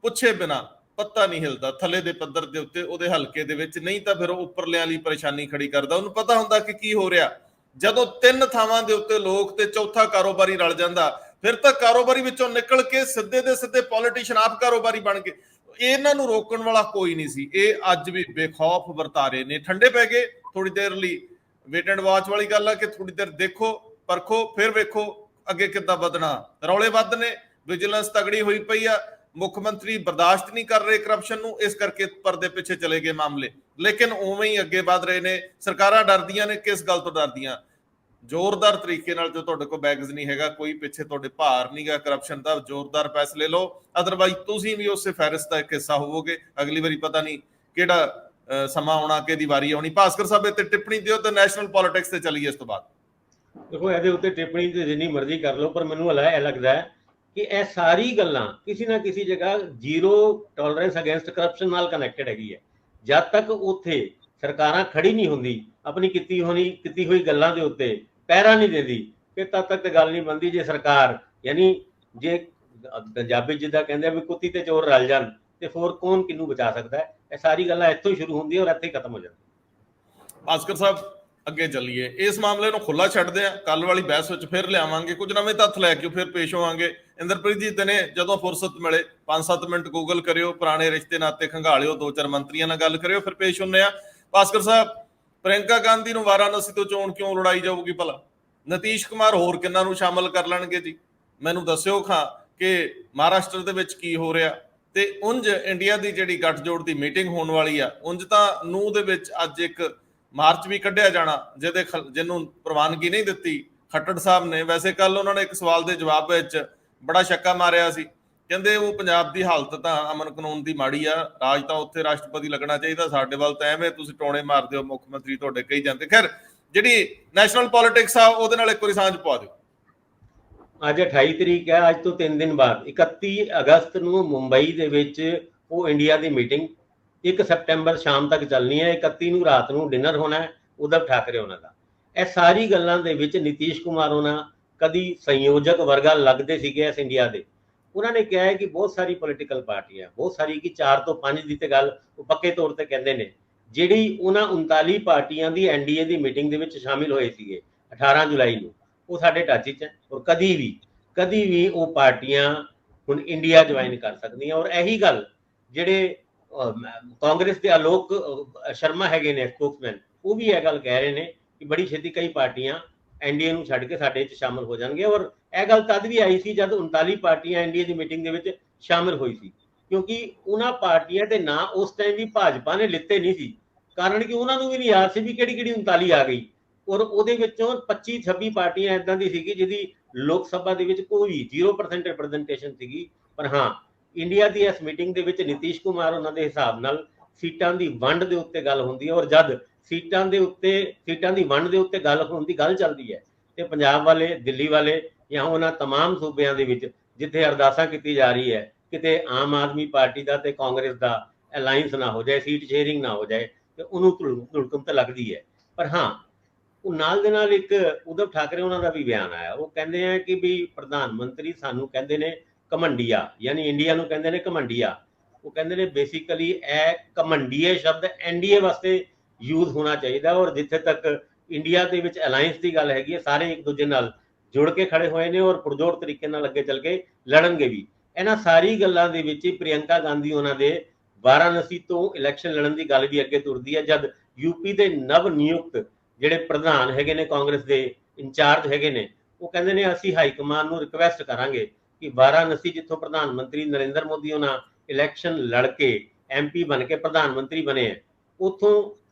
A: ਪੁੱਛੇ ਬਿਨਾ ਪੱਤਾ ਨਹੀਂ ਹਿਲਦਾ ਥੱਲੇ ਦੇ ਪੱਧਰ ਦੇ ਉੱਤੇ ਉਹਦੇ ਹਲਕੇ ਦੇ ਵਿੱਚ, ਨਹੀਂ ਤਾਂ ਫਿਰ ਉਹ ਉੱਪਰਲਿਆਂ ਲਈ ਪਰੇਸ਼ਾਨੀ ਖੜੀ ਕਰਦਾ। ਉਹਨੂੰ ਪਤਾ ਹੁੰਦਾ ਕਿ ਕੀ ਹੋ ਰਿਹਾ। ਜਦੋਂ 3 ਥਾਵਾਂ ਦੇ ਉੱਤੇ ਲੋਕ ਤੇ ਚੌਥਾ ਕਾਰੋਬਾਰੀ ਰਲ ਜਾਂਦਾ, ਫਿਰ ਤਾਂ ਕਾਰੋਬਾਰੀ ਵਿੱਚੋਂ ਨਿਕਲ ਕੇ ਸਿੱਧੇ ਦੇ ਸਿੱਧੇ ਪੋਲੀਟੀਸ਼ੀਅਨ ਆਪ ਕਾਰੋਬਾਰੀ ਬਣ ਗਏ। ਇਹਨਾਂ ਨੂੰ ਰੋਕਣ ਵਾਲਾ ਕੋਈ ਨਹੀਂ ਸੀ। ਇਹ ਅੱਜ ਵੀ ਬੇਖੌਫ ਵਰਤਾਰੇ ਨੇ, ਠੰਡੇ ਪੈ ਗਏ ਥੋੜੀ ਦੇਰ ਲਈ। ਵੇਟ ਐਂਡ ਵਾਚ ਵਾਲੀ ਗੱਲ ਆ ਕਿ ਥੋੜੀ ਦੇਰ ਦੇਖੋ, ਪਰਖੋ, ਫਿਰ ਵੇਖੋ ਅੱਗੇ ਕਿੱਦਾਂ ਵਧਣਾ। ਰੌਲੇ ਵੱਧ ਨੇ, ਵਿਜੀਲੈਂਸ ਤਗੜੀ ਹੋਈ ਪਈ ਆ, ਮੁੱਖ ਮੰਤਰੀ ਬਰਦਾਸ਼ਤ ਨਹੀਂ ਕਰ ਰਹੇ ਕਰਪਸ਼ਨ ਨੂੰ, ਇਸ ਕਰਕੇ ਪਰਦੇ ਪਿੱਛੇ ਚਲੇ ਗਏ ਮਾਮਲੇ। ਲੇਕਿਨ ਉਵੇਂ ਹੀ ਅੱਗੇ ਵਧ ਰਹੇ ਨੇ। ਸਰਕਾਰਾਂ ਡਰਦੀਆਂ ਨੇ। ਕਿਸ ਗੱਲ ਤੋਂ ਡਰਦੀਆਂ? ਜ਼ੋਰਦਾਰ ਤਰੀਕੇ ਨਾਲ, ਜੋ ਤੁਹਾਡੇ ਕੋਲ ਬੈਗਸ ਨਹੀਂ ਹੈਗਾ, ਕੋਈ ਪਿੱਛੇ ਤੁਹਾਡੇ ਭਾਰ ਨਹੀਂ ਗਾ ਕਰਪਸ਼ਨ ਦਾ, ਜ਼ੋਰਦਾਰ ਫੈਸਲੇ ਲਓ, ਅਦਰਵਾਈਜ਼ ਤੁਸੀਂ ਵੀ ਉਸੇ ਫਹਿਰਿਸਤ ਦਾ ਇੱਕ ਹਿੱਸਾ ਹੋਵੋਗੇ। ਅਗਲੀ ਵਾਰੀ ਪਤਾ ਨਹੀਂ ਕਿਹੜਾ ਸਮਾਂ ਆਉਣਾ, ਕਿਹਦੀ ਵਾਰੀ ਆਉਣੀ। ਭਾਸਕਰ ਸਾਹਿਬ ਇੱਥੇ ਟਿੱਪਣੀ ਦਿਓ ਤੇ ਨੈਸ਼ਨਲ ਪੋਲਿਟਿਕਸ ਤੇ ਚੱਲੀਏ। ਇਸ ਤੋਂ ਬਾਅਦ
C: ਦੇਖੋ, ਇਹਦੇ ਉੱਤੇ ਟਿੱਪਣੀ ਤੇ ਜਿੰਨੀ ਮਰਜ਼ੀ ਕਰ ਲਓ, ਪਰ ਮੈਨੂੰ ਇਹ ਲੱਗਦਾ ਹੈ ਕਿ ਇਹ ਸਾਰੀ ਗੱਲਾਂ ਕਿਸੇ ਨਾ ਕਿਸੇ ਜਗ੍ਹਾ ਜ਼ੀਰੋ ਟੋਲਰੈਂਸ ਅਗੇਂਸਟ ਕਰਪਸ਼ਨ ਨਾਲ ਕਨੈਕਟਡ ਹੈਗੀ ਹੈ। ਜਦ ਤੱਕ ਉੱਥੇ ਸਰਕਾਰਾਂ ਖੜੀ ਨਹੀਂ ਹੁੰਦੀ, ਆਪਣੀ ਕੀਤੀ ਹੋਈ ਗੱਲਾਂ ਦੇ ਉੱਤੇ ਪਹਿਰਾ ਨਹੀਂ ਦਿੰਦੀ, ਫਿਰ ਤਦ ਤੱਕ ਤੇ ਗੱਲ ਨਹੀਂ ਬਣਦੀ। ਜੇ ਸਰਕਾਰ, ਯਾਨੀ ਜੇ ਪੰਜਾਬੀ ਜਿੱਦਾਂ ਕਹਿੰਦੇ ਆ ਵੀ ਕੁੱਤੀ ਤੇ ਚੋਰ ਰਲ ਜਾਣ, ਤੇ ਹੋਰ ਕੌਣ ਕਿਹਨੂੰ ਬਚਾ ਸਕਦਾ ਹੈ? ਇਹ ਸਾਰੀ ਗੱਲਾਂ ਇੱਥੋਂ ਹੀ ਸ਼ੁਰੂ ਹੁੰਦੀਆਂ ਔਰ ਇੱਥੇ ਹੀ ਖਤਮ ਹੋ ਜਾਂਦੀਆਂ।
A: ਭਾਸਕਰ ਸਾਹਿਬ ਅੱਗੇ ਚੱਲੀਏ, ਇਸ ਮਾਮਲੇ ਨੂੰ ਖੁੱਲਾ ਛੱਡਦੇ ਆ। ਕੱਲ ਵਾਲੀ ਬਹਿਸ ਵਿੱਚ ਫਿਰ ਲਿਆਵਾਂਗੇ, ਕੁਝ ਨਵੇਂ ਤੱਥ ਲੈ ਕੇ ਫਿਰ ਪੇਸ਼ ਹੋਵਾਂਗੇ। ਇੰਦਰਪ੍ਰੀਤ ਜੀ ਦਿਨੇ ਜਦੋਂ ਫੁਰਸਤ ਮਿਲੇ 5-7 ਮਿੰਟ ਗੂਗਲ ਕਰਿਓ, ਪੁਰਾਣੇ ਰਿਸ਼ਤੇ ਨਾਤੇ ਖੰਗਾਲਿਓ, 2-4 ਮੰਤਰੀਆਂ ਨਾਲ ਗੱਲ ਕਰਿਓ, ਫਿਰ ਪੇਸ਼ ਹੁੰਨੇ ਆ। ਭਾਸਕਰ ਸਾਹਿਬ, ਪ੍ਰਿਯੰਕਾ ਗਾਂਧੀ ਨੂੰ ਵਾਰਾਣਸੀ ਤੋਂ ਚੋਣ ਕਿਉਂ ਲੜਾਈ ਜਾਊਗੀ ਭਲਾ? ਨਤੀਸ਼ ਕੁਮਾਰ ਹੋਰ ਕਿੰਨਾਂ ਨੂੰ ਸ਼ਾਮਲ ਕਰ ਲੈਣਗੇ ਜੀ? ਮੈਨੂੰ ਦੱਸਿਓ ਖਾਂ ਕਿ ਮਹਾਰਾਸ਼ਟਰ ਦੇ ਵਿੱਚ ਕੀ ਹੋ ਰਿਹਾ। ਤੇ ਉਂਝ ਇੰਡੀਆ ਦੀ ਜਿਹੜੀ ਗੱਠਜੋੜ ਦੀ ਮੀਟਿੰਗ ਹੋਣ ਵਾਲੀ ਆ, ਉਂਝ ਤਾਂ ਨੂੰ ਦੇ ਵਿੱਚ ਅੱਜ ਇੱਕ ਮਾਰਚ ਵੀ ਕੱਢਿਆ ਜਾਣਾ, ਜਿਹਨੂੰ ਪ੍ਰਵਾਨਗੀ ਨਹੀਂ ਦਿੱਤੀ ਖੱਟੜ ਸਾਹਿਬ ਨੇ। ਵੈਸੇ ਕੱਲ ਉਹਨਾਂ ਨੇ ਇੱਕ ਸਵਾਲ ਦੇ ਜਵਾਬ ਵਿੱਚ ਬੜਾ ਸ਼ੱਕਾ ਮਾਰਿਆ ਸੀ, ਕਹਿੰਦੇ ਉਹ ਪੰਜਾਬ ਦੀ ਹਾਲਤ ਤਾਂ ਅਮਨ ਕਾਨੂੰਨ ਦੀ ਮਾੜੀ ਆ, ਰਾਜ ਤਾਂ ਉੱਥੇ ਰਾਸ਼ਟਰਪਤੀ ਲੱਗਣਾ ਚਾਹੀਦਾ, ਸਾਡੇ ਵੱਲ ਤਾਂ ਐਵੇਂ ਤੁਸੀਂ ਟੋਣੇ ਮਾਰਦੇ ਹੋ, ਮੁੱਖ ਮੰਤਰੀ ਤੁਹਾਡੇ ਕਹੀ ਜਾਂਦੇ। ਖੈਰ, ਜਿਹੜੀ ਨੈਸ਼ਨਲ ਪੋਲਿਟਿਕਸ ਆ ਉਹਦੇ ਨਾਲ ਇੱਕ ਵਾਰੀ ਸਾਂਝ ਪਾ ਦਿਓ।
C: ਅੱਜ 28 ਤਰੀਕ ਹੈ, ਅੱਜ ਤੋਂ 3 ਦਿਨ ਬਾਅਦ 31 ਅਗਸਤ ਨੂੰ ਮੁੰਬਈ ਦੇ ਵਿੱਚ ਉਹ ਇੰਡੀਆ ਦੀ ਮੀਟਿੰਗ 1 ਸਤੰਬਰ ਸ਼ਾਮ ਤੱਕ ਚੱਲਣੀ ਹੈ। 31 ਨੂੰ ਰਾਤ ਨੂੰ ਡਿਨਰ ਹੋਣਾ ਹੈ ਉद्धਵ ਠਾਕਰੇ ਉਹਨਾਂ ਦਾ। ਇਹ ਸਾਰੀ ਗੱਲਾਂ ਦੇ ਵਿੱਚ ਨਿਤੀਸ਼ ਕੁਮਾਰ ਉਹਨਾਂ ਕਦੀ ਸੰਯੋਜਕ ਵਰਗਾ ਲੱਗਦੇ ਸੀਗੇ ਇਸ ਇੰਡੀਆ ਦੇ। ਉਹਨਾਂ ਨੇ ਕਿਹਾ ਹੈ ਕਿ ਬਹੁਤ ਸਾਰੀ ਪੋਲੀਟੀਕਲ ਪਾਰਟੀਆਂ, ਬਹੁਤ ਸਾਰੀ ਕਿ 4 ਤੋਂ 5 ਦੀ ਤੇ ਗੱਲ ਉਹ ਪੱਕੇ ਤੌਰ ਤੇ ਕਹਿੰਦੇ ਨੇ, ਜਿਹੜੀ ਉਹਨਾਂ 39 ਪਾਰਟੀਆਂ ਦੀ NDA ਦੀ ਮੀਟਿੰਗ ਦੇ ਵਿੱਚ ਸ਼ਾਮਿਲ ਹੋਏ ਸੀਗੇ 18 ਜੁਲਾਈ ਨੂੰ, ਉਹ ਸਾਡੇ ਟੱਚ 'ਚ ਹੈ। ਔਰ ਕਦੀ ਵੀ ਉਹ ਪਾਰਟੀਆਂ ਹੁਣ ਇੰਡੀਆ ਜੁਆਇਨ ਕਰ ਸਕਦੀਆਂ। ਔਰ ਇਹੀ ਗੱਲ ਜਿਹੜੇ ਕਾਂਗਰਸ ਦੇ ਆਲੋਕ ਸ਼ਰਮਾ ਹੈਗੇ ਨੇ ਸਪੋਕਸਮੈਨ, ਉਹ ਵੀ ਇਹ ਗੱਲ ਕਹਿ ਰਹੇ ਨੇ ਕਿ ਬੜੀ ਛੇਤੀ ਕਈ ਪਾਰਟੀਆਂ NDA ਨੂੰ ਛੱਡ ਕੇ ਸਾਡੇ 'ਚ ਸ਼ਾਮਿਲ ਹੋ ਜਾਣਗੀਆਂ। ਔਰ ਇਹ ਗੱਲ ਤਦ ਵੀ ਆਈ ਸੀ ਜਦ 39 ਪਾਰਟੀਆਂ NDA ਦੀ ਮੀਟਿੰਗ ਦੇ ਵਿੱਚ ਸ਼ਾਮਿਲ ਹੋਈ ਸੀ, ਕਿਉਂਕਿ ਉਹਨਾਂ ਪਾਰਟੀਆਂ ਦੇ ਨਾਂ ਉਸ ਟਾਈਮ ਵੀ ਭਾਜਪਾ ਨੇ ਲਿੱਤੇ ਨਹੀਂ ਸੀ। ਕਾਰਨ ਕਿ ਉਹਨਾਂ ਨੂੰ ਵੀ ਨਹੀਂ ਯਾਦ ਸੀ ਵੀ ਕਿਹੜੀ 39 ਆ ਗਈ। ਔਰ ਉਹਦੇ ਵਿੱਚੋਂ 25-26 ਪਾਰਟੀਆਂ ਇਦਾਂ ਦੀ ਸੀਗੀ ਜਿਹਦੀ ਲੋਕ ਸਭਾ ਦੇ ਵਿੱਚ ਕੋਈ 0% ਰਿਪਰੈਜ਼ੈਂਟੇਸ਼ਨ ਸੀਗੀ। ਪਰ ਹਾਂ, ਇੰਡੀਆ ਦੀ ਇਸ ਮੀਟਿੰਗ ਦੇ ਵਿੱਚ ਨਿਤੀਸ਼ ਕੁਮਾਰ ਉਹਨਾਂ ਦੇ ਹਿਸਾਬ ਨਾਲ ਸੀਟਾਂ ਦੀ ਵੰਡ ਦੇ ਉੱਤੇ ਗੱਲ ਹੁੰਦੀ ਹੈ, ਔਰ ਜਦ ਸੀਟਾਂ ਦੀ ਵੰਡ ਦੇ ਉੱਤੇ ਗੱਲ ਹੋਣ ਦੀ ਗੱਲ ਚੱਲਦੀ ਹੈ ਤੇ ਪੰਜਾਬ ਵਾਲੇ, ਦਿੱਲੀ ਵਾਲੇ ਜਾਂ ਉਹਨਾਂ तमाम ਸੂਬਿਆਂ ਦੇ ਵਿੱਚ ਜਿੱਥੇ ਅਰਦਾਸਾਂ ਕੀਤੀ ਜਾ ਰਹੀ ਹੈ ਕਿਤੇ ਆਮ ਆਦਮੀ ਪਾਰਟੀ ਦਾ ਤੇ ਕਾਂਗਰਸ ਦਾ ਅਲਾਈਅੰਸ ਨਾ ਹੋ ਜਾਏ, ਸੀਟ ਸ਼ੇਅਰਿੰਗ ਨਾ ਹੋ ਜਾਏ, ਤੇ ਉਹਨੂੰ ਧੁੜਕਮ ਤਾਂ ਲੱਗਦੀ ਹੈ। ਪਰ ਹਾਂ, ਉਹ ਨਾਲ ਦੇ ਨਾਲ ਇੱਕ ਉद्धਵ ਠਾਕਰੇ ਉਹਨਾਂ ਦਾ ਵੀ ਬਿਆਨ ਆਇਆ। ਉਹ ਕਹਿੰਦੇ ਆ ਕਿ ਵੀ ਪ੍ਰਧਾਨ ਮੰਤਰੀ ਸਾਨੂੰ ਕਹਿੰਦੇ ਨੇ ਘਮੰਡੀਆ, ਯਾਨੀ ਇੰਡੀਆ ਨੂੰ ਕਹਿੰਦੇ ਨੇ ਘਮੰਡੀਆ। ਉਹ ਕਹਿੰਦੇ ਨੇ ਬੇਸਿਕਲੀ ਇਹ ਘਮੰਡੀਏ ਸ਼ਬਦ ਐਨਡੀਏ ਵਾਸਤੇ ਯੂਜ਼ ਹੋਣਾ ਚਾਹੀਦਾ, ਔਰ ਜਿੱਥੇ ਤੱਕ ਇੰਡੀਆ ਦੇ ਵਿੱਚ ਅਲਾਈਅੰਸ ਦੀ ਗੱਲ ਹੈਗੀ ਹੈ, ਸਾਰੇ ਇੱਕ ਦੂਜੇ ਨਾਲ ਜੁੜ ਕੇ ਖੜੇ ਹੋਏ ਨੇ ਔਰ ਪੁਰਜੋਰ ਤਰੀਕੇ ਨਾਲ ਅੱਗੇ ਚੱਲ ਕੇ ਲੜਨਗੇ ਵੀ। ਇਹਨਾਂ ਸਾਰੀ ਗੱਲਾਂ ਦੇ ਵਿੱਚ ਪ੍ਰਿਯੰਕਾ ਗਾਂਧੀ ਉਹਨਾਂ ਦੇ ਵਾਰਾਣਸੀ ਤੋਂ ਇਲੈਕਸ਼ਨ ਲੜਨ ਦੀ ਗੱਲ ਵੀ ਅੱਗੇ ਤੁਰਦੀ ਹੈ, ਜਦ ਯੂਪੀ ਦੇ ਨਵ ਨਿਯੁਕਤ ਜਿਹੜੇ ਪ੍ਰਧਾਨ ਹੈਗੇ ਨੇ, ਕਾਂਗਰਸ ਦੇ ਇੰਚਾਰਜ ਹੈਗੇ ਨੇ, ਉਹ ਕਹਿੰਦੇ ਨੇ ਅਸੀਂ ਹਾਈ ਕਮਾਨ ਨੂੰ ਰਿਕਵੈਸਟ ਕਰਾਂਗੇ ਕਿ ਵਾਰਾਣਸੀ ਜਿੱਥੋਂ ਪ੍ਰਧਾਨ ਮੰਤਰੀ ਨਰਿੰਦਰ ਮੋਦੀ ਉਹਨਾਂ ਇਲੈਕਸ਼ਨ ਲੜ ਕੇ ਐਮਪੀ ਬਣ ਕੇ ਪ੍ਰਧਾਨ ਮੰਤਰੀ ਬਣੇ ਹੈ, ਉੱਥੋਂ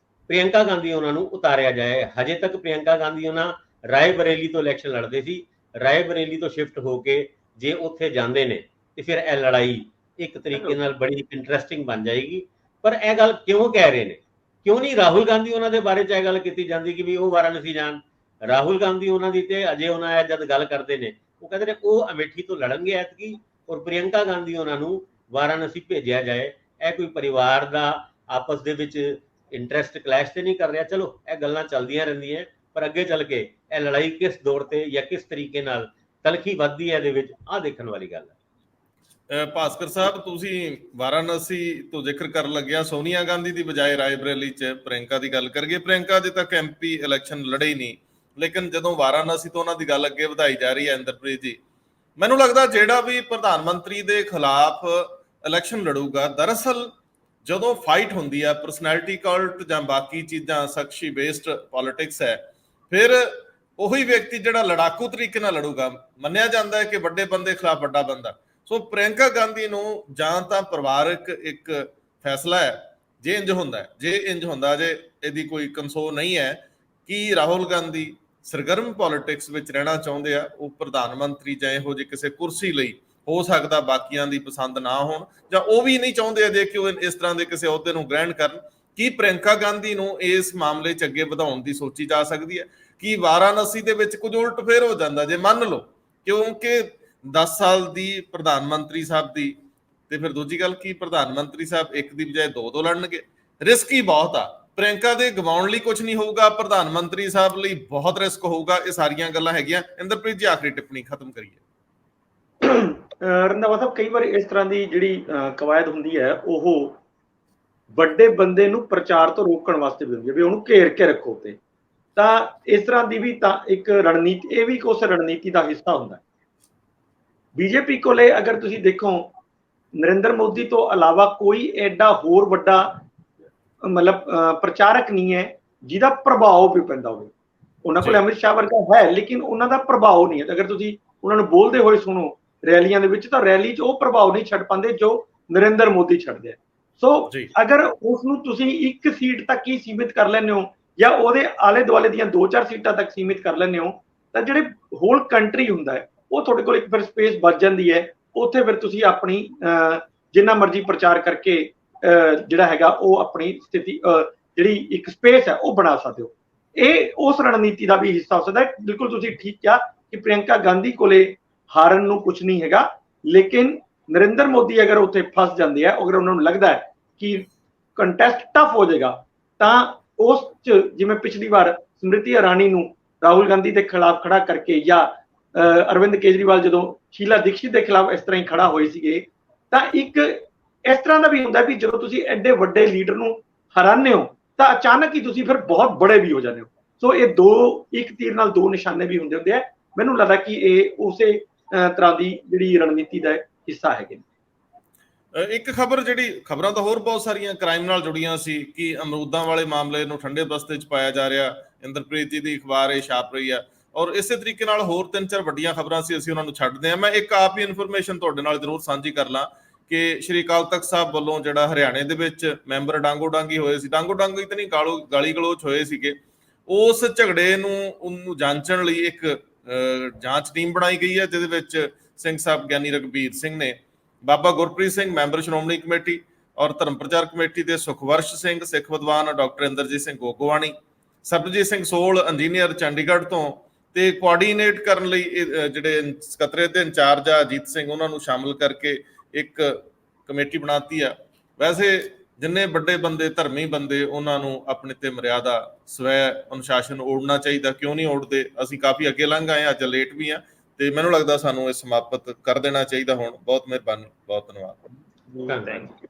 C: ਪ੍ਰਿਯੰਕਾ ਗਾਂਧੀ ਉਹਨਾਂ ਨੂੰ ਉਤਾਰਿਆ ਜਾਏ। ਹਜੇ ਤੱਕ ਪ੍ਰਿਯੰਕਾ ਗਾਂਧੀ ਉਹਨਾਂ ਰਾਏ ਬਰੇਲੀ ਤੋਂ ਇਲੈਕਸ਼ਨ ਲੜਦੇ ਸੀ, ਰਾਏ ਬਰੇਲੀ ਤੋਂ ਸ਼ਿਫਟ ਹੋ ਕੇ ਜੇ ਉੱਥੇ ਜਾਂਦੇ ਨੇ ਤੇ ਫਿਰ ਇਹ ਲੜਾਈ ਇੱਕ ਤਰੀਕੇ ਨਾਲ ਬੜੀ ਇੰਟਰਸਟਿੰਗ ਬਣ ਜਾਏਗੀ। ਪਰ ਇਹ ਗੱਲ ਕਿਉਂ ਕਹਿ ਰਹੇ ਨੇ, ਕਿਉਂ ਨਹੀਂ ਰਾਹੁਲ ਗਾਂਧੀ ਉਹਨਾਂ ਦੇ ਬਾਰੇ ਚ ਇਹ ਗੱਲ ਕੀਤੀ ਜਾਂਦੀ ਕਿ ਵੀ ਉਹ ਵਾਰਾਣਸੀ ਜਾਣ? ਰਾਹੁਲ ਗਾਂਧੀ ਉਹਨਾਂ ਦੀ ਤੇ ਅਜੇ ਉਹਨਾਂ ਜਦ ਗੱਲ ਕਰਦੇ ਨੇ ਉਹ ਕਹਿੰਦੇ ਨੇ ਉਹ ਅਮੇਠੀ ਤੋਂ ਲੜਨਗੇ ਐਤਕੀ, ਔਰ ਪ੍ਰਿਯੰਕਾ ਗਾਂਧੀ ਉਹਨਾਂ ਨੂੰ ਵਾਰਾਣਸੀ ਭੇਜਿਆ ਜਾਏ। ਇਹ ਕੋਈ ਪਰਿਵਾਰ ਦਾ ਆਪਸ ਦੇ ਵਿੱਚ ਇੰਟਰਸਟ ਕਲੈਸ਼ ਤੇ ਨਹੀਂ ਕਰ ਰਿਹਾ। ਚਲੋ ਇਹ ਗੱਲਾਂ ਚੱਲਦੀਆਂ ਰਹਿੰਦੀਆਂ, ਪਰ ਅੱਗੇ ਚੱਲ ਕੇ ਇਹ ਲੜਾਈ ਕਿਸ ਦੌਰ ਤੇ ਜਾਂ ਕਿਸ ਤਰੀਕੇ ਨਾਲ ਤਲਖੀ ਵੱਧਦੀ ਹੈ ਇਹਦੇ ਵਿੱਚ, ਆਹ ਦੇਖਣ ਵਾਲੀ ਗੱਲ ਹੈ।
A: ਭਾਸਕਰ ਸਾਹਿਬ, ਤੁਸੀਂ ਵਾਰਾਣਸੀ ਤੋਂ ਜ਼ਿਕਰ ਕਰਨ ਲੱਗਿਆ, ਸੋਨੀਆ ਗਾਂਧੀ ਦੀ ਬਜਾਏ ਰਾਏ ਬਰੇਲੀ ਚ ਪ੍ਰਿਯੰਕਾ ਦੀ ਗੱਲ ਕਰੀਏ। ਪ੍ਰਿਯੰਕਾ ਅਜੇ ਤੱਕ ਐਮਪੀ ਇਲੈਕਸ਼ਨ ਲੜੇ ਹੀ ਨਹੀਂ, ਲੇਕਿਨ ਜਦੋਂ ਵਾਰਾਣਸੀ ਤੋਂ ਉਹਨਾਂ ਦੀ ਗੱਲ ਅੱਗੇ ਵਧਾਈ ਜਾ ਰਹੀ ਹੈ ਇੰਦਰਪ੍ਰੀਤ ਜੀ, ਮੈਨੂੰ ਲੱਗਦਾ ਜਿਹੜਾ ਵੀ ਪ੍ਰਧਾਨ ਮੰਤਰੀ ਦੇ ਖਿਲਾਫ ਇਲੈਕਸ਼ਨ ਲੜੂਗਾ, ਦਰਅਸਲ ਜਦੋਂ ਫਾਈਟ ਹੁੰਦੀ ਹੈ ਪਰਸਨੈਲਿਟੀ ਕਲਟ ਜਾਂ ਬਾਕੀ ਚੀਜ਼ਾਂ, ਸ਼ਖਸੀ ਬੇਸਡ ਪੋਲਿਟਿਕਸ ਹੈ, ਫਿਰ ਉਹੀ ਵਿਅਕਤੀ ਜਿਹੜਾ ਲੜਾਕੂ ਤਰੀਕੇ ਨਾਲ ਲੜੂਗਾ। ਮੰਨਿਆ ਜਾਂਦਾ ਹੈ ਕਿ ਵੱਡੇ ਬੰਦੇ ਖਿਲਾਫ ਵੱਡਾ ਬੰਦਾ। ਸੋ ਪ੍ਰਿਯੰਕਾ ਗਾਂਧੀ ਨੂੰ ਜਾਂ ਤਾਂ ਪਰਿਵਾਰਕ ਇੱਕ ਫੈਸਲਾ ਹੈ, ਜੇ ਇੰਜ ਹੁੰਦਾ ਜੇ ਇਹਦੀ ਕੋਈ ਕੰਸੋ ਨਹੀਂ ਹੈ ਕਿ ਰਾਹੁਲ ਗਾਂਧੀ ਸਰਗਰਮ ਪੋਲਿਟਿਕਸ ਵਿੱਚ ਰਹਿਣਾ ਚਾਹੁੰਦੇ ਆ, ਉਹ ਪ੍ਰਧਾਨ ਮੰਤਰੀ ਜਾਂ ਇਹੋ ਜਿਹੇ ਕਿਸੇ ਕੁਰਸੀ ਲਈ ਹੋ ਸਕਦਾ ਬਾਕੀਆਂ ਦੀ ਪਸੰਦ ਨਾ ਹੋਣ, ਜਾਂ ਉਹ ਵੀ ਨਹੀਂ ਚਾਹੁੰਦੇ ਅਜੇ ਕਿ ਉਹ ਇਸ ਤਰ੍ਹਾਂ ਦੇ ਕਿਸੇ ਅਹੁਦੇ ਨੂੰ ਗ੍ਰਹਿਣ ਕਰਨ। ਕੀ ਪ੍ਰਿਯੰਕਾ ਗਾਂਧੀ ਨੂੰ ਇਸ ਮਾਮਲੇ 'ਚ ਅੱਗੇ ਵਧਾਉਣ ਦੀ ਸੋਚੀ ਜਾ ਸਕਦੀ ਹੈ? ਕਿ ਵਾਰਾਣਸੀ ਦੇ ਵਿੱਚ ਕੁਝ ਉਲਟ ਫੇਰ ਹੋ ਜਾਂਦਾ ਜੇ ਮੰਨ ਲਓ, ਕਿਉਂਕਿ 10 ਸਾਲ ਦੀ ਪ੍ਰਧਾਨ ਮੰਤਰੀ ਸਾਹਿਬ ਦੀ, ਤੇ ਫਿਰ ਦੂਜੀ ਗੱਲ ਕੀ ਪ੍ਰਧਾਨ ਮੰਤਰੀ ਸਾਹਿਬ ਇੱਕ ਦੀ ਬਜਾਏ ਦੋ ਲੜਨਗੇ, ਰਿਸਕ ਹੀ ਬਹੁਤ ਆ। ਪ੍ਰਿਯੰਕਾ ਦੇ ਗਵਾਉਣ ਲਈ ਕੁਝ ਨਹੀਂ ਹੋਊਗਾ, ਪ੍ਰਧਾਨ ਮੰਤਰੀ ਸਾਹਿਬ ਲਈ ਬਹੁਤ ਰਿਸਕ ਹੋਊਗਾ। ਇਹ ਸਾਰੀਆਂ ਗੱਲਾਂ ਹੈਗੀਆਂ। ਇੰਦਰਪ੍ਰੀਤ ਜੀ, ਆਖਰੀ ਟਿੱਪਣੀ ਖਤਮ ਕਰੀਏ।
B: ਰੰਧਾਵਾ ਸਾਹਿਬ, ਕਈ ਵਾਰ ਇਸ ਤਰ੍ਹਾਂ ਦੀ ਜਿਹੜੀ ਕਵਾਇਦ ਹੁੰਦੀ ਹੈ ਉਹ ਵੱਡੇ ਬੰਦੇ ਨੂੰ ਪ੍ਰਚਾਰ ਤੋਂ ਰੋਕਣ ਵਾਸਤੇ ਵੀ ਹੁੰਦੀ ਹੈ, ਵੀ ਉਹਨੂੰ ਘੇਰ ਕੇ ਰੱਖੋ। ਤੇ ਤਾਂ ਇਸ ਤਰ੍ਹਾਂ ਦੀ ਵੀ ਤਾਂ ਇੱਕ ਰਣਨੀਤੀ, ਇਹ ਵੀ ਉਸ ਰਣਨੀਤੀ ਦਾ ਹਿੱਸਾ ਹੁੰਦਾ ਹੈ। ਬੀਜੇਪੀ ਕੋਲੇ ਅਗਰ ਤੁਸੀਂ ਦੇਖੋ, ਨਰਿੰਦਰ ਮੋਦੀ ਤੋਂ ਇਲਾਵਾ ਕੋਈ ਐਡਾ ਹੋਰ ਵੱਡਾ ਮਤਲਬ ਪ੍ਰਚਾਰਕ ਨਹੀਂ ਹੈ ਜਿਹਦਾ ਪ੍ਰਭਾਵ ਵੀ ਪੈਂਦਾ ਹੋਵੇ। ਉਹਨਾਂ ਕੋਲ ਅਮਿਤ ਸ਼ਾਹ ਵਰਗਾ ਹੈ, ਲੇਕਿਨ ਉਹਨਾਂ ਦਾ ਪ੍ਰਭਾਵ ਨਹੀਂ ਹੈ। ਅਗਰ ਤੁਸੀਂ ਉਹਨਾਂ ਨੂੰ ਬੋਲਦੇ ਹੋਏ ਸੁਣੋ ਰੈਲੀਆਂ ਦੇ ਵਿੱਚ, ਤਾਂ ਰੈਲੀ 'ਚ ਉਹ ਪ੍ਰਭਾਵ ਨਹੀਂ ਛੱਡ ਪਾਉਂਦੇ ਜੋ ਨਰਿੰਦਰ ਮੋਦੀ ਛੱਡਦੇ ਆ। ਸੋ ਅਗਰ ਉਸ ਨੂੰ ਤੁਸੀਂ ਇੱਕ ਸੀਟ ਤੱਕ ਹੀ ਸੀਮਿਤ ਕਰ ਲੈਂਦੇ ਹੋ ਜਾਂ ਉਹਦੇ ਆਲੇ ਦੁਆਲੇ ਦੀਆਂ 2-4 ਸੀਟਾਂ ਤੱਕ ਸੀਮਿਤ ਕਰ ਲੈਂਦੇ ਹੋ, ਤਾਂ ਜਿਹੜੇ ਹੋਲ ਕੰਟਰੀ ਹੁੰਦਾ ਹੈ ਉਹ ਤੁਹਾਡੇ ਕੋਲ ਇੱਕ ਫਿਰ ਸਪੇਸ ਬਚ ਜਾਂਦੀ ਹੈ। ਉੱਥੇ ਫਿਰ ਤੁਸੀਂ ਆਪਣੀ ਜਿੰਨਾ ਮਰਜ਼ੀ ਪ੍ਰਚਾਰ ਕਰਕੇ ਜਿਹੜਾ ਹੈਗਾ ਉਹ ਆਪਣੀ ਸਥਿਤੀ ਜਿਹੜੀ ਇੱਕ ਸਪੇਸ ਹੈ ਉਹ ਬਣਾ ਸਕਦੇ ਹੋ। ਇਹ ਉਸ ਰਣਨੀਤੀ ਦਾ ਵੀ ਹਿੱਸਾ ਹੋ ਸਕਦਾ ਹੈ। ਬਿਲਕੁਲ ਤੁਸੀਂ ਠੀਕ ਕਿਹਾ ਕਿ ਪ੍ਰਿਯੰਕਾ ਗਾਂਧੀ ਕੋਲੇ ਹਾਰਨ ਨੂੰ ਕੁਝ ਨਹੀਂ ਹੈਗਾ, ਲੇਕਿਨ ਨਰਿੰਦਰ ਮੋਦੀ ਅਗਰ ਉੱਥੇ ਫਸ ਜਾਂਦੇ ਆ, ਅਗਰ ਉਹਨਾਂ ਨੂੰ ਲੱਗਦਾ ਹੈ ਕਿ ਕੰਟੈਸਟ ਟਫ ਹੋ ਜਾਏਗਾ, ਤਾਂ ਉਸ 'ਚ ਜਿਵੇਂ ਪਿਛਲੀ ਵਾਰ ਸਮ੍ਰਿਤੀ ਇਰਾਨੀ ਨੂੰ ਰਾਹੁਲ ਗਾਂਧੀ ਦੇ ਖਿਲਾਫ ਖੜਾ ਕਰਕੇ, ਜਾਂ ਅਰਵਿੰਦ ਕੇਜਰੀਵਾਲ ਜਦੋਂ ਸ਼ੀਲਾ ਦੀਕਸ਼ਿਤ ਦੇ ਖਿਲਾਫ ਇਸ ਤਰ੍ਹਾਂ ਹੀ ਖੜਾ ਹੋਏ ਸੀਗੇ, ਤਾਂ ਇੱਕ ਇਸ ਤਰ੍ਹਾਂ ਦਾ ਵੀ ਹੁੰਦਾ ਵੀ ਜਦੋਂ ਤੁਸੀਂ ਐਡੇ ਵੱਡੇ ਲੀਡਰ ਨੂੰ ਹਰਾਉਂਦੇ ਹੋ ਤਾਂ ਅਚਾਨਕ ਹੀ ਤੁਸੀਂ ਫਿਰ ਬਹੁਤ ਬੜੇ ਵੀ ਹੋ ਜਾਂਦੇ ਹੋ। ਸੋ ਇਹ ਇੱਕ ਤੀਰ ਨਾਲ ਦੋ ਨਿਸ਼ਾਨੇ ਵੀ ਹੁੰਦੇ ਆ। ਮੈਨੂੰ ਲੱਗਦਾ ਕਿ ਇਹ ਉਸੇ ਤਰ੍ਹਾਂ ਦੀ ਜਿਹੜੀ ਰਣਨੀਤੀ ਦਾ ਹਿੱਸਾ ਹੈਗੇ।
A: ਇੱਕ ਖਬਰ, ਜਿਹੜੀ ਖਬਰਾਂ ਤਾਂ ਹੋਰ ਬਹੁਤ ਸਾਰੀਆਂ ਕ੍ਰਾਈਮ ਨਾਲ ਜੁੜੀਆਂ ਸੀ ਕਿ ਅਮਰੂਦਾਂ ਵਾਲੇ ਮਾਮਲੇ ਨੂੰ ਠੰਡੇ ਬਸਤੇ 'ਚ ਪਾਇਆ ਜਾ ਰਿਹਾ। ਇੰਦਰਪ੍ਰੀਤ ਜੀ ਦੀ ਅਖਬਾਰ ਇਹ ਛਾਪ ਰਹੀ ਆ, ਔਰ ਇਸੇ ਤਰੀਕੇ ਨਾਲ ਹੋਰ 3-4 ਵੱਡੀਆਂ ਖਬਰਾਂ ਸੀ, ਅਸੀਂ ਉਹਨਾਂ ਨੂੰ ਛੱਡਦੇ ਹਾਂ। ਮੈਂ ਇੱਕ ਆਪ ਹੀ ਇਨਫੋਰਮੇਸ਼ਨ ਤੁਹਾਡੇ ਨਾਲ ਜ਼ਰੂਰ ਸਾਂਝੀ ਕਰ ਲਾਂ ਕਿ ਸ਼੍ਰੀ ਅਕਾਲ ਤਖਤ ਸਾਹਿਬ ਵੱਲੋਂ ਜਿਹੜਾ ਹਰਿਆਣੇ ਦੇ ਵਿੱਚ ਮੈਂਬਰ ਡਾਂਗੋ ਡਾਂਗੀ ਹੋਏ ਸੀ, ਡਾਂਗੋ ਡਾਂਗੀ ਤਾਂ ਨਹੀਂ, ਗਾਲੀ ਗਲੋਚ ਹੋਏ ਸੀਗੇ, ਉਸ ਝਗੜੇ ਨੂੰ ਉਹਨੂੰ ਜਾਂਚਣ ਲਈ ਇੱਕ ਜਾਂਚ ਟੀਮ ਬਣਾਈ ਗਈ ਹੈ, ਜਿਹਦੇ ਵਿੱਚ ਸਿੰਘ ਸਾਹਿਬ ਗਿਆਨੀ ਰਘਬੀਰ ਸਿੰਘ ਨੇ, ਬਾਬਾ ਗੁਰਪ੍ਰੀਤ ਸਿੰਘ ਮੈਂਬਰ ਸ਼੍ਰੋਮਣੀ ਕਮੇਟੀ ਔਰ ਧਰਮ ਪ੍ਰਚਾਰ ਕਮੇਟੀ ਦੇ ਸੁਖਵਰਸ਼ ਸਿੰਘ, ਸਿੱਖ ਵਿਦਵਾਨ ਡਾਕਟਰ ਇੰਦਰਜੀਤ ਸਿੰਘ ਗੋਗੋਵਾਣੀ, ਸਰਬਜੀਤ ਸਿੰਘ ਸੋਲ ਇੰਜੀਨੀਅਰ ਚੰਡੀਗੜ੍ਹ ਤੋਂ, ਤੇ ਕੋਆਰਡੀਨੇਟ ਕਰਨ ਲਈ ਜਿਹੜੇ ਸਕੱਤਰੇਤ ਦੇ ਇੰਚਾਰਜ ਆ ਅਜੀਤ ਸਿੰਘ, ਉਹਨਾਂ ਨੂੰ ਸ਼ਾਮਲ ਕਰਕੇ ਇੱਕ ਕਮੇਟੀ ਬਣਾਤੀ ਆ। ਵੈਸੇ ਜਿੰਨੇ ਵੱਡੇ ਬੰਦੇ, ਧਰਮੀ ਬੰਦੇ, ਉਹਨਾਂ ਨੂੰ ਆਪਣੇ ਤੇ ਮਰਿਆਦਾ, ਸਵੈ ਅਨੁਸ਼ਾਸਨ ਓੜਨਾ ਚਾਹੀਦਾ। ਕਿਉਂ ਨਹੀਂ ਓੜਦੇ? ਅਸੀਂ ਕਾਫੀ ਅੱਗੇ ਲੰਘ ਆਏ, ਅੱਜ ਲੇਟ ਵੀ ਆ, ਤੇ ਮੈਨੂੰ ਲੱਗਦਾ ਸਾਨੂੰ ਇਹ ਸਮਾਪਤ ਕਰ ਦੇਣਾ ਚਾਹੀਦਾ ਹੁਣ। ਬਹੁਤ ਮਿਹਰਬਾਨੀ, ਬਹੁਤ ਧੰਨਵਾਦ।
C: ਧੰਨਵਾਦ।